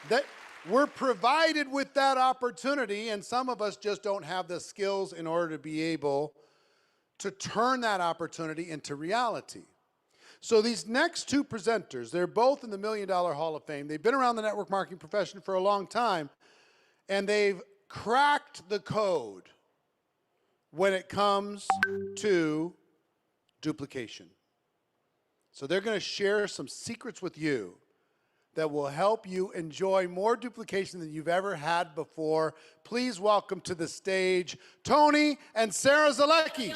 that we're provided with that opportunity, and some of us just don't have the skills in order to be able to turn that opportunity into reality. So these next two presenters, they're both in the $1 Million Hall of Fame. They've been around the network marketing profession for a long time, and they've cracked the code when it comes to duplication. So they're going to share some secrets with you that will help you enjoy more duplication than you've ever had before. Please welcome to the stage Tony and Sarah Zalecki.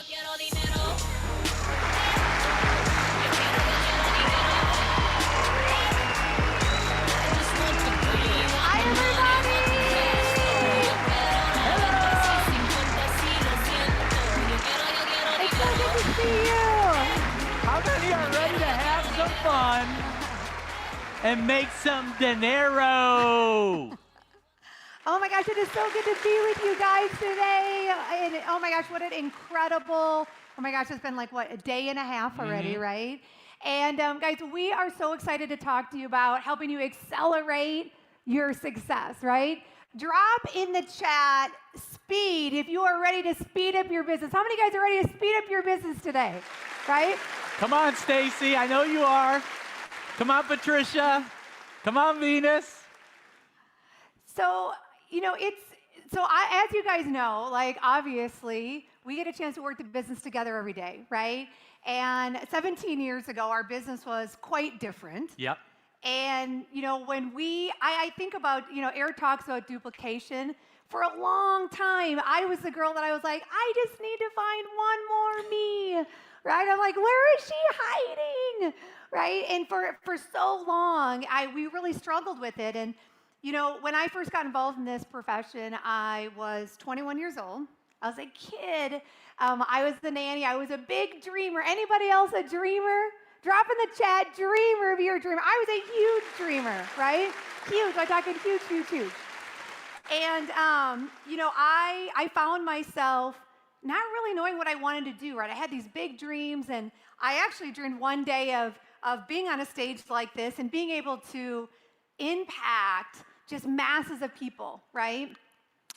How many are ready to have some fun? and make some dinero. Oh my gosh, it is so good to be with you guys today. And oh my gosh, what an incredible, oh my gosh, it's been like, what, a day and a half already, right? And guys, we are so excited to talk to you about helping you accelerate your success, right? Drop in the chat speed if you are ready to speed up your business. How many guys are ready to speed up your business today, right? Come on, Stacy, I know you are. Come on, Patricia. Come on, Venus. So, you know, as you guys know, like obviously we get a chance to work the business together every day, right? And 17 years ago, our business was quite different. Yep. And, you know, when I think about, you know, Eric talks about duplication. For a long time, I was the girl that I was like, I just need to find one more me, right? I'm like, where is she hiding, right? And for so long, we really struggled with it. And, you know, when I first got involved in this profession, I was 21 years old. I was a kid. I was the nanny. I was a big dreamer. Anybody else a dreamer? Drop in the chat, dreamer if you're a dreamer. I was a huge dreamer, right? Huge. I'm talking huge, huge, huge. And, you know, I found myself not really knowing what I wanted to do, right? I had these big dreams, and I actually dreamed one day of being on a stage like this and being able to impact just masses of people, right?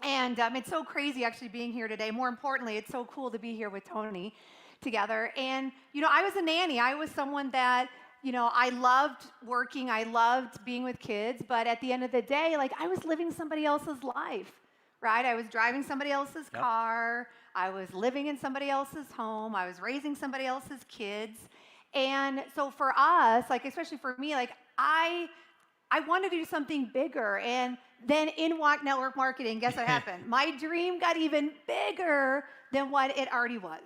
And it's so crazy actually being here today. More importantly, it's so cool to be here with Tony together. And, you know, I was a nanny. I was someone that, you know, I loved working. I loved being with kids. But at the end of the day, like, I was living somebody else's life, right? I was driving somebody else's car. I was living in somebody else's home. I was raising somebody else's kids. And so for us, like, especially for me, like, I wanted to do something bigger. And then in walked network marketing, guess what happened? My dream got even bigger than what it already was.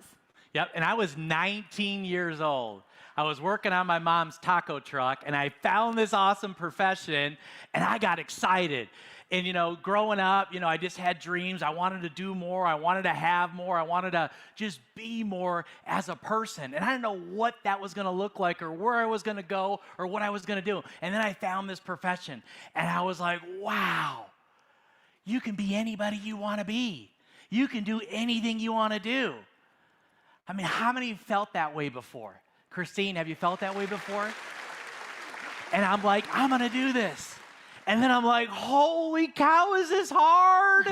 Yep, and I was 19 years old. I was working on my mom's taco truck, and I found this awesome profession, and I got excited. And, you know, growing up, you know, I just had dreams. I wanted to do more. I wanted to have more. I wanted to just be more as a person. And I didn't know what that was going to look like or where I was going to go or what I was going to do. And then I found this profession, and I was like, wow, you can be anybody you want to be. You can do anything you want to do. I mean, how many felt that way before? Christine, have you felt that way before? And I'm like, I'm going to do this. And then I'm like, holy cow, is this hard?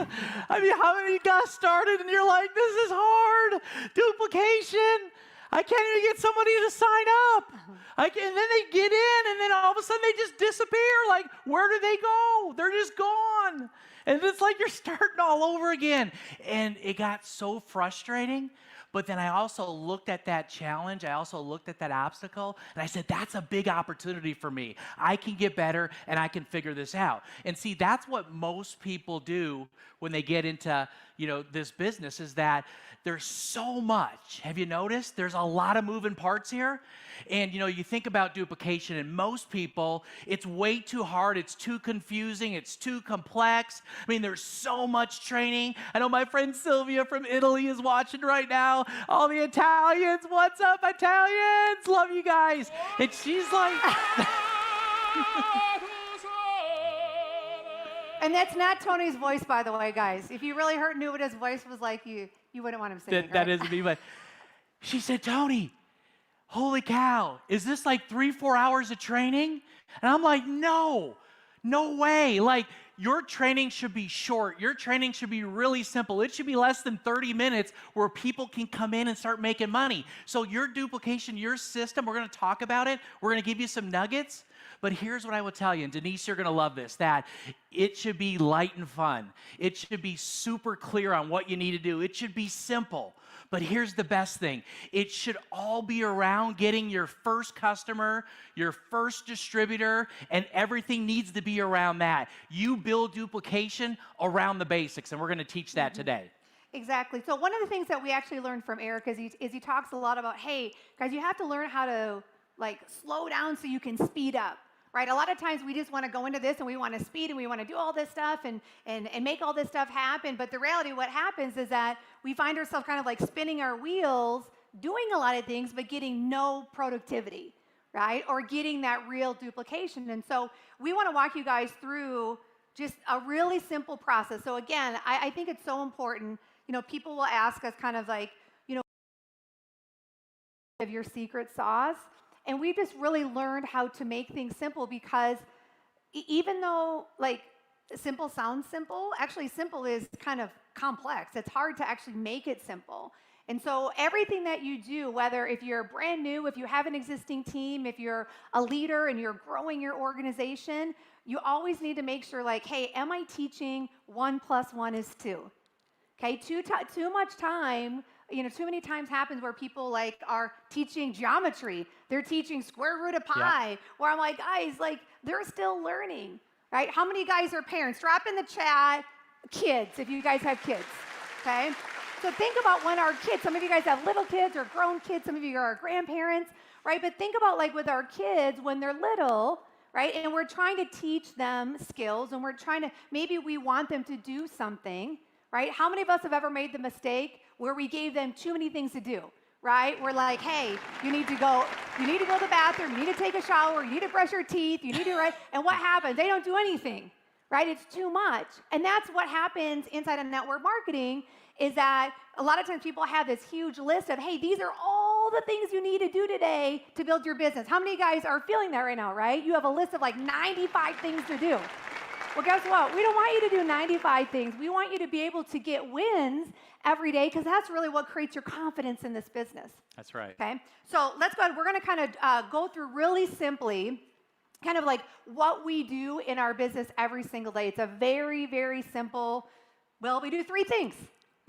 I mean, how many got started and you're like, this is hard. Duplication. I can't even get somebody to sign up. And then they get in, and then all of a sudden they just disappear. Like, where do they go? They're just gone. And it's like you're starting all over again. And it got so frustrating. But then I also looked at that challenge. I also looked at that obstacle, and I said, that's a big opportunity for me. I can get better, and I can figure this out. And see, that's what most people do when they get into, you know, this business, is that there's so much. Have you noticed? There's a lot of moving parts here. And, you know, you think about duplication, and most people, it's way too hard. It's too confusing. It's too complex. I mean, there's so much training. I know my friend Sylvia from Italy is watching right now. All the Italians, what's up, Italians? Love you guys. And she's like... And that's not Tony's voice, by the way, guys. If you really knew what his voice was like, you wouldn't want him singing, right? That isn't me, but she said, Tony, holy cow, is this like 3-4 hours of training? And I'm like, no way. Like, your training should be short. Your training should be really simple. It should be less than 30 minutes where people can come in and start making money. So your duplication, your system, we're going to talk about it. We're going to give you some nuggets. But here's what I will tell you, and Denise, you're going to love this, that it should be light and fun. It should be super clear on what you need to do. It should be simple. But here's the best thing. It should all be around getting your first customer, your first distributor, and everything needs to be around that. You build duplication around the basics, and we're going to teach that today. Exactly. So one of the things that we actually learned from Eric is he talks a lot about, hey, guys, you have to learn how to, like, slow down so you can speed up. Right? A lot of times we just want to go into this and we want to speed and we want to do all this stuff and make all this stuff happen. But the reality, what happens is that we find ourselves kind of like spinning our wheels, doing a lot of things, but getting no productivity. right? Or getting that real duplication. And so we want to walk you guys through just a really simple process. So again, I think it's so important. You know, people will ask us kind of like, you know, of your secret sauce. And we just really learned how to make things simple because even though like simple sounds simple, actually simple is kind of complex. It's hard to actually make it simple. And so everything that you do, whether if you're brand new, if you have an existing team, if you're a leader and you're growing your organization, you always need to make sure like, hey, am I teaching 1 + 1 is 2? Okay, too much time, you know, too many times happens where people like are teaching geometry. They're teaching square root of pi, where I'm like, guys, like they're still learning, right? How many guys are parents? Drop in the chat, kids, if you guys have kids, okay? So think about when our kids, some of you guys have little kids or grown kids, some of you are grandparents, right? But think about like with our kids when they're little, right? And we're trying to teach them skills and we're trying to, maybe we want them to do something, right? How many of us have ever made the mistake where we gave them too many things to do, right? We're like, hey, you need to go to the bathroom, you need to take a shower, you need to brush your teeth, you need to, right? And what happens? They don't do anything, right? It's too much. And that's what happens inside of network marketing is that a lot of times people have this huge list of, hey, these are all the things you need to do today to build your business. How many of you guys are feeling that right now, right? You have a list of like 95 things to do. Well, guess what? We don't want you to do 95 things. We want you to be able to get wins every day because that's really what creates your confidence in this business. That's right. Okay? So let's go ahead. We're going to kind of go through really simply kind of like what we do in our business every single day. It's a very, very simple, well, we do 3 things.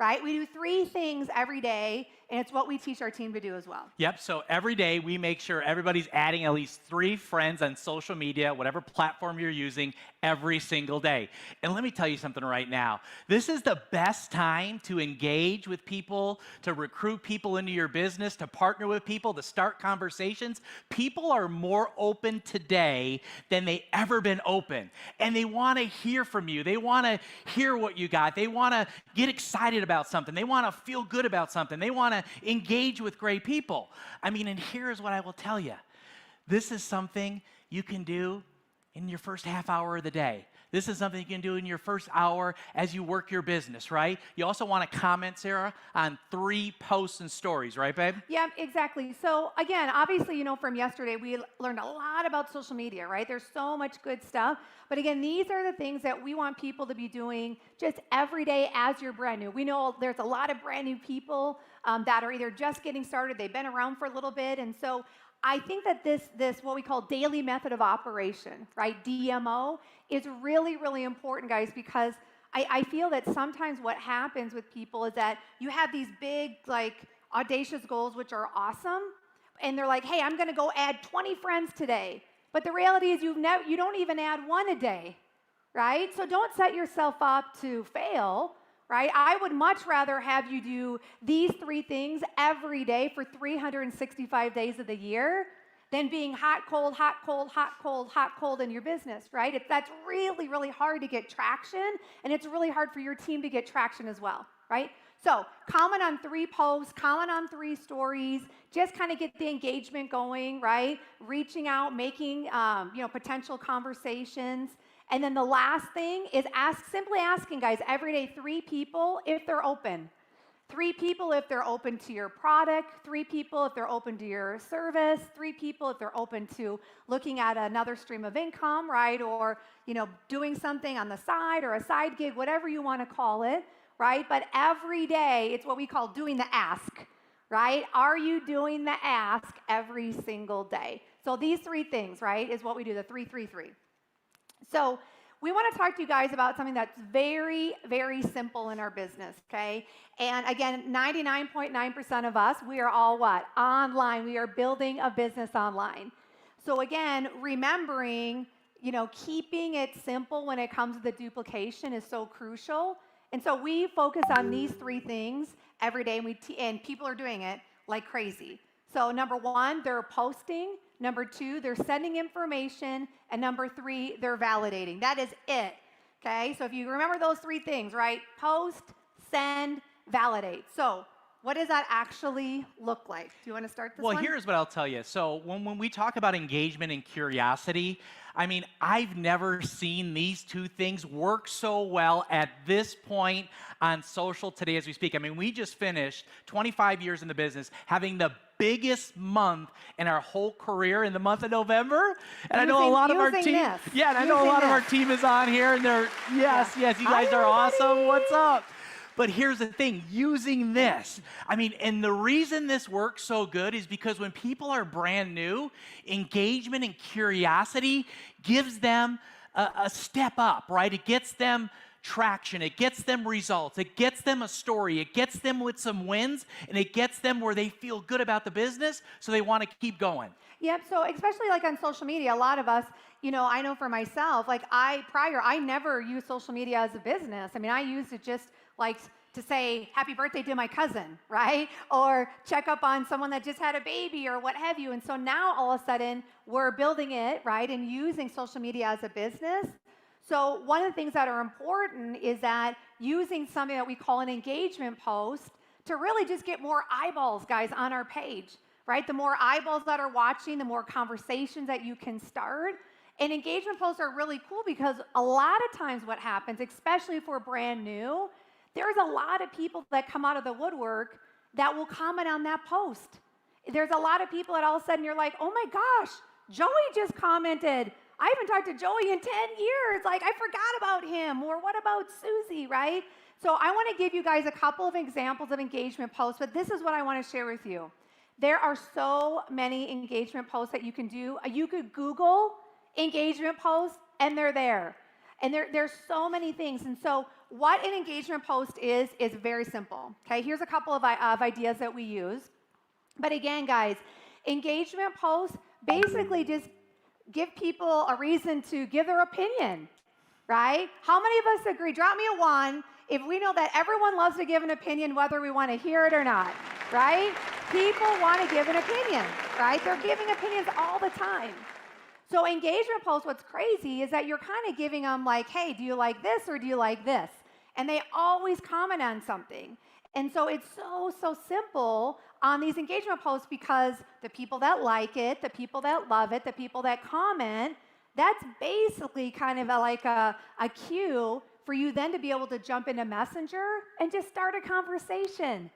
Right? We do 3 things every day, and it's what we teach our team to do as well. Yep, so every day we make sure everybody's adding at least 3 friends on social media, whatever platform you're using, every single day. And let me tell you something right now. This is the best time to engage with people, to recruit people into your business, to partner with people, to start conversations. People are more open today than they ever been open. And they want to hear from you. They want to hear what you got. They want to get excited about something. They want to feel good about something. They want to engage with great people. I mean, and here's what I will tell you. This is something you can do in your first half hour of the day. This is something you can do in your first hour as you work your business, right? You also want to comment, Sarah, on 3 posts and stories, right, babe? Yeah, exactly. So again, obviously, you know, from yesterday, we learned a lot about social media, right? There's so much good stuff. But again, these are the things that we want people to be doing just every day as you're brand new. We know there's a lot of brand new people that are either just getting started, they've been around for a little bit. And so I think that this what we call daily method of operation, right, DMO, is really, really important, guys, because I feel that sometimes what happens with people is that you have these big, like, audacious goals, which are awesome, and they're like, hey, I'm going to go add 20 friends today. But the reality is you don't even add 1 a day, right? So don't set yourself up to fail, right? I would much rather have you do these 3 things every day for 365 days of the year than being hot, cold, hot, cold, hot, cold, hot, cold in your business, right? That's really, really hard to get traction, and it's really hard for your team to get traction as well, right? So comment on 3 posts, comment on 3 stories, just kind of get the engagement going, right? Reaching out, making potential conversations. And then the last thing is simply asking, guys, every day 3 people if they're open. 3 people if they're open to your product, 3 people if they're open to your service, 3 people if they're open to looking at another stream of income, right? Or, you know, doing something on the side or a side gig, whatever you want to call it, right? But every day, it's what we call doing the ask, right? Are you doing the ask every single day? So these 3 things, right, is what we do, the 3-3-3. So we want to talk to you guys about something that's very, very simple in our business, okay? And again, 99.9% of us, we are all what? Online. We are building a business online. So again, remembering, you know, keeping it simple when it comes to the duplication is so crucial. And so we focus on these 3 things every day, and people are doing it like crazy. So number 1, they're posting. Number 2, they're sending information. And number 3, they're validating. That is it, okay? So if you remember those 3 things, right? Post, send, validate. So What does that actually look like? Do you want to start this Well, one? here's what I'll tell you. So when we talk about engagement and curiosity, I mean, I've never seen these two things work so well at this point on social today as we speak. I mean, we just finished 25 years in the business, having the biggest month in our whole career in the month of November. And I know a lot of our team, yeah, and I know a lot of our team is on here, and they're, yes, you guys are awesome. What's up? But here's the thing, using this, I mean, and the reason this works so good is because when people are brand new, engagement and curiosity gives them a step up, right? It gets them traction, it gets them results, it gets them a story, it gets them with some wins, and it gets them where they feel good about the business, so they want to keep going. Yep, so especially like on social media, a lot of us, you know, I know for myself, like I never used social media as a business. I mean, I used it just like to say happy birthday to my cousin, right? Or check up on someone that just had a baby or what have you. And so now all of a sudden we're building it, right? And using social media as a business. So one of the things that are important is that using something that we call an engagement post to really just get more eyeballs, guys, on our page, right? The more eyeballs that are watching, the more conversations that you can start. And engagement posts are really cool because a lot of times what happens, especially if we're brand new, there's a lot of people that come out of the woodwork that will comment on that post. There's a lot of people that all of a sudden you're like, oh my gosh, Joey just commented. I haven't talked to Joey in 10 years. Like, I forgot about him. Or what about Susie, right? So I want to give you guys a couple of examples of engagement posts, but this is what I want to share with you. There are so many engagement posts that you can do. You could Google engagement posts, and they're there. And there's so many things. And so what an engagement post is very simple. Okay, here's a couple of ideas that we use. But again, guys, engagement posts basically just give people a reason to give their opinion, right? How many of us agree? Drop me a 1 if we know that everyone loves to give an opinion whether we want to hear it or not, right? People want to give an opinion, right? They're giving opinions all the time. So engagement posts, what's crazy is that you're kind of giving them like, hey, do you like this or do you like this? And they always comment on something. And so it's so simple on these engagement posts because the people that like it, the people that love it, the people that comment, that's basically kind of like a cue for you then to be able to jump into Messenger and just start a conversation.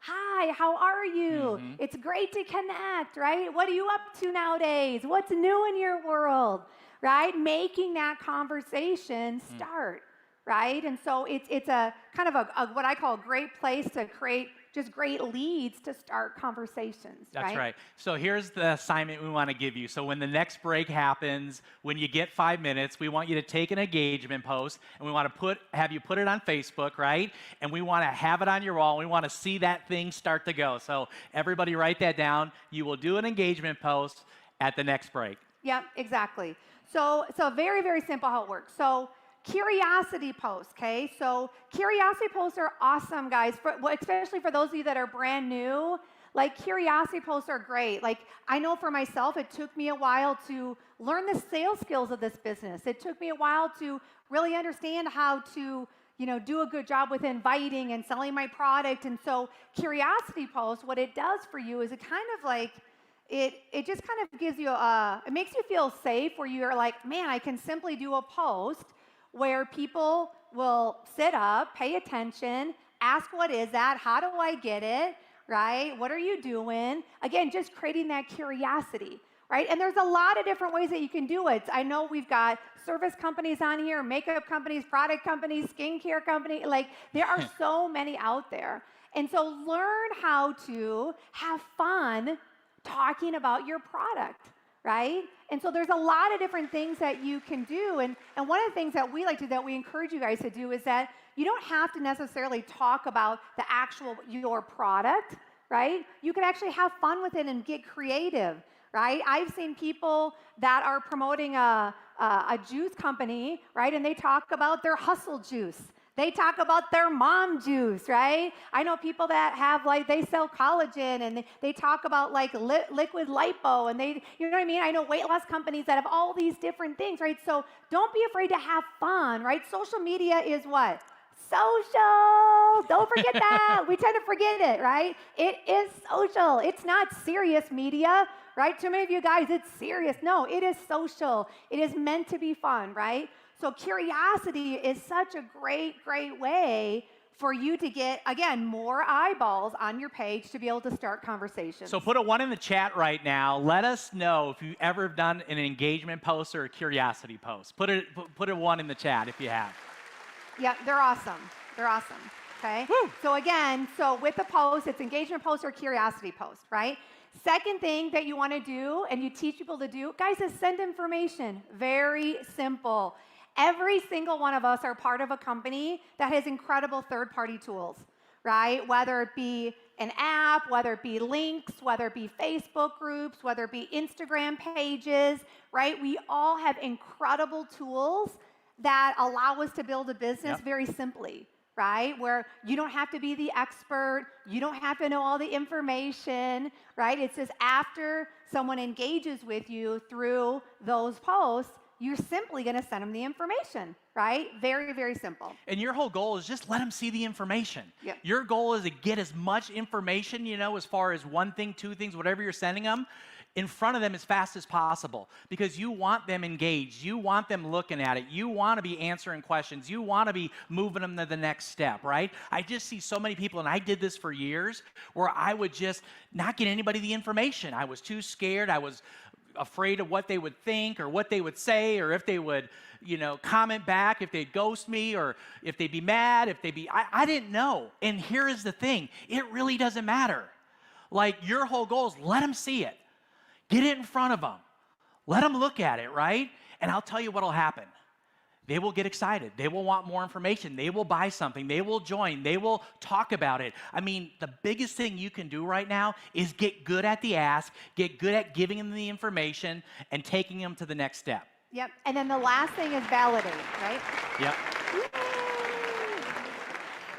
Hi, how are you? It's great to connect, right? What are you up to nowadays? What's new in your world, right? Making that conversation start, right? And so it's a kind of a what I call a great place to create just great leads to start conversations, That's right. So here's the assignment we want to give you. So when the next break happens, when you get 5 minutes, we want you to take an engagement post and we want to have you put it on Facebook, right? And we want to have it on your wall. We want to see that thing start to go. So everybody write that down. You will do an engagement post at the next break. Yep, exactly. So very, very simple how it works. So curiosity posts, okay? So curiosity posts are awesome, guys, especially for those of you that are brand new. Like, curiosity posts are great. Like, I know for myself, it took me a while to learn the sales skills of this business. It took me a while to really understand how to, you know, do a good job with inviting and selling my product. And so curiosity posts, what it does for you is it kind of like, it just kind of gives you it makes you feel safe where you're like, man, I can simply do a post where people will sit up, pay attention, ask what is that, how do I get it, right? What are you doing? Again, just creating that curiosity, right? And there's a lot of different ways that you can do it. I know we've got service companies on here, makeup companies, product companies, skincare companies, like there are so many out there. And so learn how to have fun talking about your product, right? And so there's a lot of different things that you can do. And one of the things that we like to do, that we encourage you guys to do, is that you don't have to necessarily talk about the actual, your product, right? You can actually have fun with it and get creative, right? I've seen people that are promoting a juice company, right? And they talk about their hustle juice. They talk about their mom juice, right? I know people that have, like, they sell collagen and they talk about like liquid lipo and they, you know what I mean? I know weight loss companies that have all these different things, right? So don't be afraid to have fun, right? Social media is what? Social. Don't forget that. We tend to forget it, right? It is social. It's not serious media, right? Too many of you guys, it's serious. No, it is social. It is meant to be fun, right? So curiosity is such a great, great way for you to get, again, more eyeballs on your page to be able to start conversations. So put a 1 in the chat right now. Let us know if you've ever done an engagement post or a curiosity post. Put a 1 in the chat if you have. Yeah, they're awesome. They're awesome. Okay. Woo. So again, so with the post, it's engagement post or curiosity post, right? Second thing that you want to do and you teach people to do, guys, is send information. Very simple. Every single one of us are part of a company that has incredible third-party tools, right? Whether it be an app, whether it be links, whether it be Facebook groups, whether it be Instagram pages, right? We all have incredible tools that allow us to build a business very simply, right? Where you don't have to be the expert, you don't have to know all the information, right? It's just after someone engages with you through those posts, you're simply going to send them the information, right? Very, very simple. And your whole goal is just let them see the information. Yep. Your goal is to get as much information, as far as 1 thing, 2 things, whatever you're sending them, in front of them as fast as possible, because you want them engaged. You want them looking at it. You want to be answering questions. You want to be moving them to the next step, right? I just see so many people, and I did this for years, where I would just not get anybody the information. I was too scared. I was afraid of what they would think or what they would say, or if they would, comment back, if they'd ghost me, or if they'd be mad, I didn't know. And here is the thing. It really doesn't matter. Like, your whole goal is let them see it. Get it in front of them. Let them look at it, right? And I'll tell you what'll happen. They will get excited. They will want more information. They will buy something. They will join. They will talk about it. I mean, the biggest thing you can do right now is get good at the ask, get good at giving them the information, and taking them to the next step. Yep. And then the last thing is validate, right? Yep.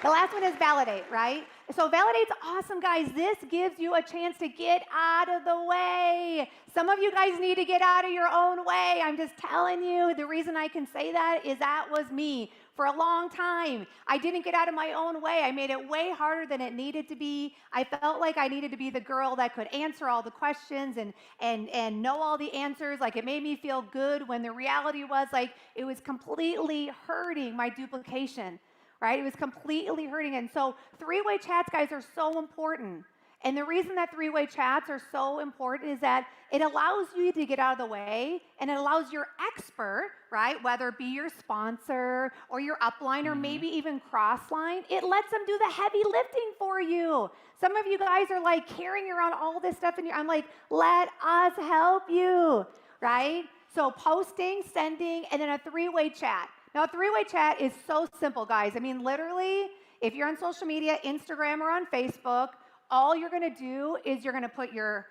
The last one is validate, right? So validate's awesome, guys. This gives you a chance to get out of the way. Some of you guys need to get out of your own way. I'm just telling you, the reason I can say that is that was me for a long time. I didn't get out of my own way. I made it way harder than it needed to be. I felt like I needed to be the girl that could answer all the questions and know all the answers. Like, it made me feel good, when the reality was, like, it was completely hurting my duplication. Right? It was completely hurting. And so 3-way chats, guys, are so important. And the reason that 3-way chats are so important is that it allows you to get out of the way, and it allows your expert, right, whether it be your sponsor or your upline or maybe even Crossline, it lets them do the heavy lifting for you. Some of you guys are like carrying around all this stuff, and I'm like, let us help you, right? So posting, sending, and then a 3-way chat. Now, a 3-way chat is so simple, guys. I mean, literally, if you're on social media, Instagram or on Facebook, all you're going to do is you're going to put your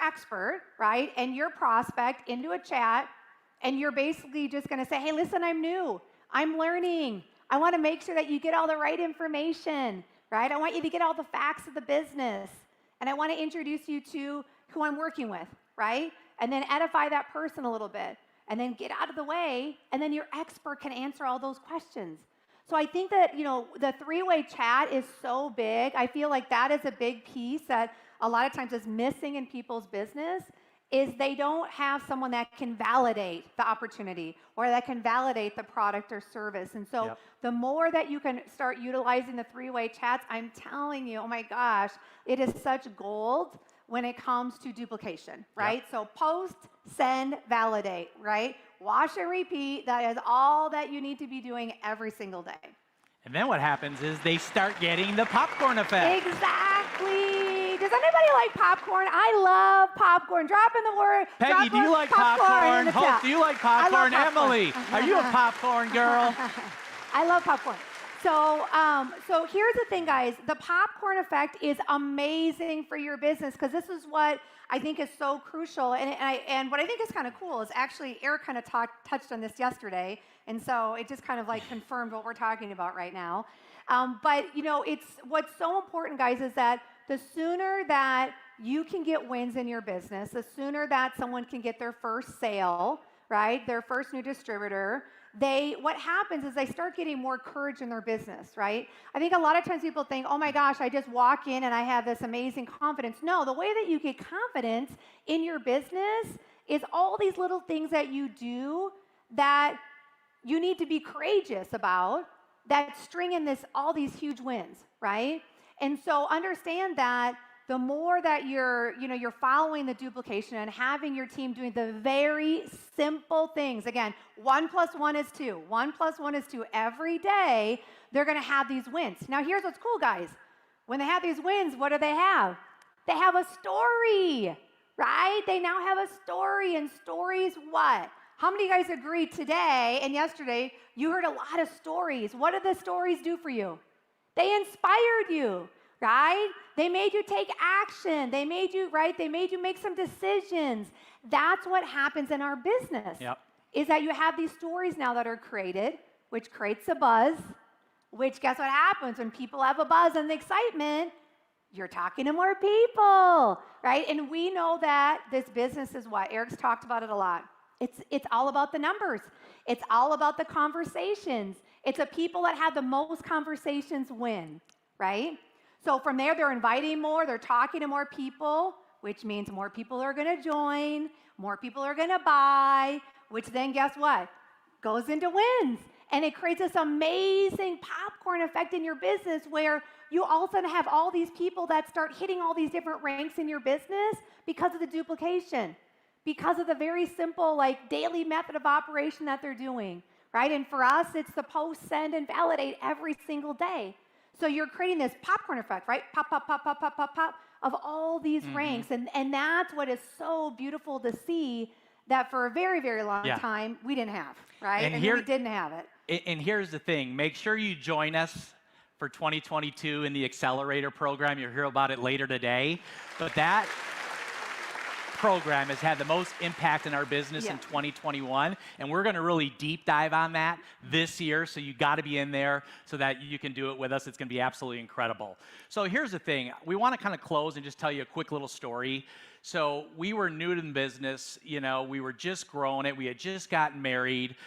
expert, right, and your prospect into a chat, and you're basically just going to say, hey, listen, I'm new. I'm learning. I want to make sure that you get all the right information, right? I want you to get all the facts of the business, and I want to introduce you to who I'm working with, right? And then edify that person a little bit. And then get out of the way, and then your expert can answer all those questions. So I think that, the 3-way chat is so big. I feel like that is a big piece that a lot of times is missing in people's business, is they don't have someone that can validate the opportunity or that can validate the product or service. And so the more that you can start utilizing the 3-way chats, I'm telling you, oh my gosh, it is such gold when it comes to duplication, right? So post, send, validate, right? Wash and repeat. That is all that you need to be doing every single day. And then what happens is they start getting the popcorn effect. Exactly. Does anybody like popcorn? I love popcorn. Drop in the word. Peggy, do you like popcorn? Hope, do you like popcorn? Emily, are you a popcorn girl? I love popcorn. So, so here's the thing, guys. The popcorn effect is amazing for your business, because this is what I think is so crucial. And what I think is kind of cool is actually Eric kind of touched on this yesterday, and so it just kind of like confirmed what we're talking about right now. But it's what's so important, guys, is that the sooner that you can get wins in your business, the sooner that someone can get their first sale, right? Their first new distributor, what happens is they start getting more courage in their business, right? I think a lot of times people think, oh my gosh, I just walk in and I have this amazing confidence. No, the way that you get confidence in your business is all these little things that you do that you need to be courageous about that string in all these huge wins, right? And so understand that the more that you're following the duplication and having your team doing the very simple things, again, 1 + 1 is 2, 1 + 1 is 2, every day, they're gonna have these wins. Now here's what's cool, guys. When they have these wins, what do they have? They have a story, right? They now have a story, and stories what? How many of you guys agree today and yesterday you heard a lot of stories? What did the stories do for you? They inspired you, right? They made you take action. They made you, right? They made you make some decisions. That's what happens in our business. Yep. Is that you have these stories now that are created, which creates a buzz, which guess what happens when people have a buzz and the excitement? You're talking to more people, right? And we know that this business is what? Eric's talked about it a lot. It's all about the numbers. It's all about the conversations. It's the people that have the most conversations win, right? So from there, they're inviting more, they're talking to more people, which means more people are gonna join, more people are gonna buy, which then guess what? Goes into wins. And it creates this amazing popcorn effect in your business where you all of a sudden have all these people that start hitting all these different ranks in your business because of the duplication, because of the very simple like daily method of operation that they're doing, right? And for us, it's the post, send, and validate every single day. So you're creating this popcorn effect, right? Pop, pop, pop, pop, pop, pop, pop, of all these ranks. And that's what is so beautiful to see that for a very, very long time, we didn't have, right? And we didn't have it. And here's the thing. Make sure you join us for 2022 in the Accelerator program. You'll hear about it later today. But that program has had the most impact in our business in 2021, and we're going to really deep dive on that this year, so you got to be in there so that you can do it with us. It's going to be absolutely incredible. So here's the thing. We want to kind of close and just tell you a quick little story. So we were new to the business. You know, we were just growing it. We had just gotten married.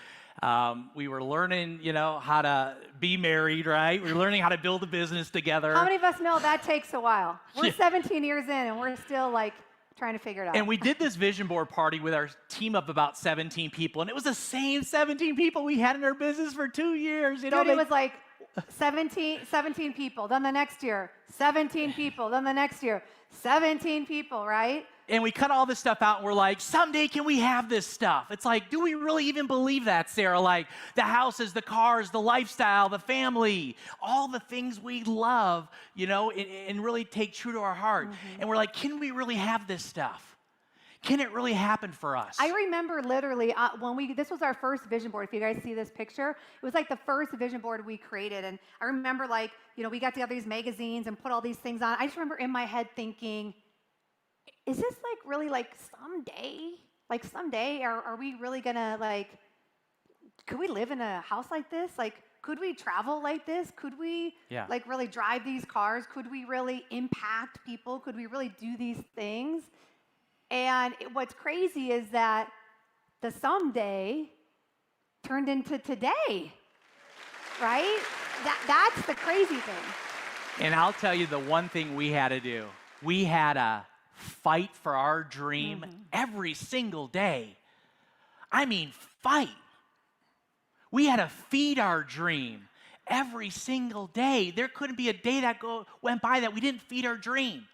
We were learning, you know, how to be married, right? We were learning how to build a business together. How many of us know that takes a while? We're 17 years in, and we're still like trying to figure it out. And we did this vision board party with our team of about 17 people, and it was the same 17 people we had in our business for 2 years. You know, it was like 17 people. Then the next year, 17 people. Then the next year, 17 people, right? And we cut all this stuff out, and we're like, someday can we have this stuff? It's like, do we really even believe that, Sarah? Like the houses, the cars, the lifestyle, the family, all the things we love, you know, and really take true to our heart. And we're like, can we really have this stuff? Can it really happen for us? I remember literally this was our first vision board. If you guys see this picture, it was like the first vision board we created. And I remember like, you know, we got together these magazines and put all these things on. I just remember in my head thinking, is this like really like someday, are we really gonna like, could we live in a house like this? Like, could we travel like this? Could we like really drive these cars? Could we really impact people? Could we really do these things? And what's crazy is that the someday turned into today, right? That's the crazy thing. And I'll tell you the one thing we had to do. We had to fight for our dream every single day. I mean, fight. We had to feed our dream every single day. There couldn't be a day that went by that we didn't feed our dream.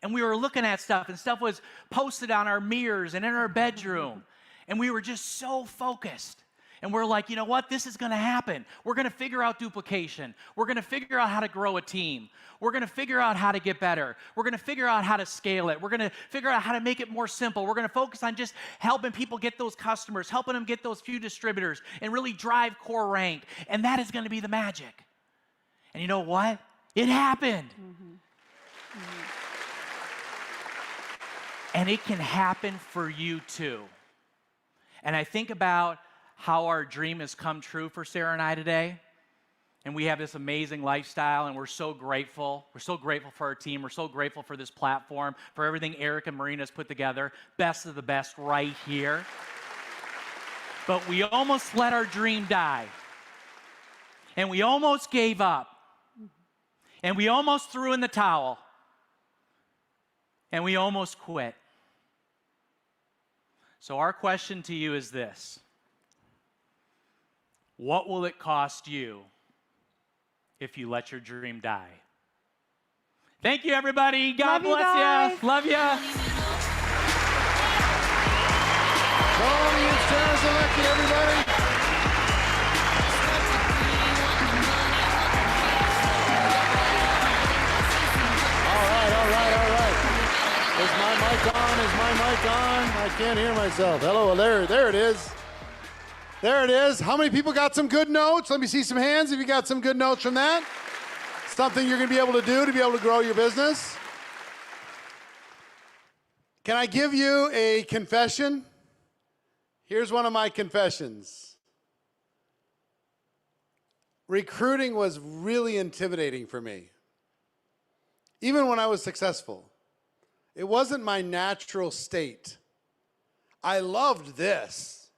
And we were looking at stuff, and stuff was posted on our mirrors and in our bedroom. And we were just so focused. And we're like, you know what? This is going to happen. We're going to figure out duplication. We're going to figure out how to grow a team. We're going to figure out how to get better. We're going to figure out how to scale it. We're going to figure out how to make it more simple. We're going to focus on just helping people get those customers, helping them get those few distributors, and really drive core rank. And that is going to be the magic. And you know what? It happened. And it can happen for you too. And I think about how our dream has come true for Sarah and I today. And we have this amazing lifestyle, and we're so grateful. We're so grateful for our team. We're so grateful for this platform, for everything Eric and Marina has put together. Best of the best right here. but we almost let our dream die. And we almost gave up. And we almost threw in the towel. And we almost quit. So our question to you is this: what will it cost you if you let your dream die? Thank you, everybody. God bless you. Love you. Tony is Jazz elected, everybody. All right. Is my mic on? Is my mic on? I can't hear myself. Hello, there it is. There it is. How many people got some good notes? Let me see some hands if you got some good notes from that. Something you're going to be able to do to be able to grow your business. Can I give you a confession? Here's one of my confessions. Recruiting was really intimidating for me, even when I was successful. It wasn't my natural state. I loved this.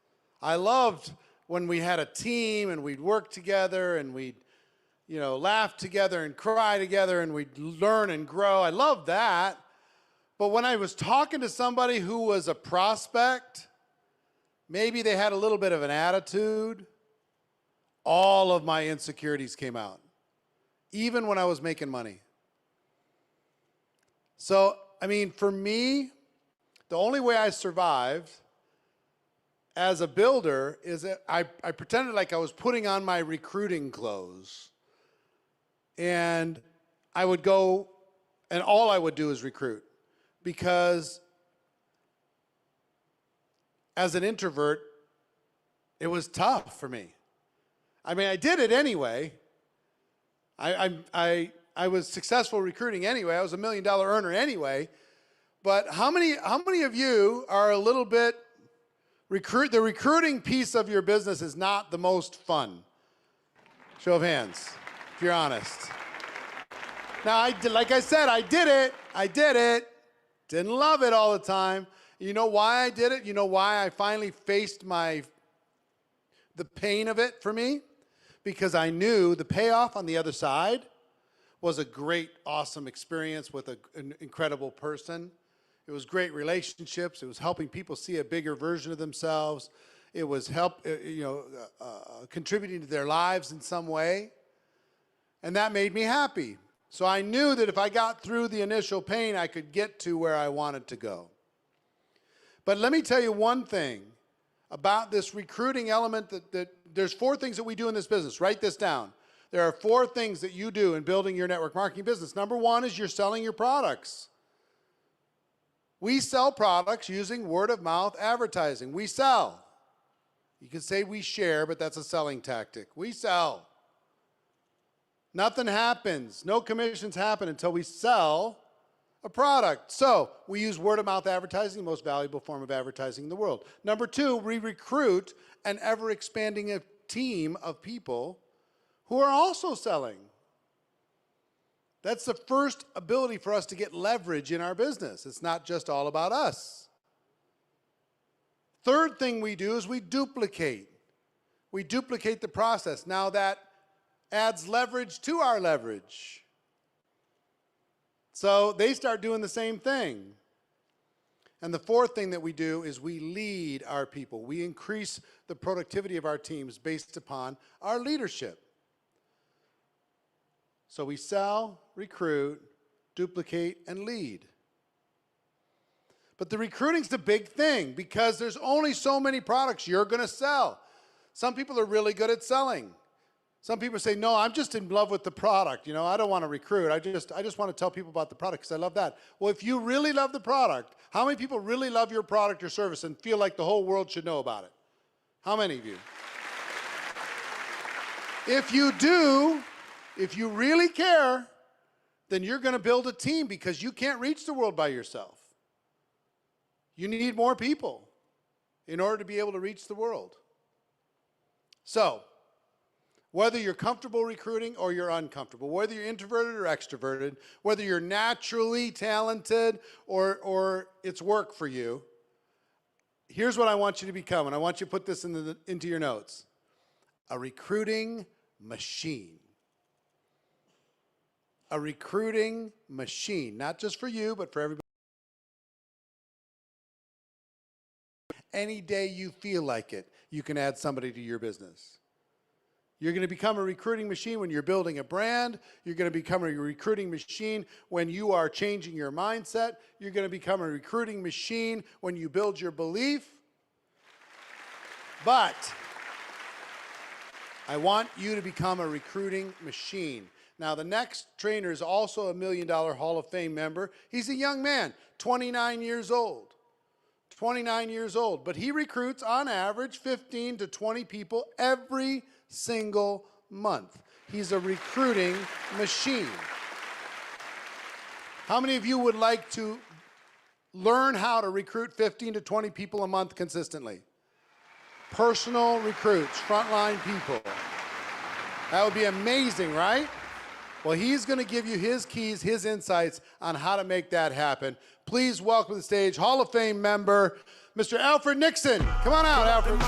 I loved when we had a team and we'd work together and we'd, laugh together and cry together and we'd learn and grow. I loved that. But when I was talking to somebody who was a prospect, maybe they had a little bit of an attitude, all of my insecurities came out, even when I was making money. So, for me, the only way I survived as a builder is that I pretended like I was putting on my recruiting clothes. And I would go, and all I would do is recruit. Because as an introvert, it was tough for me. I did it anyway. I was successful recruiting anyway. I was $1 million earner anyway. But how many of you are a little bit the recruiting piece of your business is not the most fun? Show of hands, if you're honest. Now, like I said, I did it. Didn't love it all the time. You know why I did it? You know why I finally faced the pain of it for me? Because I knew the payoff on the other side was a great, awesome experience with an incredible person. It was great relationships. It was helping people see a bigger version of themselves. It was contributing to their lives in some way. And that made me happy. So I knew that if I got through the initial pain, I could get to where I wanted to go. But let me tell you one thing about this recruiting element that there's 4 things that we do in this business. Write this down. There are 4 things that you do in building your network marketing business. Number 1 is you're selling your products. We sell products using word of mouth advertising. We sell. You can say we share, but that's a selling tactic. We sell. Nothing happens. No commissions happen until we sell a product. So we use word of mouth advertising, the most valuable form of advertising in the world. Number 2, we recruit an ever expanding team of people who are also selling. That's the first ability for us to get leverage in our business. It's not just all about us. Third thing we do is we duplicate. We duplicate the process. Now that adds leverage to our leverage. So they start doing the same thing. And the 4th thing that we do is we lead our people. We increase the productivity of our teams based upon our leadership. So we sell, recruit, duplicate, and lead. But the recruiting's the big thing because there's only so many products you're going to sell. Some people are really good at selling. Some people say, no, I'm just in love with the product. I don't want to recruit. I just want to tell people about the product because I love that. Well, if you really love the product, how many people really love your product or service and feel like the whole world should know about it? How many of you? If you do, if you really care, then you're going to build a team because you can't reach the world by yourself. You need more people in order to be able to reach the world. So, whether you're comfortable recruiting or you're uncomfortable, whether you're introverted or extroverted, whether you're naturally talented or it's work for you, here's what I want you to become, and I want you to put this into your notes. A recruiting machine. A recruiting machine, not just for you, but for everybody. Any day you feel like it, you can add somebody to your business. You're going to become a recruiting machine when you're building a brand. You're going to become a recruiting machine when you are changing your mindset. You're going to become a recruiting machine when you build your belief. But I want you to become a recruiting machine. Now, the next trainer is also a $1 Million Hall of Fame member. He's a young man, 29 years old. 29 years old, but he recruits on average 15 to 20 people every single month. He's a recruiting machine. How many of you would like to learn how to recruit 15 to 20 people a month consistently? Personal recruits, frontline people. That would be amazing, right? Well, he's going to give you his keys, his insights on how to make that happen. Please welcome to the stage Hall of Fame member, Mr. Alfred Nixon. Come on out, Alfred.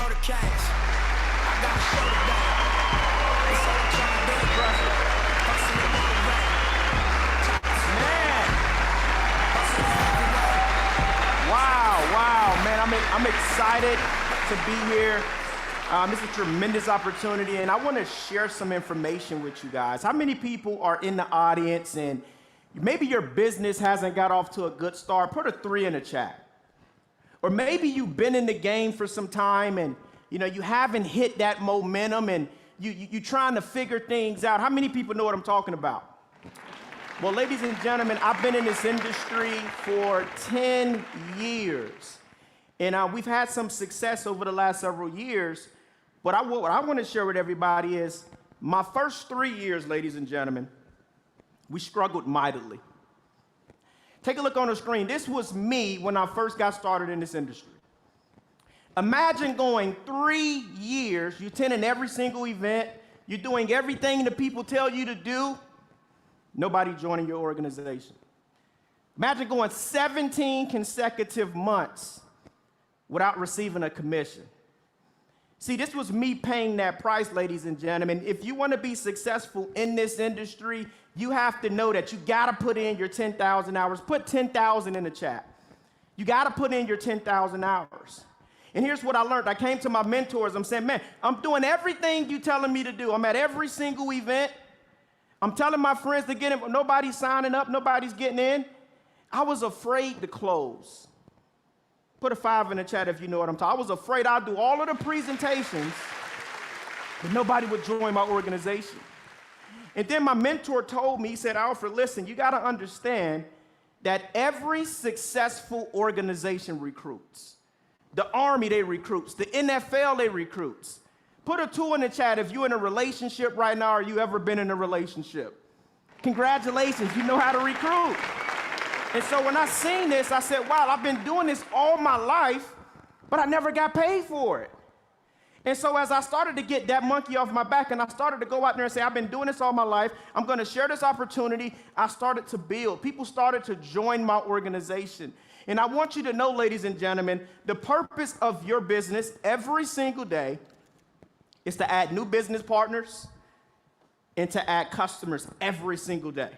Wow, man, I'm excited to be here. It's a tremendous opportunity, and I want to share some information with you guys. How many people are in the audience and maybe your business hasn't got off to a good start? Put a 3 in the chat. Or maybe you've been in the game for some time and you haven't hit that momentum and you're trying to figure things out. How many people know what I'm talking about? Well, ladies and gentlemen, I've been in this industry for 10 years. And we've had some success over the last several years. But what I want to share with everybody is my first 3 years, ladies and gentlemen, we struggled mightily. Take a look on the screen. This was me when I first got started in this industry. Imagine going 3 years, you're attending every single event, you're doing everything the people tell you to do, nobody joining your organization. Imagine going 17 consecutive months without receiving a commission. See, this was me paying that price, ladies and gentlemen. If you want to be successful in this industry, you have to know that you got to put in your 10,000 hours. Put 10,000 in the chat. You got to put in your 10,000 hours. And here's what I learned. I came to my mentors. I'm saying, man, I'm doing everything you're telling me to do. I'm at every single event. I'm telling my friends to get in. Nobody's signing up. Nobody's getting in. I was afraid to close. Put a 5 in the chat if you know what I'm talking about. I was afraid I'd do all of the presentations, but nobody would join my organization. And then my mentor told me, he said, Alfred, listen, you got to understand that every successful organization recruits. The Army, they recruits. The NFL, they recruits. Put a 2 in the chat if you're in a relationship right now or you ever been in a relationship. Congratulations, you know how to recruit. And so when I seen this, I said, wow, I've been doing this all my life, but I never got paid for it. And so as I started to get that monkey off my back and I started to go out there and say, I've been doing this all my life, I'm going to share this opportunity, I started to build. People started to join my organization. And I want you to know, ladies and gentlemen, the purpose of your business every single day is to add new business partners and to add customers every single day.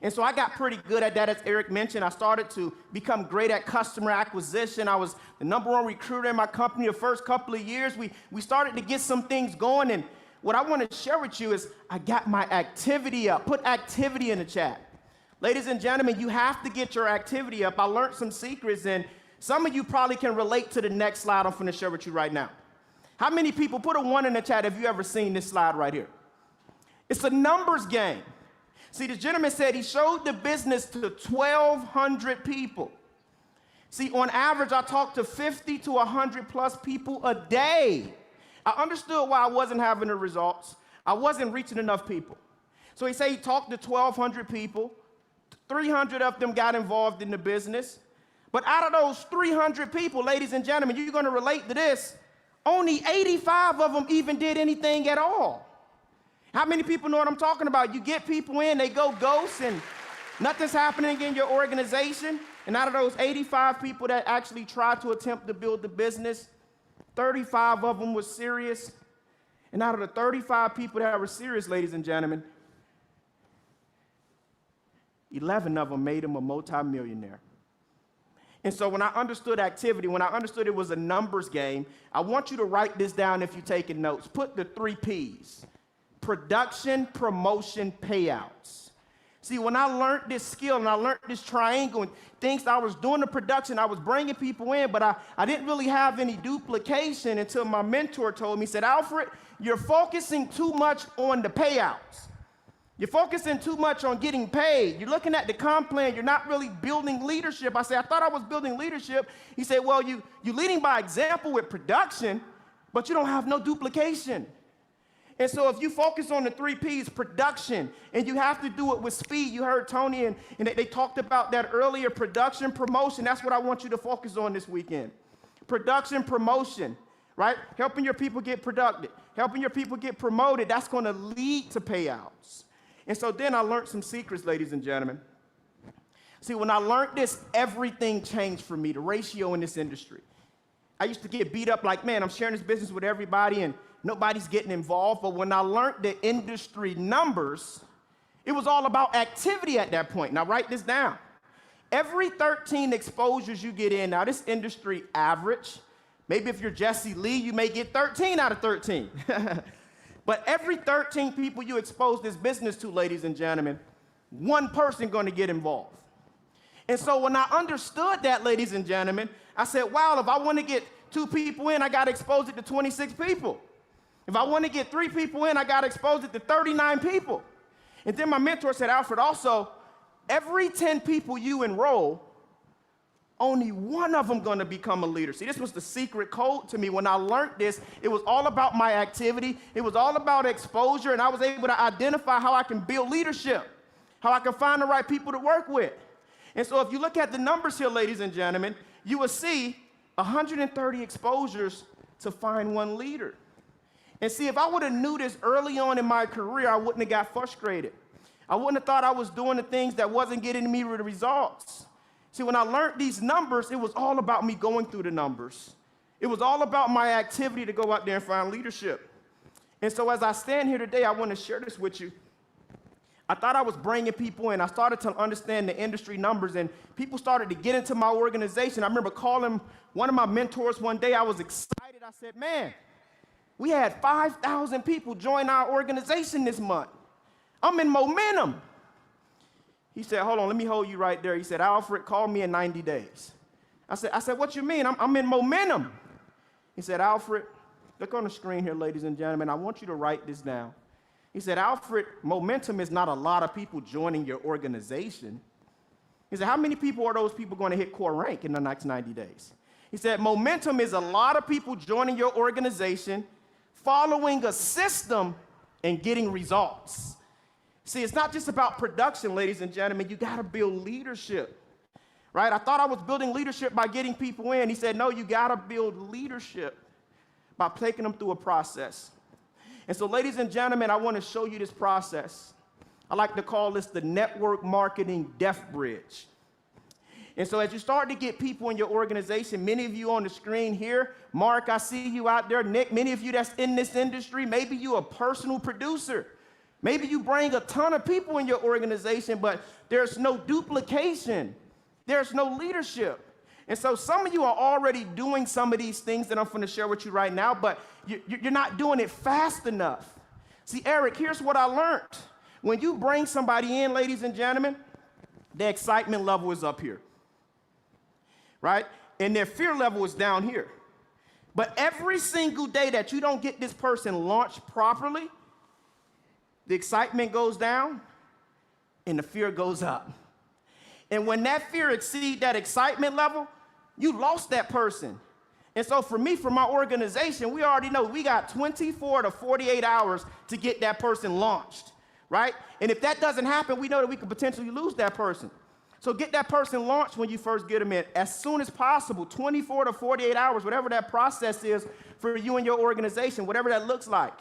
And so I got pretty good at that, as Eric mentioned. I started to become great at customer acquisition. I was the #1 recruiter in my company the first couple of years. We started to get some things going. And what I want to share with you is I got my activity up. Put activity in the chat. Ladies and gentlemen, you have to get your activity up. I learned some secrets, and some of you probably can relate to the next slide I'm going to share with you right now. How many people, put a 1 in the chat if you ever seen this slide right here? It's a numbers game. See, the gentleman said he showed the business to 1,200 people. See, on average, I talked to 50 to 100 plus people a day. I understood why I wasn't having the results. I wasn't reaching enough people. So he said he talked to 1,200 people. 300 of them got involved in the business. But out of those 300 people, ladies and gentlemen, you're going to relate to this, only 85 of them even did anything at all. How many people know what I'm talking about? You get people in, they go ghost, and nothing's happening in your organization. And out of those 85 people that actually tried to attempt to build the business, 35 of them were serious. And out of the 35 people that were serious, ladies and gentlemen, 11 of them made him a multimillionaire. And so when I understood activity, when I understood it was a numbers game, I want you to write this down if you're taking notes. Put the 3 Ps: production, promotion, payouts. See, when I learned this skill and I learned this triangle and things, I was doing the production, I was bringing people in, but I didn't really have any duplication until my mentor told me, he said, Alfred, you're focusing too much on the payouts. You're focusing too much on getting paid. You're looking at the comp plan. You're not really building leadership. I said, I thought I was building leadership. He said, well, you're leading by example with production, but you don't have no duplication. And so if you focus on the 3 Ps, production, and you have to do it with speed. You heard Tony and they talked about that earlier, production, promotion. That's what I want you to focus on this weekend. Production, promotion, right? Helping your people get productive, helping your people get promoted. That's going to lead to payouts. And so then I learned some secrets, ladies and gentlemen. See, when I learned this, everything changed for me, the ratio in this industry. I used to get beat up like, man, I'm sharing this business with everybody and nobody's getting involved. But when I learned the industry numbers, it was all about activity at that point. Now, write this down. Every 13 exposures you get in, now this industry average, maybe if you're Jesse Lee, you may get 13 out of 13. But every 13 people you expose this business to, ladies and gentlemen, one person going to get involved. And so when I understood that, ladies and gentlemen, I said, wow, if I want to get 2 people in, I got to expose it to 26 people. If I want to get 3 people in, I got to expose it to 39 people. And then my mentor said, Alfred, also, every 10 people you enroll, only one of them going to become a leader. See, this was the secret code to me. When I learned this, it was all about my activity. It was all about exposure, and I was able to identify how I can build leadership, how I can find the right people to work with. And so if you look at the numbers here, ladies and gentlemen, you will see 130 exposures to find one leader. And see, if I would have knew this early on in my career, I wouldn't have got frustrated. I wouldn't have thought I was doing the things that wasn't getting me the results. See, when I learned these numbers, it was all about me going through the numbers. It was all about my activity to go out there and find leadership. And so as I stand here today, I want to share this with you. I thought I was bringing people in. I started to understand the industry numbers, and people started to get into my organization. I remember calling one of my mentors one day. I was excited. I said, man, we had 5,000 people join our organization this month. I'm in momentum. He said, hold on, let me hold you right there. He said, Alfred, call me in 90 days. I said, what you mean? I'm in momentum. He said, Alfred, look on the screen here, ladies and gentlemen. I want you to write this down. He said, Alfred, momentum is not a lot of people joining your organization. He said, how many people are those people going to hit core rank in the next 90 days? He said, momentum is a lot of people joining your organization, following a system, and getting results. See, it's not just about production, ladies and gentlemen. You got to build leadership, right? I thought I was building leadership by getting people in. He said, no, you got to build leadership by taking them through a process. And so, ladies and gentlemen, I want to show you this process. I like to call this the network marketing death bridge. And so as you start to get people in your organization, many of you on the screen here, Mark, I see you out there, Nick, many of you that's in this industry, maybe you're a personal producer. Maybe you bring a ton of people in your organization, but there's no duplication. There's no leadership. And so some of you are already doing some of these things that I'm going to share with you right now, but you're not doing it fast enough. See, Eric, here's what I learned. When you bring somebody in, ladies and gentlemen, their excitement level is up here, right? And their fear level is down here. But every single day that you don't get this person launched properly, the excitement goes down and the fear goes up. And when that fear exceeds that excitement level, you lost that person. And so for me, for my organization, we already know we got 24 to 48 hours to get that person launched, right? And if that doesn't happen, we know that we could potentially lose that person. So get that person launched when you first get them in as soon as possible, 24 to 48 hours, whatever that process is for you and your organization, whatever that looks like.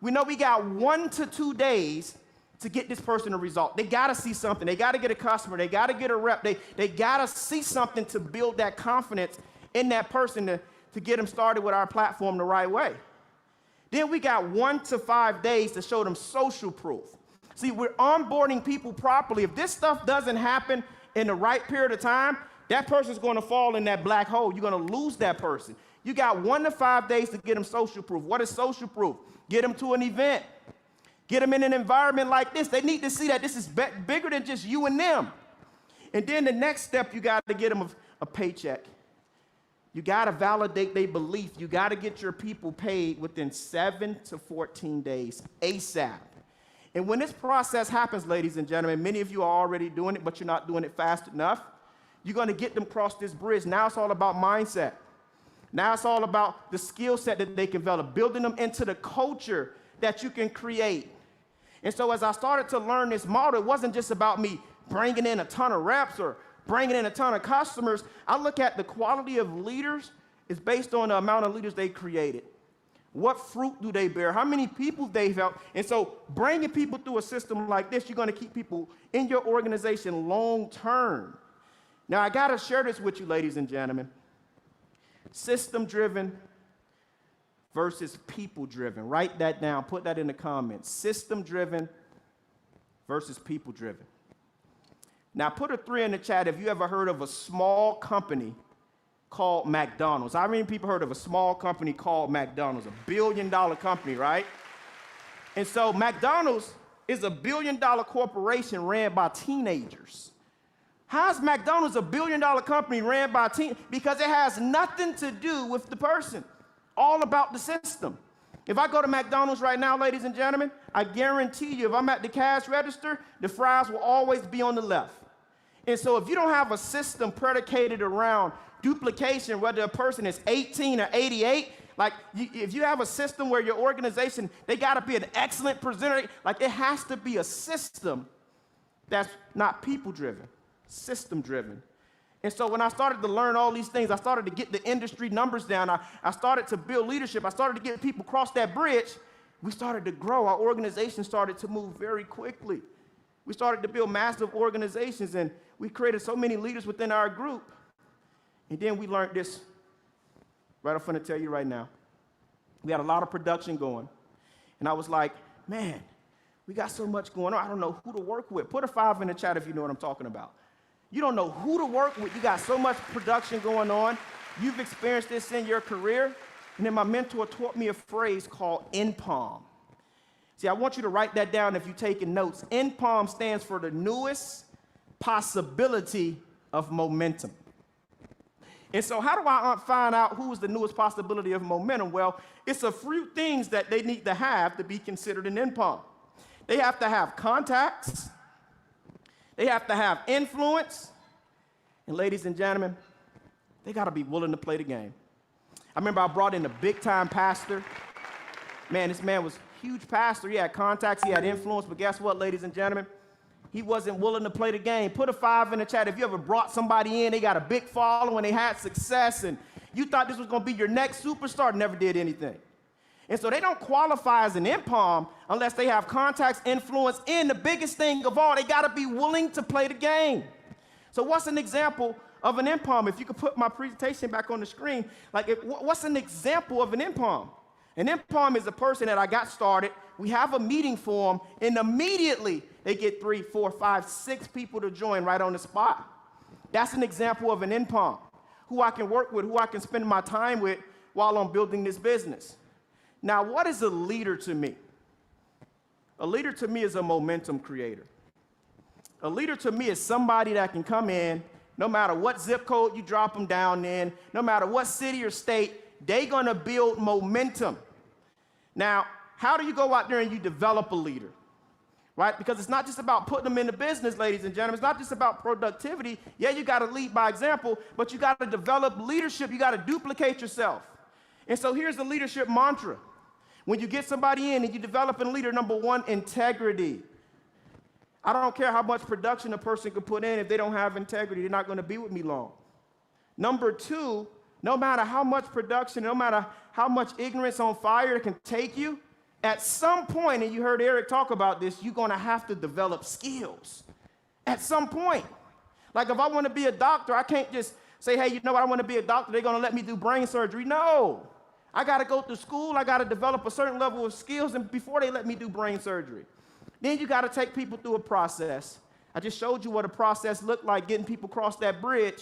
We know we got 1 to 2 days to get this person a result. They got to see something. They got to get a customer. They got to get a rep. They got to see something to build that confidence in that person to get them started with our platform the right way. Then we got 1 to 5 days to show them social proof. See, we're onboarding people properly. If this stuff doesn't happen in the right period of time, that person's going to fall in that black hole. You're going to lose that person. You got 1 to 5 days to get them social proof. What is social proof? Get them to an event. Get them in an environment like this. They need to see that this is bigger than just you and them. And then the next step, you got to get them a paycheck. You got to validate their belief. You got to get your people paid within 7 to 14 days, ASAP. And when this process happens, ladies and gentlemen, many of you are already doing it, but you're not doing it fast enough. You're going to get them across this bridge. Now it's all about mindset. Now it's all about the skill set that they can develop, building them into the culture that you can create. And so as I started to learn this model, it wasn't just about me bringing in a ton of reps or bringing in a ton of customers. I look at the quality of leaders is based on the amount of leaders they created. What fruit do they bear? How many people they've helped? And so bringing people through a system like this, you're going to keep people in your organization long term. Now, I got to share this with you, ladies and gentlemen. System-driven versus people-driven. Write that down. Put that in the comments. System-driven versus people-driven. Now, put a 3 in the chat if you ever heard of a small company called McDonald's. How many people heard of a small company called McDonald's? $1 billion company, right? And so McDonald's is $1 billion corporation ran by teenagers. How's McDonald's $1 billion company ran by teenagers? Because it has nothing to do with the person. All about the system. If I go to McDonald's right now, ladies and gentlemen, I guarantee you if I'm at the cash register, the fries will always be on the left. And so if you don't have a system predicated around duplication, whether a person is 18 or 88, like if you have a system where your organization, they got to be an excellent presenter, like it has to be a system that's not people-driven, system-driven. And so when I started to learn all these things, I started to get the industry numbers down. I started to build leadership. I started to get people across that bridge. We started to grow. Our organization started to move very quickly. We started to build massive organizations, and we created so many leaders within our group. And then we learned this, right I'm going to tell you right now. We had a lot of production going. And I was like, man, we got so much going on. I don't know who to work with. Put a 5 in the chat if you know what I'm talking about. You don't know who to work with. You got so much production going on. You've experienced this in your career. And then my mentor taught me a phrase called NPOM. See, I want you to write that down if you're taking notes. NPOM stands for the newest possibility of momentum. And so how do I find out who is the newest possibility of momentum? Well, it's a few things that they need to have to be considered an NPOM. They have to have contacts. They have to have influence. And ladies and gentlemen, they got to be willing to play the game. I remember I brought in a big-time pastor. Man, this man was a huge pastor. He had contacts, he had influence, but guess what, ladies and gentlemen? He wasn't willing to play the game. Put a 5 in the chat if you ever brought somebody in, they got a big following, they had success, and you thought this was going to be your next superstar, never did anything. And so they don't qualify as an NPOM unless they have contacts, influence, and the biggest thing of all, they got to be willing to play the game. So what's an example of an NPOM? If you could put my presentation back on the screen, like what's an example of an NPOM? An NPOM is a person that I got started, we have a meeting for them, and immediately they get 3, 4, 5, 6 people to join right on the spot. That's an example of an NPOM, who I can work with, who I can spend my time with while I'm building this business. Now, what is a leader to me? A leader to me is a momentum creator. A leader to me is somebody that can come in, no matter what zip code you drop them down in, no matter what city or state, they're going to build momentum. Now, how do you go out there and you develop a leader? Right? Because it's not just about putting them in the business, ladies and gentlemen. It's not just about productivity. Yeah, you got to lead by example, but you got to develop leadership. You got to duplicate yourself. And so here's the leadership mantra. When you get somebody in and you develop a leader, number 1, integrity. I don't care how much production a person can put in. If they don't have integrity, they're not going to be with me long. Number 2, no matter how much production, no matter how much ignorance on fire it can take you, At some point, and you heard Eric talk about this, you're gonna have to develop skills. At some point. Like if I wanna be a doctor, I can't just say, hey, you know what, I wanna be a doctor, they're gonna let me do brain surgery. No, I gotta go to school, I gotta develop a certain level of skills and before they let me do brain surgery. Then you gotta take people through a process. I just showed you what a process looked like, getting people across that bridge.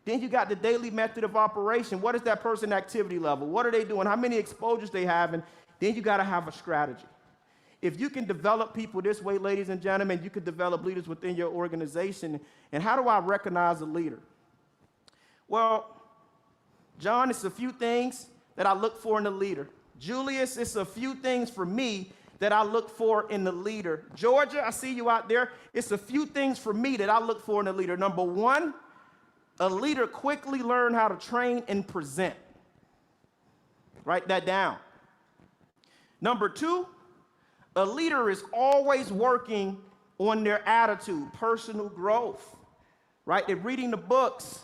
Then you got the daily method of operation. What is that person activity level? What are they doing? How many exposures they having? Then you gotta have a strategy. If you can develop people this way, ladies and gentlemen, you can develop leaders within your organization. And how do I recognize a leader? Well, John, it's a few things that I look for in a leader. Julius, it's a few things for me that I look for in the leader. Georgia, I see you out there. It's a few things for me that I look for in a leader. Number one, a leader quickly learn how to train and present. Write that down. Number two, a leader is always working on their attitude, personal growth, right? They're reading the books.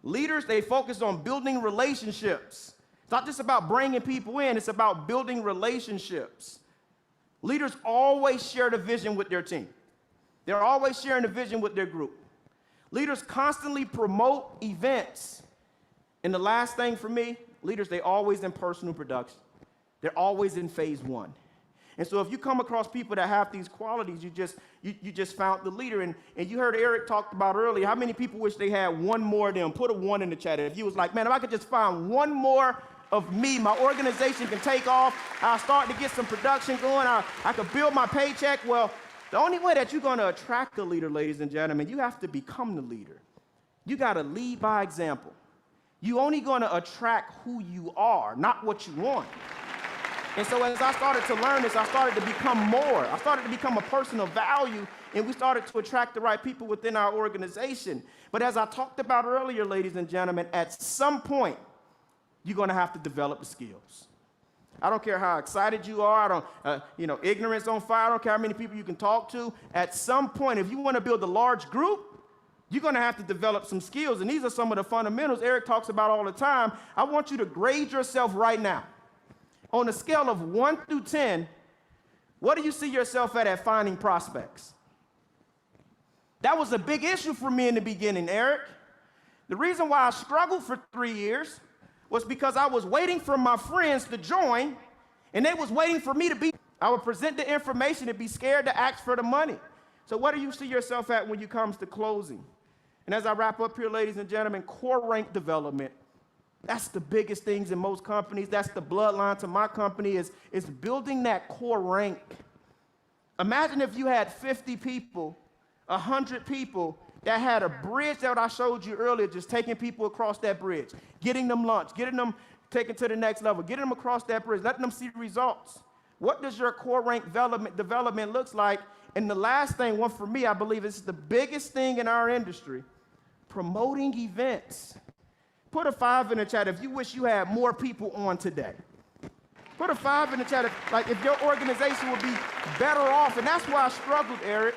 Leaders, they focus on building relationships. It's not just about bringing people in, it's about building relationships. Leaders always share the vision with their team. They're always sharing the vision with their group. Leaders constantly promote events. And the last thing for me, leaders, they always in personal production. They're always in phase one. And so if you come across people that have these qualities, you just found the leader. And you heard Eric talked about earlier, how many people wish they had one more of them? Put a one in the chat. If you was like, man, if I could just find one more of me, my organization can take off, I'll start to get some production going, I could build my paycheck. Well, the only way that you're gonna attract a leader, ladies and gentlemen, you have to become the leader. You gotta lead by example. You only gonna attract who you are, not what you want. And so as I started to learn this, I started to become more. I started to become a person of value, and we started to attract the right people within our organization. But as I talked about earlier, ladies and gentlemen, at some point, you're gonna have to develop the skills. I don't care how excited you are, ignorance on fire, I don't care how many people you can talk to. At some point, if you wanna build a large group, you're gonna have to develop some skills, and these are some of the fundamentals Eric talks about all the time. I want you to grade yourself right now. On a scale of 1 through 10, what do you see yourself at finding prospects? That was a big issue for me in the beginning, Eric. The reason why I struggled for 3 years was because I was waiting for my friends to join, and they was waiting for me to be. I would present the information and be scared to ask for the money. So what do you see yourself at when it comes to closing? And as I wrap up here, ladies and gentlemen, core rank development. That's the biggest things in most companies. That's the bloodline to my company is building that core rank. Imagine if you had 50 people, 100 people that had a bridge that I showed you earlier, just taking people across that bridge, getting them lunch, getting them taken to the next level, getting them across that bridge, letting them see results. What does your core rank development looks like? And the last thing, one for me, I believe is the biggest thing in our industry, promoting events. Put a 5 in the chat if you wish you had more people on today. Put a 5 in the chat if your organization would be better off. And that's why I struggled, Eric.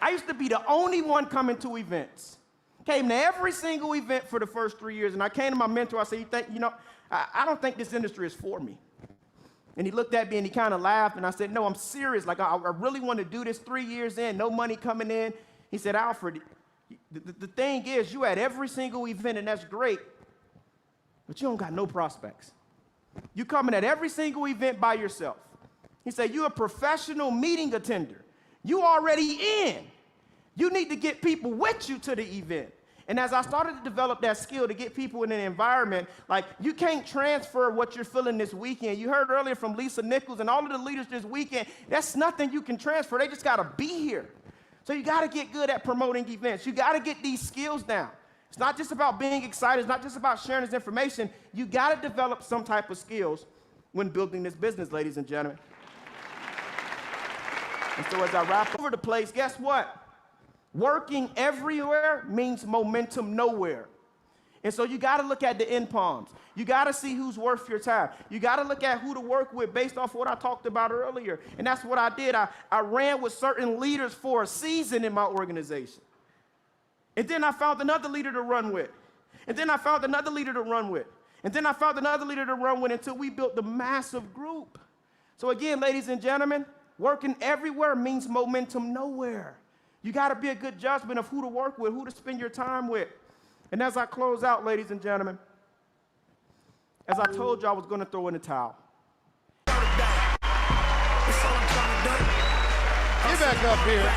I used to be the only one coming to events. Came to every single event for the first 3 years. And I came to my mentor, I said, I don't think this industry is for me. And he looked at me and he kind of laughed. And I said, no, I'm serious. I really want to do this 3 years in, no money coming in. He said, Alfred, the thing is, you at every single event, and that's great, but you don't got no prospects. You coming at every single event by yourself. He said, you're a professional meeting attender. You already in. You need to get people with you to the event. And as I started to develop that skill to get people in an environment, you can't transfer what you're feeling this weekend. You heard earlier from Lisa Nichols and all of the leaders this weekend, that's nothing you can transfer. They just got to be here. So you got to get good at promoting events. You got to get these skills down. It's not just about being excited. It's not just about sharing this information. You got to develop some type of skills when building this business, ladies and gentlemen. And so as I wrap over the place, guess what? Working everywhere means momentum nowhere. And so you got to look at the end palms. You got to see who's worth your time. You got to look at who to work with based off what I talked about earlier. And that's what I did. I ran with certain leaders for a season in my organization. And then I found another leader to run with. And then I found another leader to run with. And then I found another leader to run with until we built the massive group. So again, ladies and gentlemen, working everywhere means momentum nowhere. You got to be a good judgment of who to work with, who to spend your time with. And as I close out, ladies and gentlemen, as I told you, I was going to throw in the towel. Get back up here.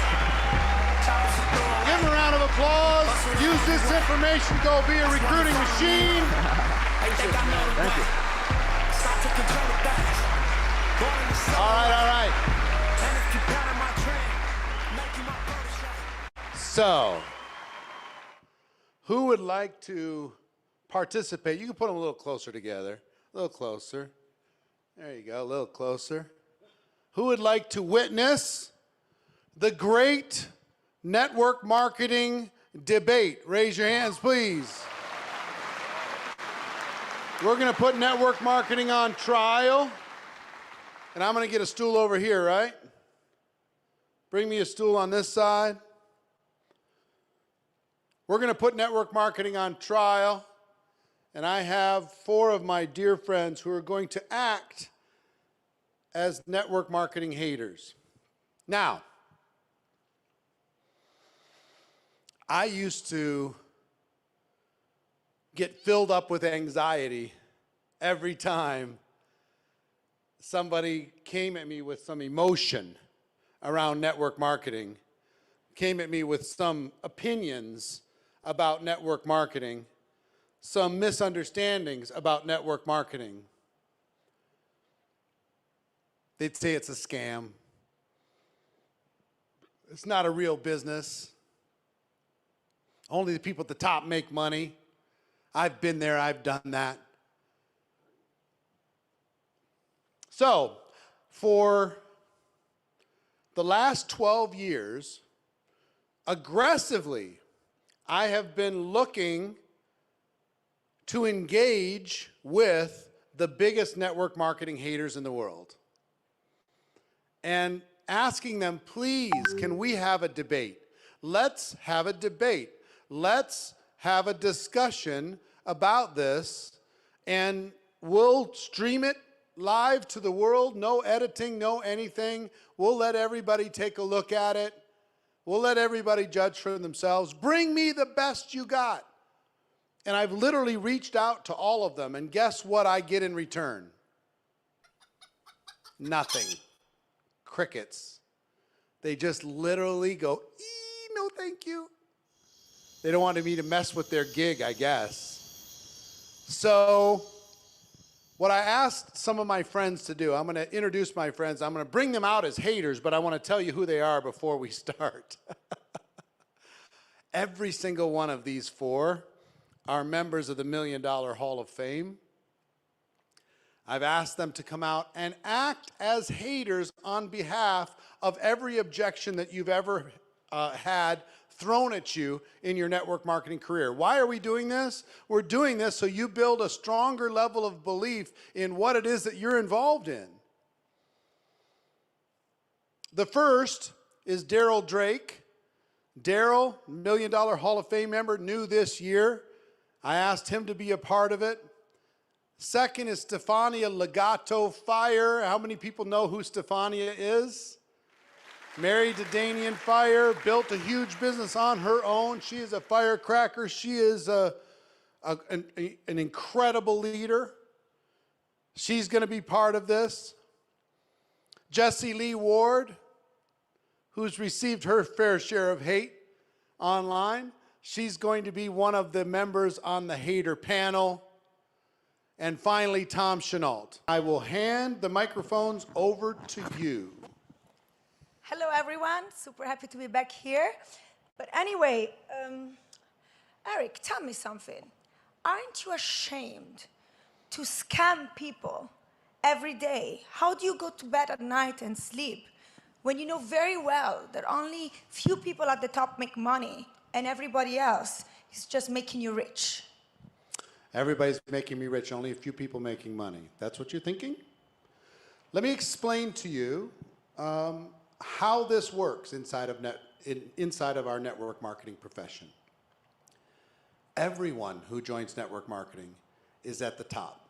Give him a round of applause. Use this information to go be a recruiting machine. Thank you. All right. So, who would like to participate? You can put them a little closer together. A little closer. There you go, a little closer. Who would like to witness the great network marketing debate? Raise your hands, please. We're going to put network marketing on trial. And I'm going to get a stool over here, right? Bring me a stool on this side. We're going to put network marketing on trial. And I have 4 of my dear friends who are going to act as network marketing haters. Now, I used to get filled up with anxiety every time somebody came at me with some emotion around network marketing, came at me with some opinions about network marketing, some misunderstandings about network marketing. They'd say it's a scam. It's not a real business. Only the people at the top make money. I've been there, I've done that. So, for the last 12 years, aggressively, I have been looking to engage with the biggest network marketing haters in the world and asking them, please, can we have a debate? Let's have a debate. Let's have a discussion about this, and we'll stream it live to the world, no editing, no anything. We'll let everybody take a look at it. We'll let everybody judge for themselves. Bring me the best you got. And I've literally reached out to all of them, and guess what I get in return? Nothing. Crickets. They just literally go, no thank you. They don't want me to mess with their gig, I guess. So what I asked some of my friends to do, I'm going to introduce my friends. I'm going to bring them out as haters, but I want to tell you who they are before we start. Every single one of these 4 are members of the $1 Million Hall of Fame. I've asked them to come out and act as haters on behalf of every objection that you've ever had thrown at you in your network marketing career. Why are we doing this? We're doing this so you build a stronger level of belief in what it is that you're involved in. The first is Daryl Drake. Daryl, $1 Million Hall of Fame member, new this year. I asked him to be a part of it. Second is Stefania Legato Fire. How many people know who Stefania is? Married to Danian Fire, built a huge business on her own. She is a firecracker. She is an incredible leader. She's going to be part of this. Jessie Lee Ward, who's received her fair share of hate online. She's going to be one of the members on the hater panel. And finally, Tom Chenault. I will hand the microphones over to you. Hello, everyone. Super happy to be back here. But anyway, Eric, tell me something. Aren't you ashamed to scam people every day? How do you go to bed at night and sleep when you know very well that only few people at the top make money and everybody else is just making you rich? Everybody's making me rich, only a few people making money. That's what you're thinking? Let me explain to you how this works inside of our network marketing profession. Everyone who joins network marketing is at the top.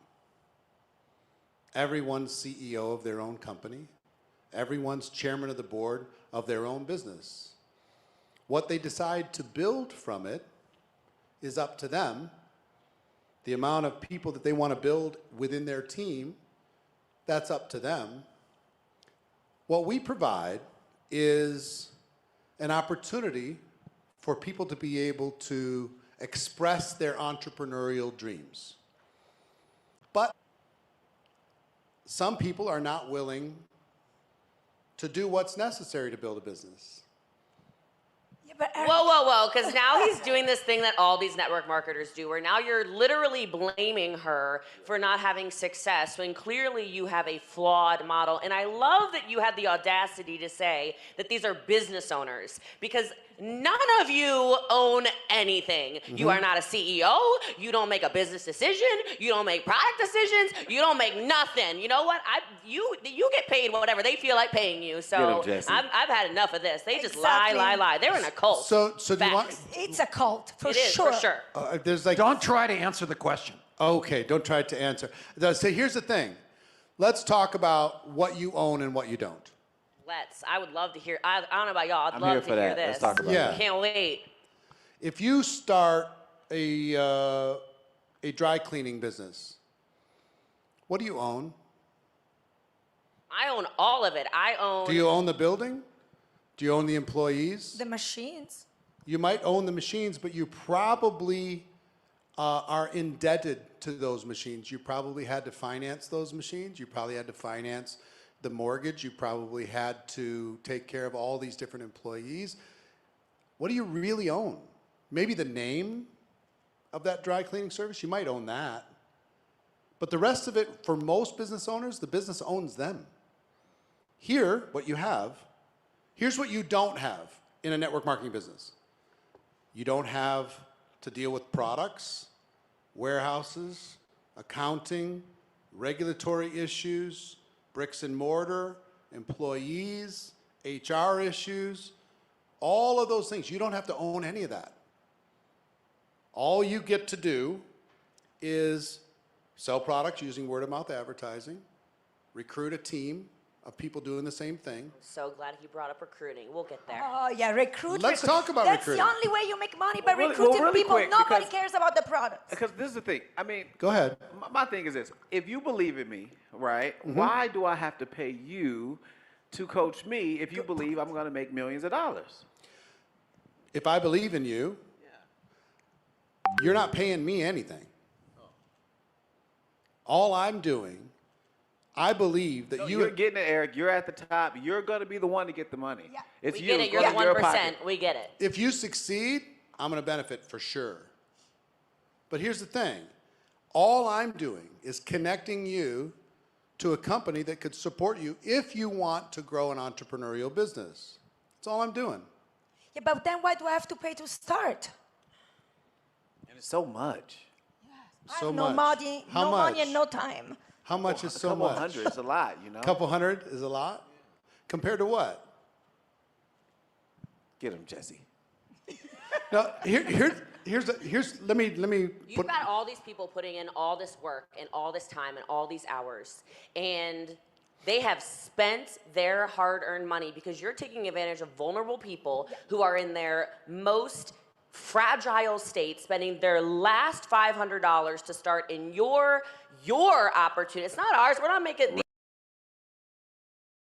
Everyone's CEO of their own company. Everyone's chairman of the board of their own business. What they decide to build from it is up to them. The amount of people that they want to build within their team, that's up to them. What we provide is an opportunity for people to be able to express their entrepreneurial dreams. But some people are not willing to do what's necessary to build a business. Whoa, because now he's doing this thing that all these network marketers do, where now you're literally blaming her for not having success when clearly you have a flawed model. And I love that you had the audacity to say that these are business owners, because none of you own anything. You are not a CEO. You don't make a business decision. You don't make product decisions. You don't make nothing. You know what? You get paid whatever they feel like paying you. So I've had enough of this. They just lie. They're in a cult. So do you want? It's a cult, for It is, sure. for sure. There's like. Don't try to answer the question. Okay, don't try to answer. So here's the thing. Let's talk about what you own and what you don't. I would love to hear. I don't know about y'all. I'd I'm love here to for hear that. this. Let's talk about Yeah. Can't wait. If you start a dry cleaning business, what do you own? I own all of it. I own. Do you own the building? Do you own the employees? The machines. You might own the machines, but you probably are indebted to those machines. You probably had to finance those machines. You probably had to finance the mortgage. You probably had to take care of all these different employees. What do you really own? Maybe the name of that dry cleaning service, you might own that. But the rest of it, for most business owners, the business owns them. Here, what you have, here's what you don't have in a network marketing business. You don't have to deal with products, warehouses, accounting, regulatory issues, bricks and mortar, employees, HR issues, all of those things. You don't have to own any of that. All you get to do is sell products using word-of-mouth advertising, recruit a team of people doing the same thing. So glad you brought up recruiting. We'll get there. Oh, yeah, recruit. Let's talk about That's recruiting. the only way you make money, by Well, recruiting really people. quick, Nobody because- cares about the product. Because this is the thing. I mean, Go ahead. my thing is this: if you believe in me, right? Why do I have to pay you to coach me if you believe I'm going to make millions of dollars? If I believe in you, you're not paying me anything. All I'm doing, I believe that No, you... you're getting it, Eric. You're at the top. You're going to be the one to get the money. Yeah. It's We you. get it. You're Go the to your 1%. pocket. We get it. If you succeed, I'm going to benefit for sure. But here's the thing. All I'm doing is connecting you to a company that could support you if you want to grow an entrepreneurial business. That's all I'm doing. Yeah, but then why do I have to pay to start? And it's so much. I So have no much. money, How no much? money and no time. How much is so couple much? hundred is a lot, you know. Couple hundred is a lot? Compared to what? Get him, Jesse. Now, let me You've put, got all these people putting in all this work and all this time and all these hours, and they have spent their hard-earned money because you're taking advantage of vulnerable people who are in their most fragile state, spending their last $500 to start in your opportunity. It's not ours. We're not making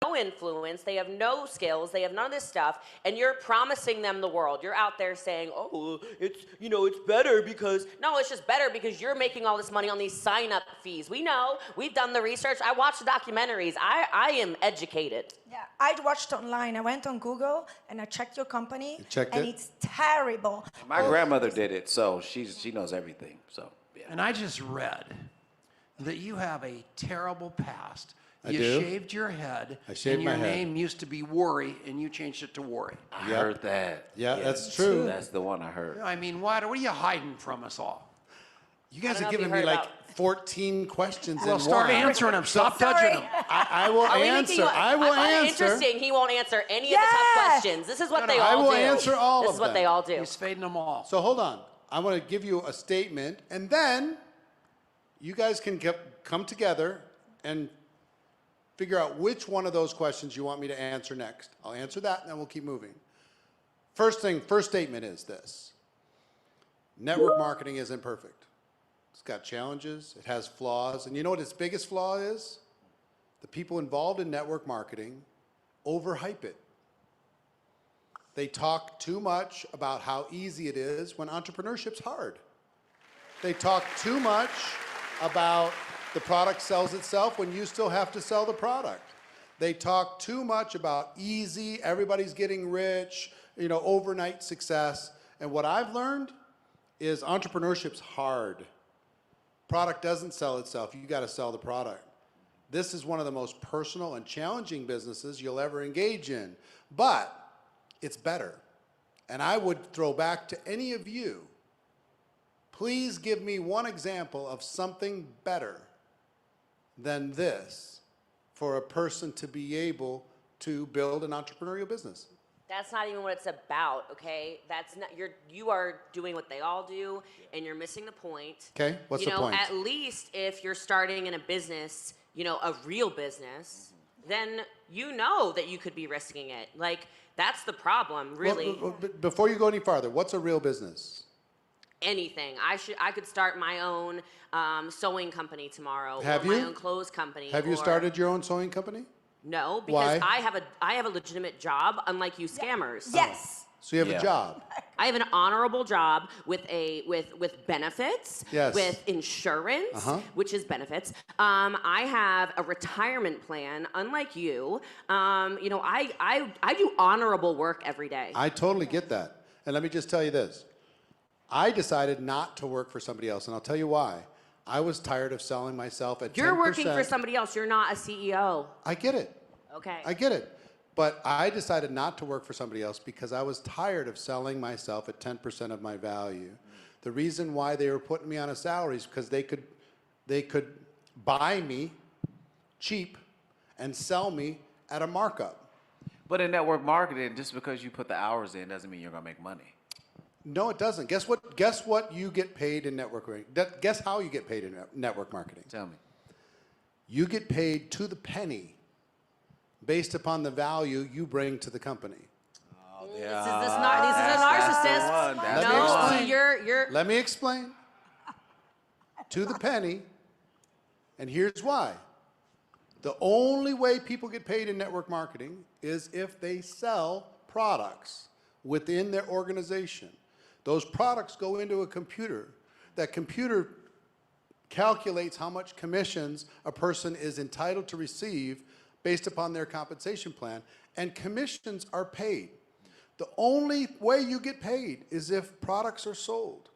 no influence. They have no skills. They have none of this stuff, and you're promising them the world. You're out there saying, "Oh, it's better because..." No, it's just better because you're making all this money on these sign-up fees. We know. We've done the research. I watched the documentaries. I am educated. Yeah, I watched online. I went on Google and I checked your company. checked and it? it's terrible. My grandmother did it, so she knows everything. So yeah. And I just read that you have a terrible past. I You do. shaved your head. I shaved and my your head. name used to be Worry, and you changed it to Worry. I heard that. Yeah, that's true. That's the one I heard. I mean, what are you hiding from us all? You guys I don't are know if giving you me heard like about- 14 questions Well, in start one. answering them. Stop touching them. I will Are we making answer. you- I will find it answer. interesting. He won't answer any of the tough questions. This is what they I all will do. answer all This of is what them. they all do. He's fading them all. So hold on. I'm going to give you a statement, and then you guys can come together and figure out which one of those questions you want me to answer next. I'll answer that, and then we'll keep moving. First statement is this. Network marketing isn't perfect. It's got challenges, it has flaws, and you know what its biggest flaw is? The people involved in network marketing overhype it. They talk too much about how easy it is when entrepreneurship's hard. They talk too much about the product sells itself when you still have to sell the product. They talk too much about easy, everybody's getting rich, overnight success. And what I've learned is entrepreneurship's hard. Product doesn't sell itself. You got to sell the product. This is one of the most personal and challenging businesses you'll ever engage in, but it's better. And I would throw back to any of you, please give me one example of something better than this for a person to be able to build an entrepreneurial business. That's not even what it's about, okay? That's not, you are doing what they all do, and you're missing the point. Okay, what's the point? At least if you're starting in a business, a real business, then you know that you could be risking it. Like, that's the problem, really. Well, before you go any farther, what's a real business? Anything. I could start my own sewing company tomorrow. Have or you? my own clothes company. Have you or- started your own sewing company? No, because Why? I have a legitimate job, unlike you scammers. Yes. So you have a job. I have an honorable job with benefits, Yes. with insurance, which is benefits. I have a retirement plan, unlike you. I do honorable work every day. I totally get that. And let me just tell you this. I decided not to work for somebody else, and I'll tell you why. I was tired of selling myself at 10%. You're working for somebody else. You're not a CEO. I get it. Okay. I get it. But I decided not to work for somebody else because I was tired of selling myself at 10% of my value. The reason why they were putting me on a salary is because they could buy me cheap and sell me at a markup. But in network marketing, just because you put the hours in doesn't mean you're gonna make money. No, it doesn't. Guess what you get paid in network marketing? Guess how you get paid in network marketing? Tell me. You get paid to the penny based upon the value you bring to the company. This is a narcissist. No, you're. Let me explain. To the penny, and here's why. The only way people get paid in network marketing is if they sell products within their organization. Those products go into a computer. That computer calculates how much commissions a person is entitled to receive based upon their compensation plan, and commissions are paid. The only way you get paid is if products are sold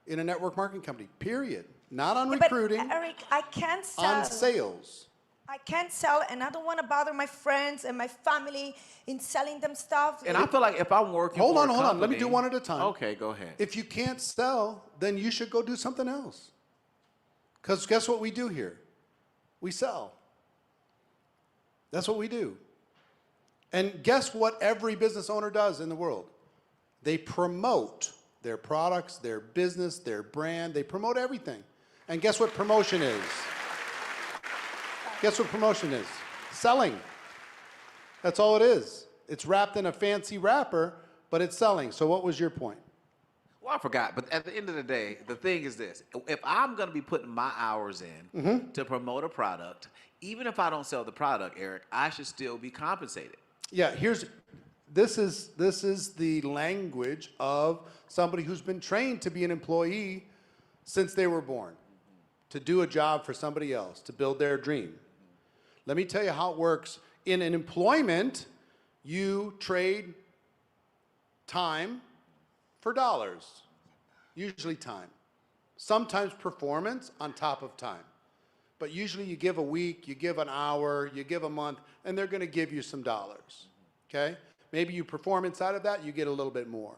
in a network marketing company, period. Not on recruiting, But Eric, I can't sell. on sales. I can't sell, and I don't want to bother my friends and my family in selling them stuff. And I feel like if I'm working Hold for on, a hold on. Let me company- do one at a time. Okay, go ahead. If you can't sell, then you should go do something else. Because guess what we do here? We sell. That's what we do. And guess what every business owner does in the world? They promote their products, their business, their brand. They promote everything. And guess what promotion is? Guess what promotion is? Selling. That's all it is. It's wrapped in a fancy wrapper, but it's selling. So what was your point? Well, I forgot, but at the end of the day, the thing is this. If I'm going to be putting my hours in to promote a product, even if I don't sell the product, Eric, I should still be compensated. Yeah, this is the language of somebody who's been trained to be an employee since they were born, to do a job for somebody else, to build their dream. Let me tell you how it works. In an employment, you trade time for dollars, usually time. Sometimes performance on top of time. But usually you give a week, you give an hour, you give a month, and they're going to give you some dollars, okay? Maybe you perform inside of that, you get a little bit more.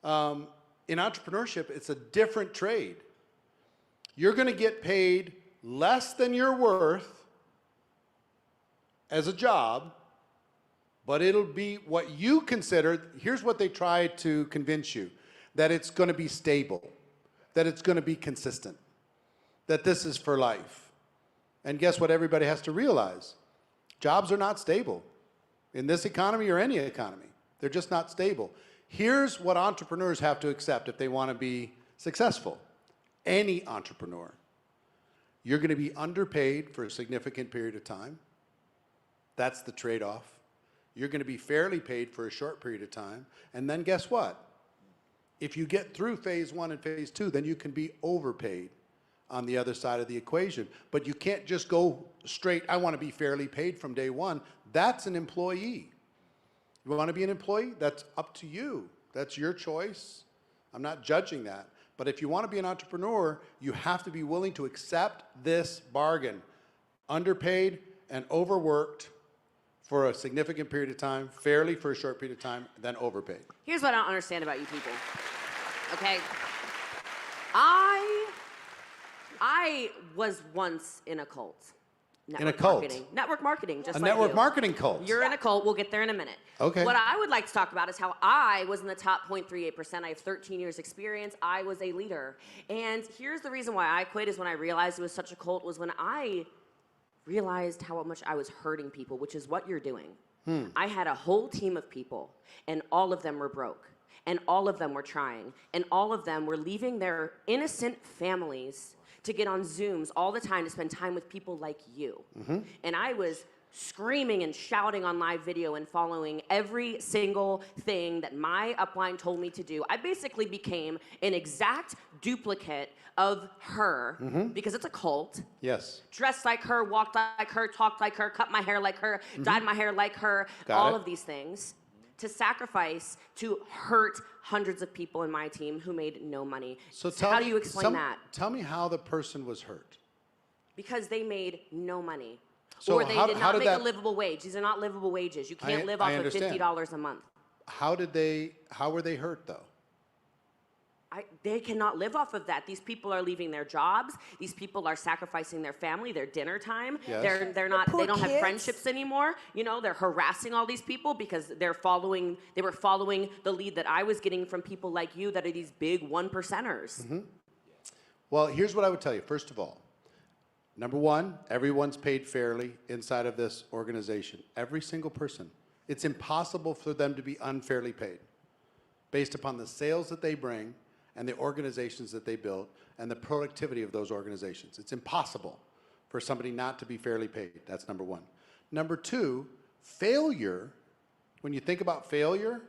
In entrepreneurship, it's a different trade. You're going to get paid less than you're worth as a job, but it'll be what you consider. Here's what they try to convince you, that it's going to be stable, that it's going to be consistent, that this is for life. And guess what everybody has to realize? Jobs are not stable in this economy or any economy. They're just not stable. Here's what entrepreneurs have to accept if they want to be successful. Any entrepreneur. You're going to be underpaid for a significant period of time. That's the trade-off. You're going to be fairly paid for a short period of time. And then guess what? If you get through phase 1 and phase 2, then you can be overpaid on the other side of the equation. But you can't just go straight, I want to be fairly paid from day one. That's an employee. You want to be an employee? That's up to you. That's your choice. I'm not judging that. But if you want to be an entrepreneur, you have to be willing to accept this bargain. Underpaid and overworked for a significant period of time, fairly for a short period of time, then overpaid. Here's what I don't understand about you people. Okay? I was once in a cult. In a cult? Marketing. Network marketing, just A like network you. marketing cult. You're in a cult. We'll get there in a minute. Okay. What I would like to talk about is how I was in the top 0.38%. I have 13 years experience. I was a leader. And here's the reason why I quit is when I realized it was such a cult was when I realized how much I was hurting people, which is what you're doing. I had a whole team of people, and all of them were broke, and all of them were trying, and all of them were leaving their innocent families to get on Zooms all the time to spend time with people like you. And I was screaming and shouting on live video and following every single thing that my upline told me to do. I basically became an exact duplicate of her because it's a cult. Yes. Dressed like her, walked like her, talked like her, cut my hair like her, dyed my hair like her, all of these things to sacrifice to hurt hundreds of people in my team who made no money. So how do you explain that? Tell me how the person was hurt. Because they made no money. So or they how- did how not did make that- a livable wage. These are not livable wages. You can't I- live I off of understand. $50 a month. How were they hurt though? They cannot live off of that. These people are leaving their jobs. These people are sacrificing their family, their dinner time. Yes. They're not. poor They don't have kids. friendships anymore. You know, they're harassing all these people because they were following the lead that I was getting from people like you that are these big 1%ers. Well, here's what I would tell you. First of all, number one, everyone's paid fairly inside of this organization. Every single person. It's impossible for them to be unfairly paid based upon the sales that they bring and the organizations that they build and the productivity of those organizations. It's impossible for somebody not to be fairly paid. That's number one. Number two, failure, when you think about failure,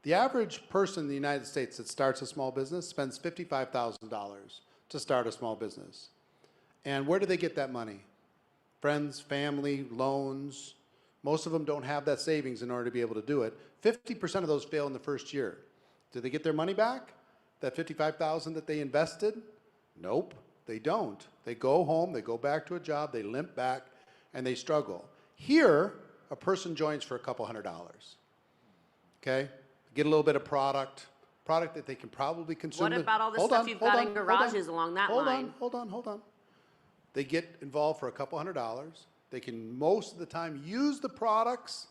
the average person in the United States that starts a small business spends $55,000 to start a small business. And where do they get that money? Friends, family, loans. Most of them don't have that savings in order to be able to do it. 50% of those fail in the first year. Do they get their money back? That $55,000 that they invested? Nope, they don't. They go home, they go back to a job, they limp back, and they struggle. Here, a person joins for a couple $100. Okay? Get a little bit of product that they can probably consume. What about all the stuff you've got in garages along that line? Hold on. They get involved for a couple $100. They can most of the time use the products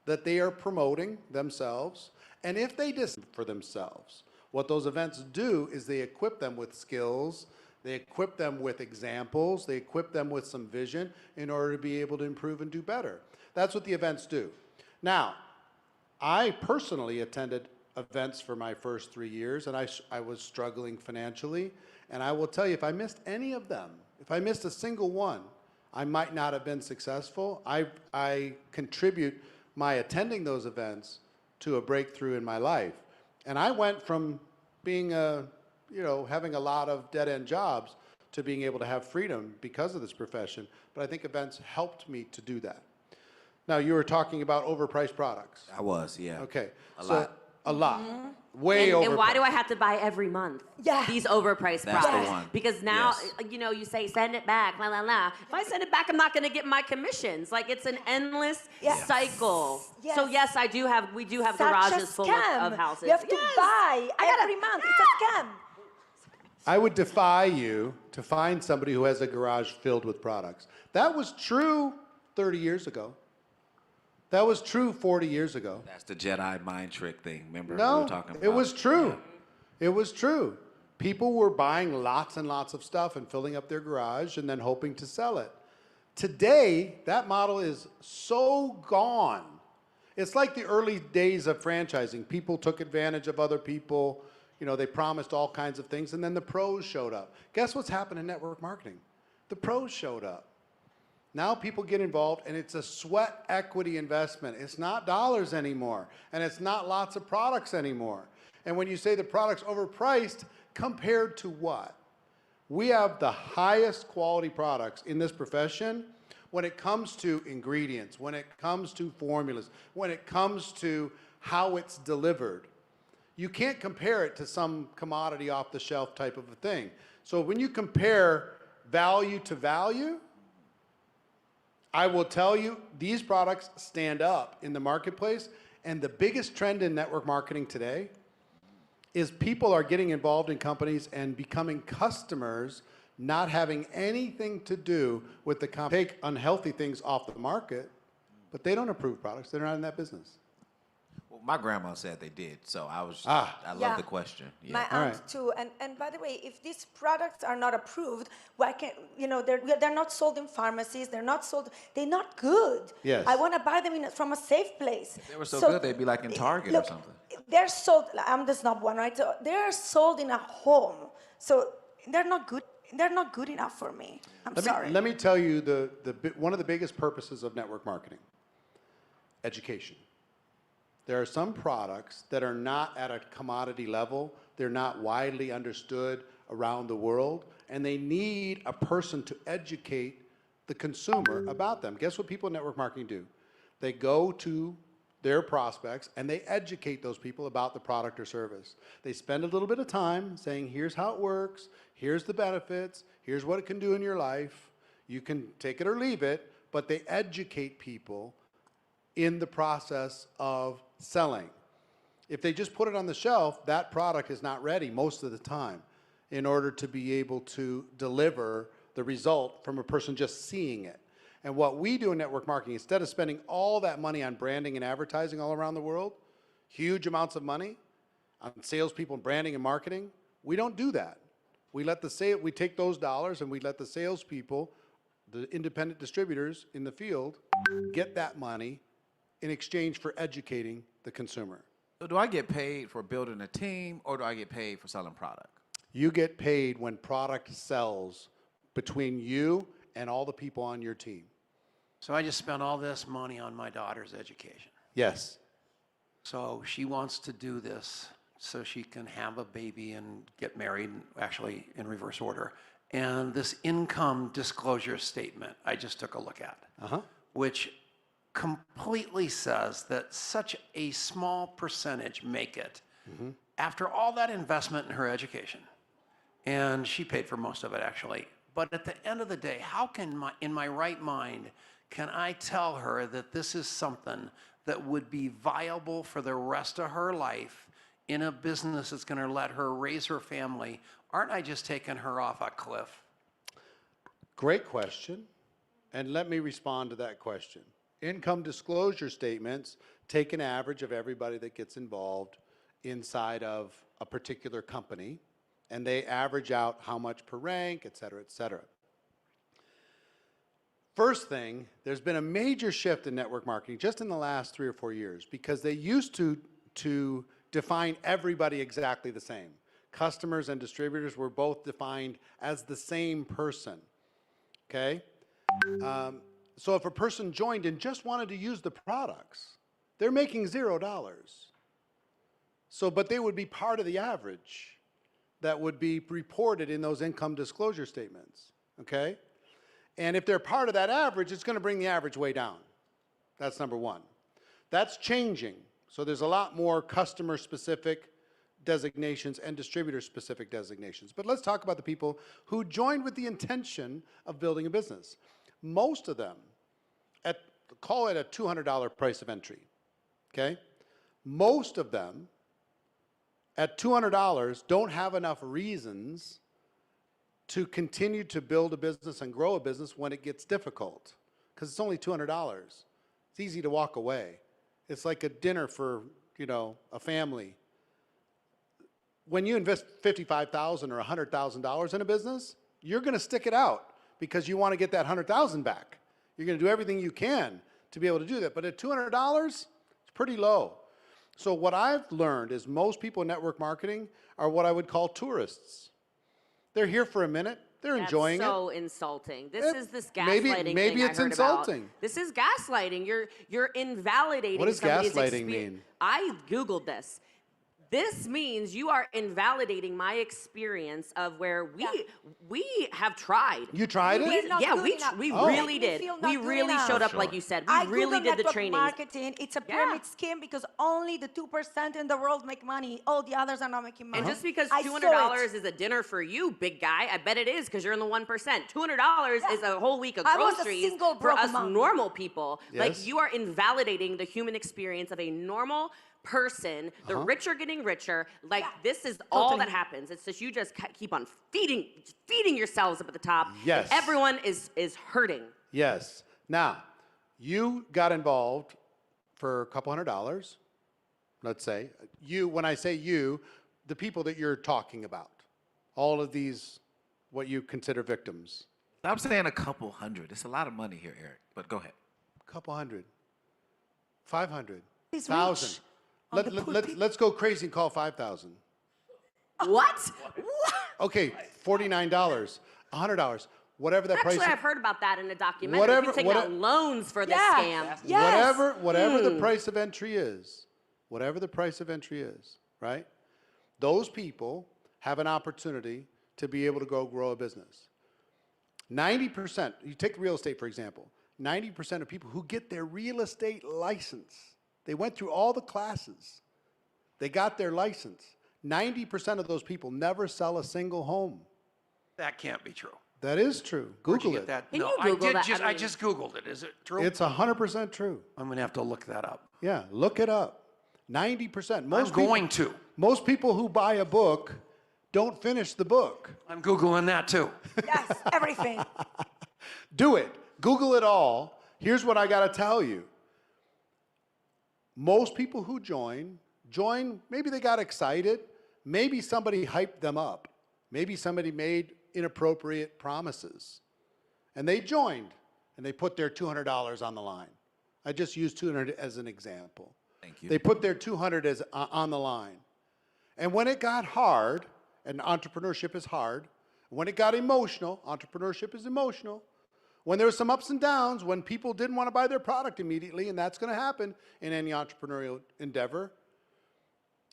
that they are promoting themselves. And if they for themselves, what those events do is they equip them with skills, they equip them with examples, they equip them with some vision in order to be able to improve and do better. That's what the events do. Now, I personally attended events for my first 3 years, and I was struggling financially. And I will tell you, if I missed any of them, if I missed a single one, I might not have been successful. I contribute my attending those events to a breakthrough in my life. And I went from being having a lot of dead-end jobs to being able to have freedom because of this profession. But I think events helped me to do that. Now, you were talking about overpriced products. I was, yeah. Okay. A lot. Way overpriced. And why do I have to buy every month? Yeah. These overpriced That's the products. one. Because now, Yes. you say send it back, la la la. If I send it back, I'm not going to get my commissions. Like it's an endless Yes. cycle. Yes. So yes, we do have Such a garages full scam. of houses. You have to Yes. buy every month. It's a scam. I would defy you to find somebody who has a garage filled with products. That was true 30 years ago. That was true 40 years ago. That's the Jedi mind trick thing. Remember we No, were talking about? it was true. It was true. People were buying lots and lots of stuff and filling up their garage and then hoping to sell it. Today, that model is so gone. It's like the early days of franchising. People took advantage of other people. You know, they promised all kinds of things, and then the pros showed up. Guess what's happened in network marketing? The pros showed up. Now people get involved, and it's a sweat equity investment. It's not dollars anymore, and it's not lots of products anymore. And when you say the product's overpriced, compared to what? We have the highest quality products in this profession when it comes to ingredients, when it comes to formulas, when it comes to how it's delivered. You can't compare it to some commodity off the shelf type of a thing. So when you compare value to value, I will tell you these products stand up in the marketplace, and the biggest trend in network marketing today is people are getting involved in companies and becoming customers, not having anything to do with the company. Take unhealthy things off the market, but they don't approve products. They're not in that business. Well, my grandma said they did, so I love Yeah. the question. Yeah. My aunt too. And by the way, if these products are not approved, why can't, they're not sold in pharmacies, they're not good. Yes. I want to buy them from a safe place. If they were so good, they'd be like in Target or something. They're sold, I'm the snob one, right? So they're sold in a home. So they're not good. They're not good enough for me. I'm sorry. Let me tell you one of the biggest purposes of network marketing, education. There are some products that are not at a commodity level. They're not widely understood around the world, and they need a person to educate the consumer about them. Guess what people in network marketing do? They go to their prospects and they educate those people about the product or service. They spend a little bit of time saying, here's how it works, here's the benefits, here's what it can do in your life. You can take it or leave it, but they educate people in the process of selling. If they just put it on the shelf, that product is not ready most of the time in order to be able to deliver the result from a person just seeing it. And what we do in network marketing, instead of spending all that money on branding and advertising all around the world, huge amounts of money on salespeople and branding and marketing, we don't do that. We take those dollars and we let the salespeople, the independent distributors in the field, get that money in exchange for educating the consumer. So do I get paid for building a team, or do I get paid for selling product? You get paid when product sells between you and all the people on your team. So I just spent all this money on my daughter's education. Yes. So she wants to do this so she can have a baby and get married, actually in reverse order. And this income disclosure statement I just took a look at, which completely says that such a small percentage make it after all that investment in her education. And she paid for most of it, actually. But at the end of the day, how can in my right mind, can I tell her that this is something that would be viable for the rest of her life in a business that's going to let her raise her family? Aren't I just taking her off a cliff? Great question. And let me respond to that question. Income disclosure statements take an average of everybody that gets involved inside of a particular company, and they average out how much per rank, et cetera, et cetera. First thing, there's been a major shift in network marketing just in the last 3 or 4 years, because they used to define everybody exactly the same. Customers and distributors were both defined as the same person, okay? So if a person joined and just wanted to use the products, they're making $0. So, but they would be part of the average that would be reported in those income disclosure statements, okay? And if they're part of that average, it's gonna bring the average way down. That's number one. That's changing. So there's a lot more customer-specific designations and distributor-specific designations. But let's talk about the people who joined with the intention of building a business. Most of them, call it a $200 price of entry, okay? Most of them, at $200, don't have enough reasons to continue to build a business and grow a business when it gets difficult, because it's only $200. It's easy to walk away. It's like a dinner for, a family. When you invest $55,000 or $100,000 in a business, you're going to stick it out because you want to get that $100,000 back. You're going to do everything you can to be able to do that. But at $200, it's pretty low. So what I've learned is most people in network marketing are what I would call tourists. They're here for a minute. They're enjoying That's it. so insulting. This is this maybe- gaslighting maybe thing it's I heard insulting. about. This is gaslighting. You're invalidating. What does somebody's gaslighting mean? I Googled this. This means you are invalidating my experience of where we have tried. You tried it? We, We're not yeah, good we enough. we Oh. really Make me did. feel We not good really enough. showed up like you said. We I really Googled did the network training. marketing. It's a pyramid scheme because only the 2% in the world make money. All the others are not making money. And just because I saw $200 it. is a dinner for you, big guy, I bet it is because you're in the 1%. $200 is a whole week of I was a groceries single for broke us mom. normal people. Like Yes. you are invalidating the human experience of a normal person. The rich are getting richer. Like this is all that happens. It's just you just keep on feeding yourselves up at the top. Yes. Everyone is hurting. Yes. Now, you got involved for a couple $100, let's say. You, when I say you, the people that you're talking about, all of these, what you consider victims. I'm saying a couple hundred. It's a lot of money here, Eric, but go ahead. Couple hundred, 500, He's 1,000. rich on the poor people. Let's go crazy and call 5,000. What? Okay, $49, $100, whatever that Actually, price. I've heard about that in a documentary. Whatever- People taking whatever- out loans for this Yeah. scam. Yes. Whatever the price of entry is, whatever the price of entry is, right? Those people have an opportunity to be able to go grow a business. 90%, you take real estate, for example, 90% of people who get their real estate license, they went through all the classes, they got their license. 90% of those people never sell a single home. That can't be true. That is true. Where'd you Google get it. that? Can no, you Google that? I I mean- just Googled it. Is it true? It's 100% true. I'm going to have to look that up. Yeah, look it up. 90%. I'm going to. Most people who buy a book don't finish the book. I'm Googling that too. Yes, everything. Do it. Google it all. Here's what I got to tell you. Most people who join, maybe they got excited. Maybe somebody hyped them up. Maybe somebody made inappropriate promises. And they joined, and they put their $200 on the line. I just used 200 as an example. Thank you. They put their 200 as, on the line. And when it got hard, and entrepreneurship is hard, when it got emotional, entrepreneurship is emotional, when there were some ups and downs, when people didn't want to buy their product immediately, and that's going to happen in any entrepreneurial endeavor,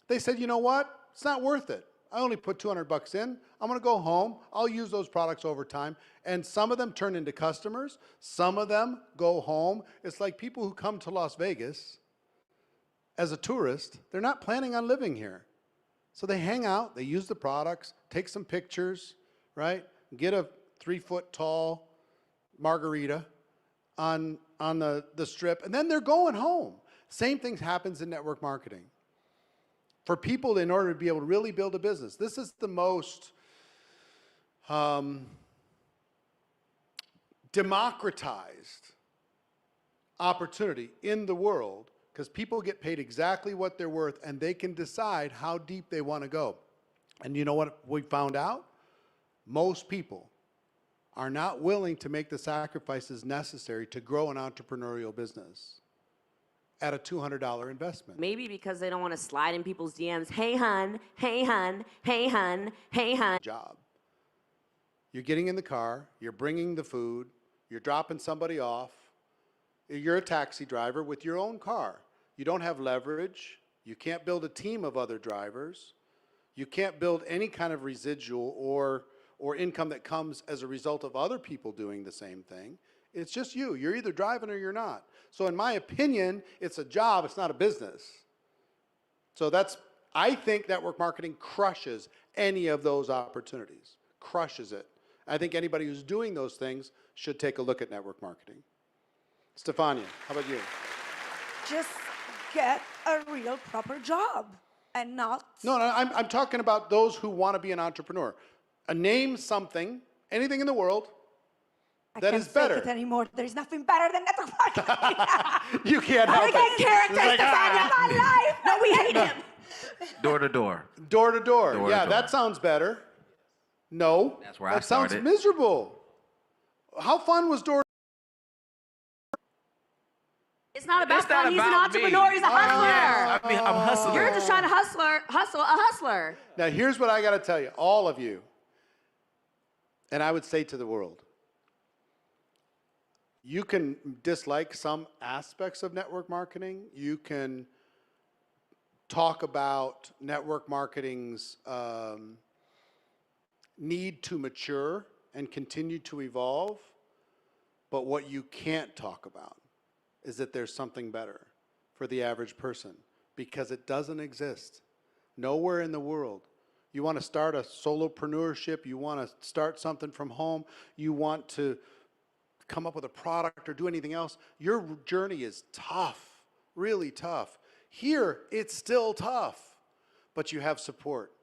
they said, you know what? It's not worth it. I only put $200 in. I'm going to go home. I'll use those products over time. And some of them turn into customers. Some of them go home. It's like people who come to Las Vegas as a tourist. They're not planning on living here. So they hang out, they use the products, take some pictures, right? Get a 3-foot tall margarita on the strip, and then they're going home. Same thing happens in network marketing. For people, in order to be able to really build a business, this is the most democratized opportunity in the world, because people get paid exactly what they're worth and they can decide how deep they want to go. And you know what we found out? Most people are not willing to make the sacrifices necessary to grow an entrepreneurial business at a $200 investment. Maybe because they don't want to slide in people's DMs. Hey, hun. Hey, hun. Hey, hun. Hey, hun. Job. You're getting in the car, you're bringing the food, you're dropping somebody off, you're a taxi driver with your own car. You don't have leverage, you can't build a team of other drivers, you can't build any kind of residual or income that comes as a result of other people doing the same thing. It's just you. You're either driving or you're not. So in my opinion, it's a job, it's not a business. So I think network marketing crushes any of those opportunities, crushes it. I think anybody who's doing those things should take a look at network marketing. Stefania, how about you? Just get a real proper job and not. No, I'm talking about those who want to be an entrepreneur. Name something, anything in the world, that is better. I can't fake it anymore. There's nothing better than network marketing. You can't help it. I character, It's like, Stefania, my life. No, we hate him. Door to door. Door to door. Door to Yeah, door. that sounds better. No. That's where I that sounds started. miserable. How fun was door It's not about It's not fun. He's an about me. entrepreneur. He's a hustler. Yes, I mean, I'm hustling. You're just trying to hustle a hustler. Now, here's what I got to tell you, all of you, and I would say to the world, you can dislike some aspects of network marketing. You can talk about network marketing's need to mature and continue to evolve. But what you can't talk about is that there's something better for the average person, because it doesn't exist. Nowhere in the world. You want to start a solopreneurship, you want to start something from home, you want to come up with a product or do anything else, your journey is tough, really tough. Here, it's still tough, but you have support.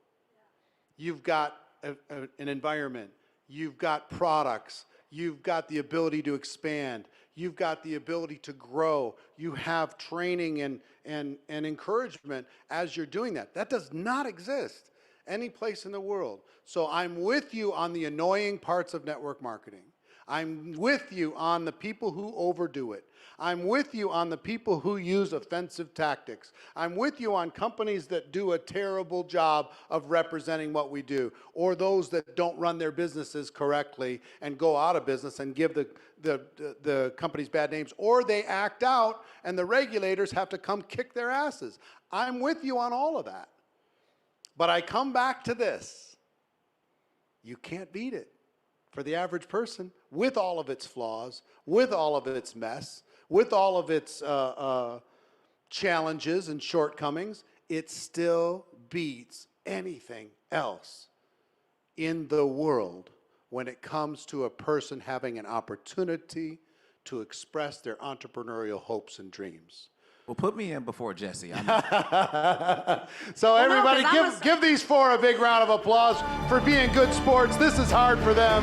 You've got an environment, you've got products, you've got the ability to expand, you've got the ability to grow, you have training and encouragement as you're doing that. That does not exist any place in the world. So I'm with you on the annoying parts of network marketing. I'm with you on the people who overdo it. I'm with you on the people who use offensive tactics. I'm with you on companies that do a terrible job of representing what we do, or those that don't run their businesses correctly and go out of business and give the companies bad names, or they act out and the regulators have to come kick their asses. I'm with you on all of that. But I come back to this. You can't beat it for the average person, with all of its flaws, with all of its mess, with all of its challenges and shortcomings. It still beats anything else in the world when it comes to a person having an opportunity to express their entrepreneurial hopes and dreams. Well, put me in before Jesse. So everybody, give these four a big round of applause for being good sports. This is hard for them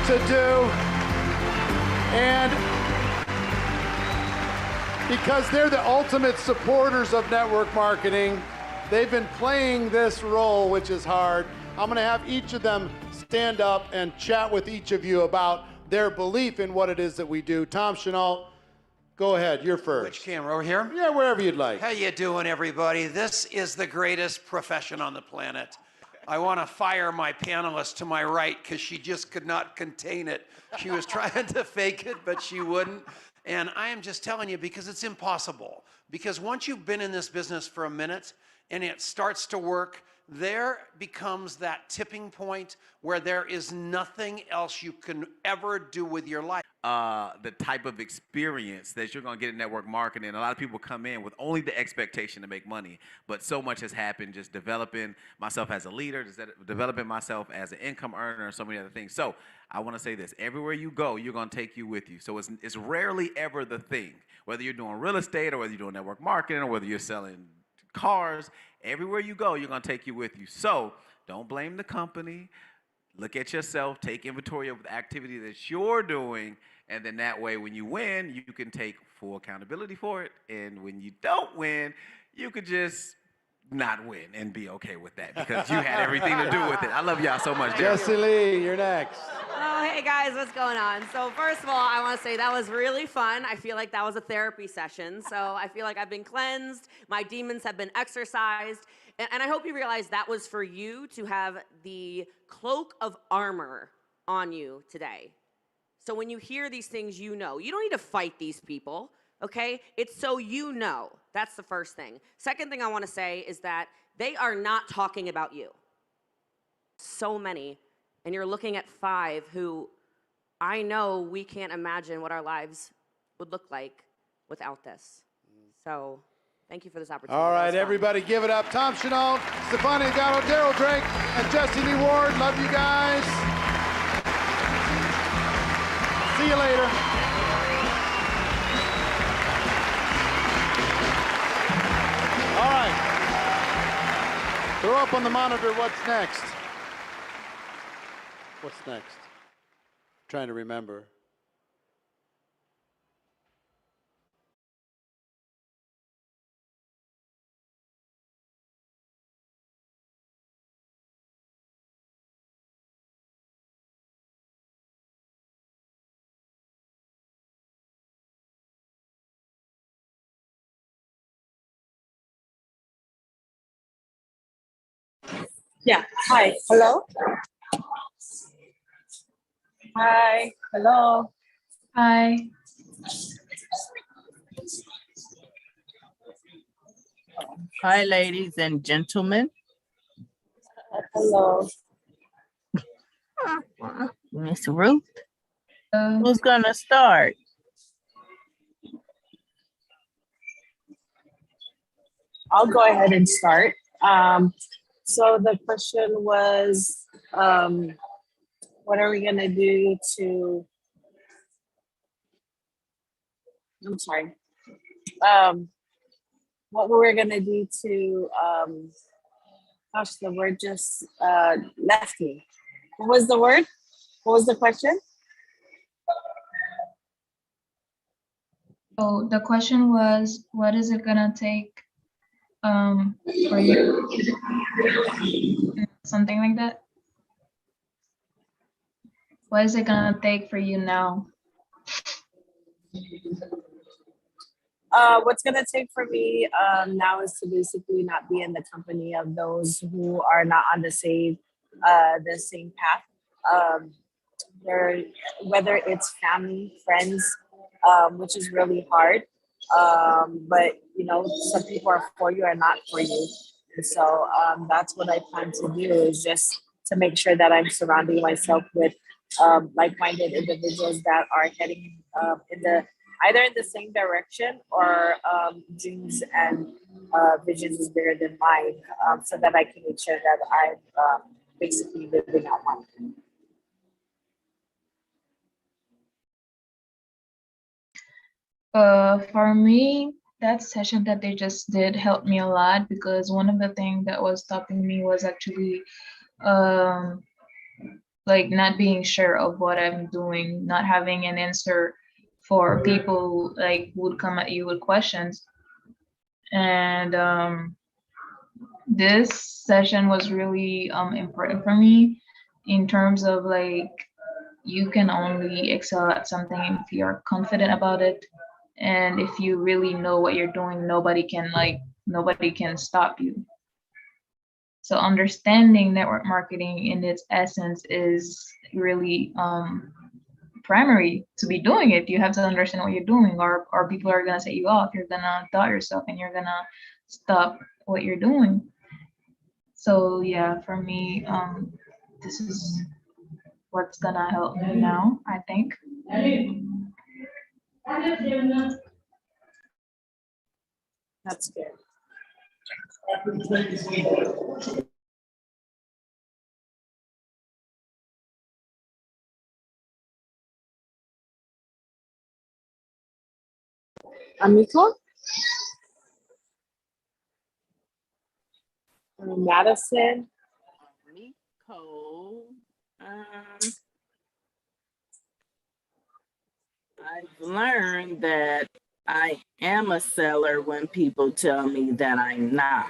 to do. And because they're the ultimate supporters of network marketing, they've been playing this role, which is hard. I'm going to have each of them stand up and chat with each of you about their belief in what it is that we do. Tom Chenault, go ahead, you're first. Which camera, over here? Yeah, wherever you'd like. How you doing, everybody? This is the greatest profession on the planet. I want to fire my panelist to my right because she just could not contain it. She was trying to fake it, but she wouldn't. And I am just telling you, because it's impossible. Because once you've been in this business for a minute and it starts to work, there becomes that tipping point where there is nothing else you can ever do with your life. The type of experience that you're going to get in network marketing. A lot of people come in with only the expectation to make money, but so much has happened just developing myself as a leader, developing myself as an income earner, and so many other things. So I want to say this: everywhere you go, you're going to take you with you. So it's rarely ever the thing, whether you're doing real estate or whether you're doing network marketing or whether you're selling cars. Everywhere you go, you're going to take you with you. So don't blame the company. Look at yourself, take inventory of the activity that you're doing, and then that way when you win, you can take full accountability for it. And when you don't win, you could just not win and be okay with that because you had everything to do with it. I love y'all so much. Jesse Lee, you're next. Oh, hey guys, what's going on? So first of all, I want to say that was really fun. I feel like that was a therapy session. So I feel like I've been cleansed. My demons have been exorcised. And I hope you realize that was for you to have the cloak of armor on you today. So when you hear these things, you know. You don't need to fight these people, okay? It's so you know. That's the first thing. Second thing I want to say is that they are not talking about you. So many. And you're looking at 5 who I know we can't imagine what our lives would look like without this. So thank you for this opportunity. All right, everybody, give it up. Tom Chenault, Stefania Gatto, Daryl Drake, and Jesse Lee Ward. Love you guys. See you later. All right. Throw up on the monitor what's next. What's next? Trying to remember. Yeah. Hi. Hello. Hi. Hello. Hi. Hi, ladies and gentlemen. Hello. Miss Ruth, who's gonna start? I'll go ahead and start. So the question was, what are we gonna do to? I'm sorry. What we're gonna do to? Gosh, the word just left me. What was the word? What was the question? So the question was, what is it gonna take for you? Something like that. What is it gonna take for you now? What's gonna take for me now is to basically not be in the company of those who are not on the same path. Whether it's family, friends, which is really hard. But you know, some people are for you or not for you. And so that's what I plan to do, is just to make sure that I'm surrounding myself with like-minded individuals that are heading either in the same direction or dreams and visions is bigger than mine, so that I can make sure that I'm basically living out one. For me, that session that they just did helped me a lot, because one of the things that was stopping me was actually like not being sure of what I'm doing, not having an answer for people like would come at you with questions. And this session was really important for me in terms of like, you can only excel at something if you're confident about it. And if you really know what you're doing, nobody can stop you. So understanding network marketing in its essence is really primary to be doing it. You have to understand what you're doing, or people are gonna set you off. You're gonna doubt yourself and you're gonna stop what you're doing. So yeah, for me, this is what's gonna help me now, I think. That's good. Amiko? Madison? Nicole. I've learned that I am a seller when people tell me that I'm not.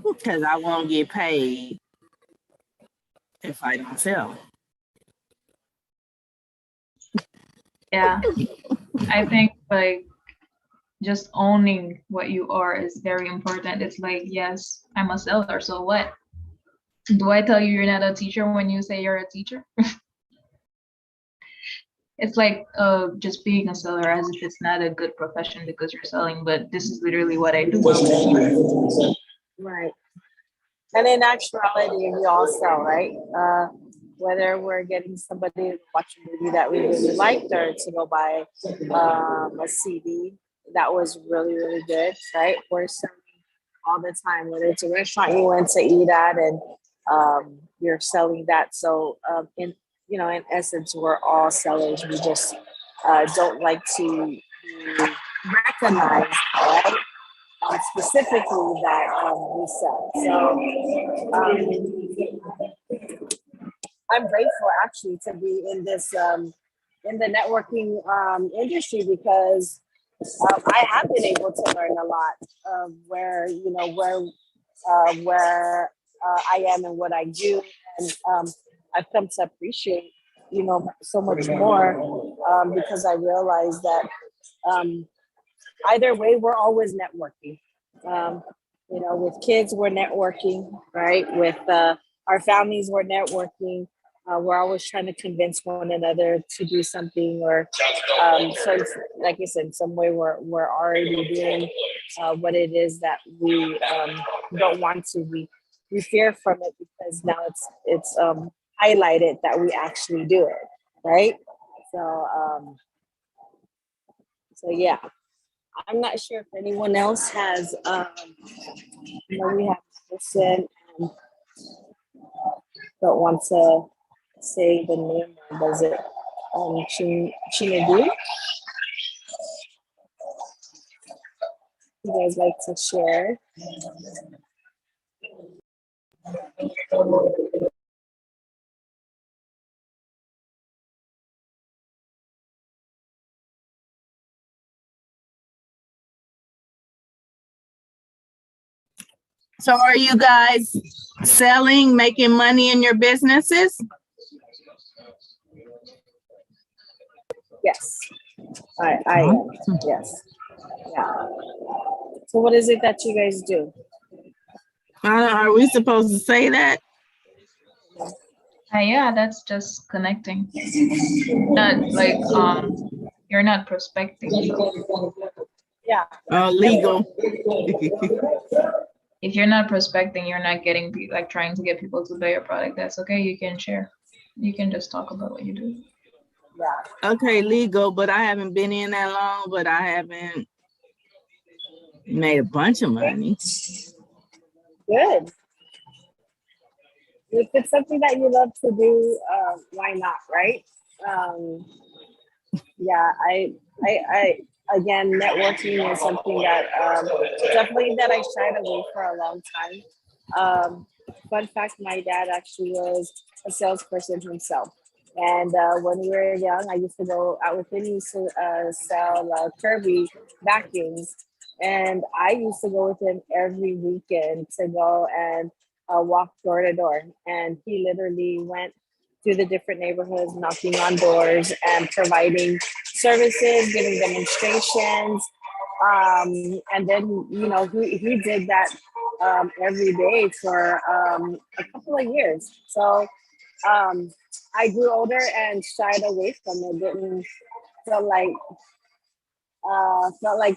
Because I won't get paid if I don't sell. Yeah, I think like just owning what you are is very important. It's like, yes, I'm a seller, so what? Do I tell you you're not a teacher when you say you're a teacher? It's like just being a seller as if it's not a good profession because you're selling, but this is literally what I do. Right. And in actuality, we all sell, right? Whether we're getting somebody to watch a movie that we really liked, or to go buy a CD that was really, really good, right? We're selling all the time, whether it's a restaurant you went to eat at and you're selling that. So in essence, we're all sellers. We just don't like to be recognized, right? Specifically that we sell. So I'm grateful actually to be in this in the networking industry, because I have been able to learn a lot of where I am and what I do, and I've come to appreciate so much more because I realize that either way we're always networking, You know, with kids, we're networking, right? With our families, we're networking. We're always trying to convince one another to do something, or so it's, like I said, in some way we're already doing what it is that we don't want to. We fear from it because now it's highlighted that we actually do it, right? So so yeah, I'm not sure if anyone else has. You know, we have Kristen, don't want to say the name, or does it? Chinadu. You guys like to share? So are you guys selling, making money in your businesses? Yes, I am. Yes, yeah. So what is it that you guys do? Are we supposed to say that? Yeah, that's just connecting. Not like you're not prospecting. So. Yeah. Legal. If you're not prospecting, you're not getting like trying to get people to buy your product. That's okay. You can share. You can just talk about what you do. Yeah. Okay, legal, but I haven't been in that long, but I haven't made a bunch of money. Good. If it's something that you love to do, why not, right? Yeah, I again, networking is something that definitely that I shied away for a long time. Fun fact, my dad actually was a salesperson himself. And when we were young, I used to go out with him. He used to sell Kirby vacuums. And I used to go with him every weekend to go and walk door to door. And he literally went to the different neighborhoods, knocking on doors and providing services, giving demonstrations. And then, you know, he did that every day for a couple of years. So I grew older and shied away from it. Didn't feel like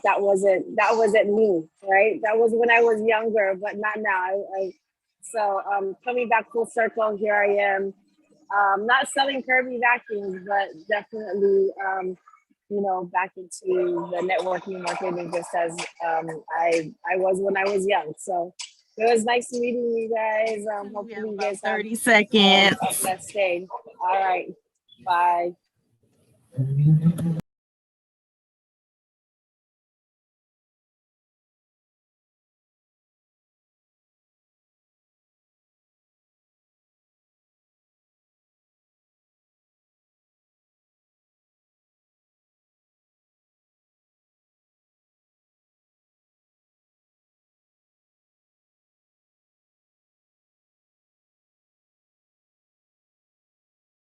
that wasn't me, right? That was when I was younger, but not now. So coming back full circle, here I am. Not selling Kirby vacuums, but definitely you know, back into the networking marketing just as I was when I was young. So it was nice meeting you guys. Hopefully you guys have 30 seconds. a blessed day. All right. Bye.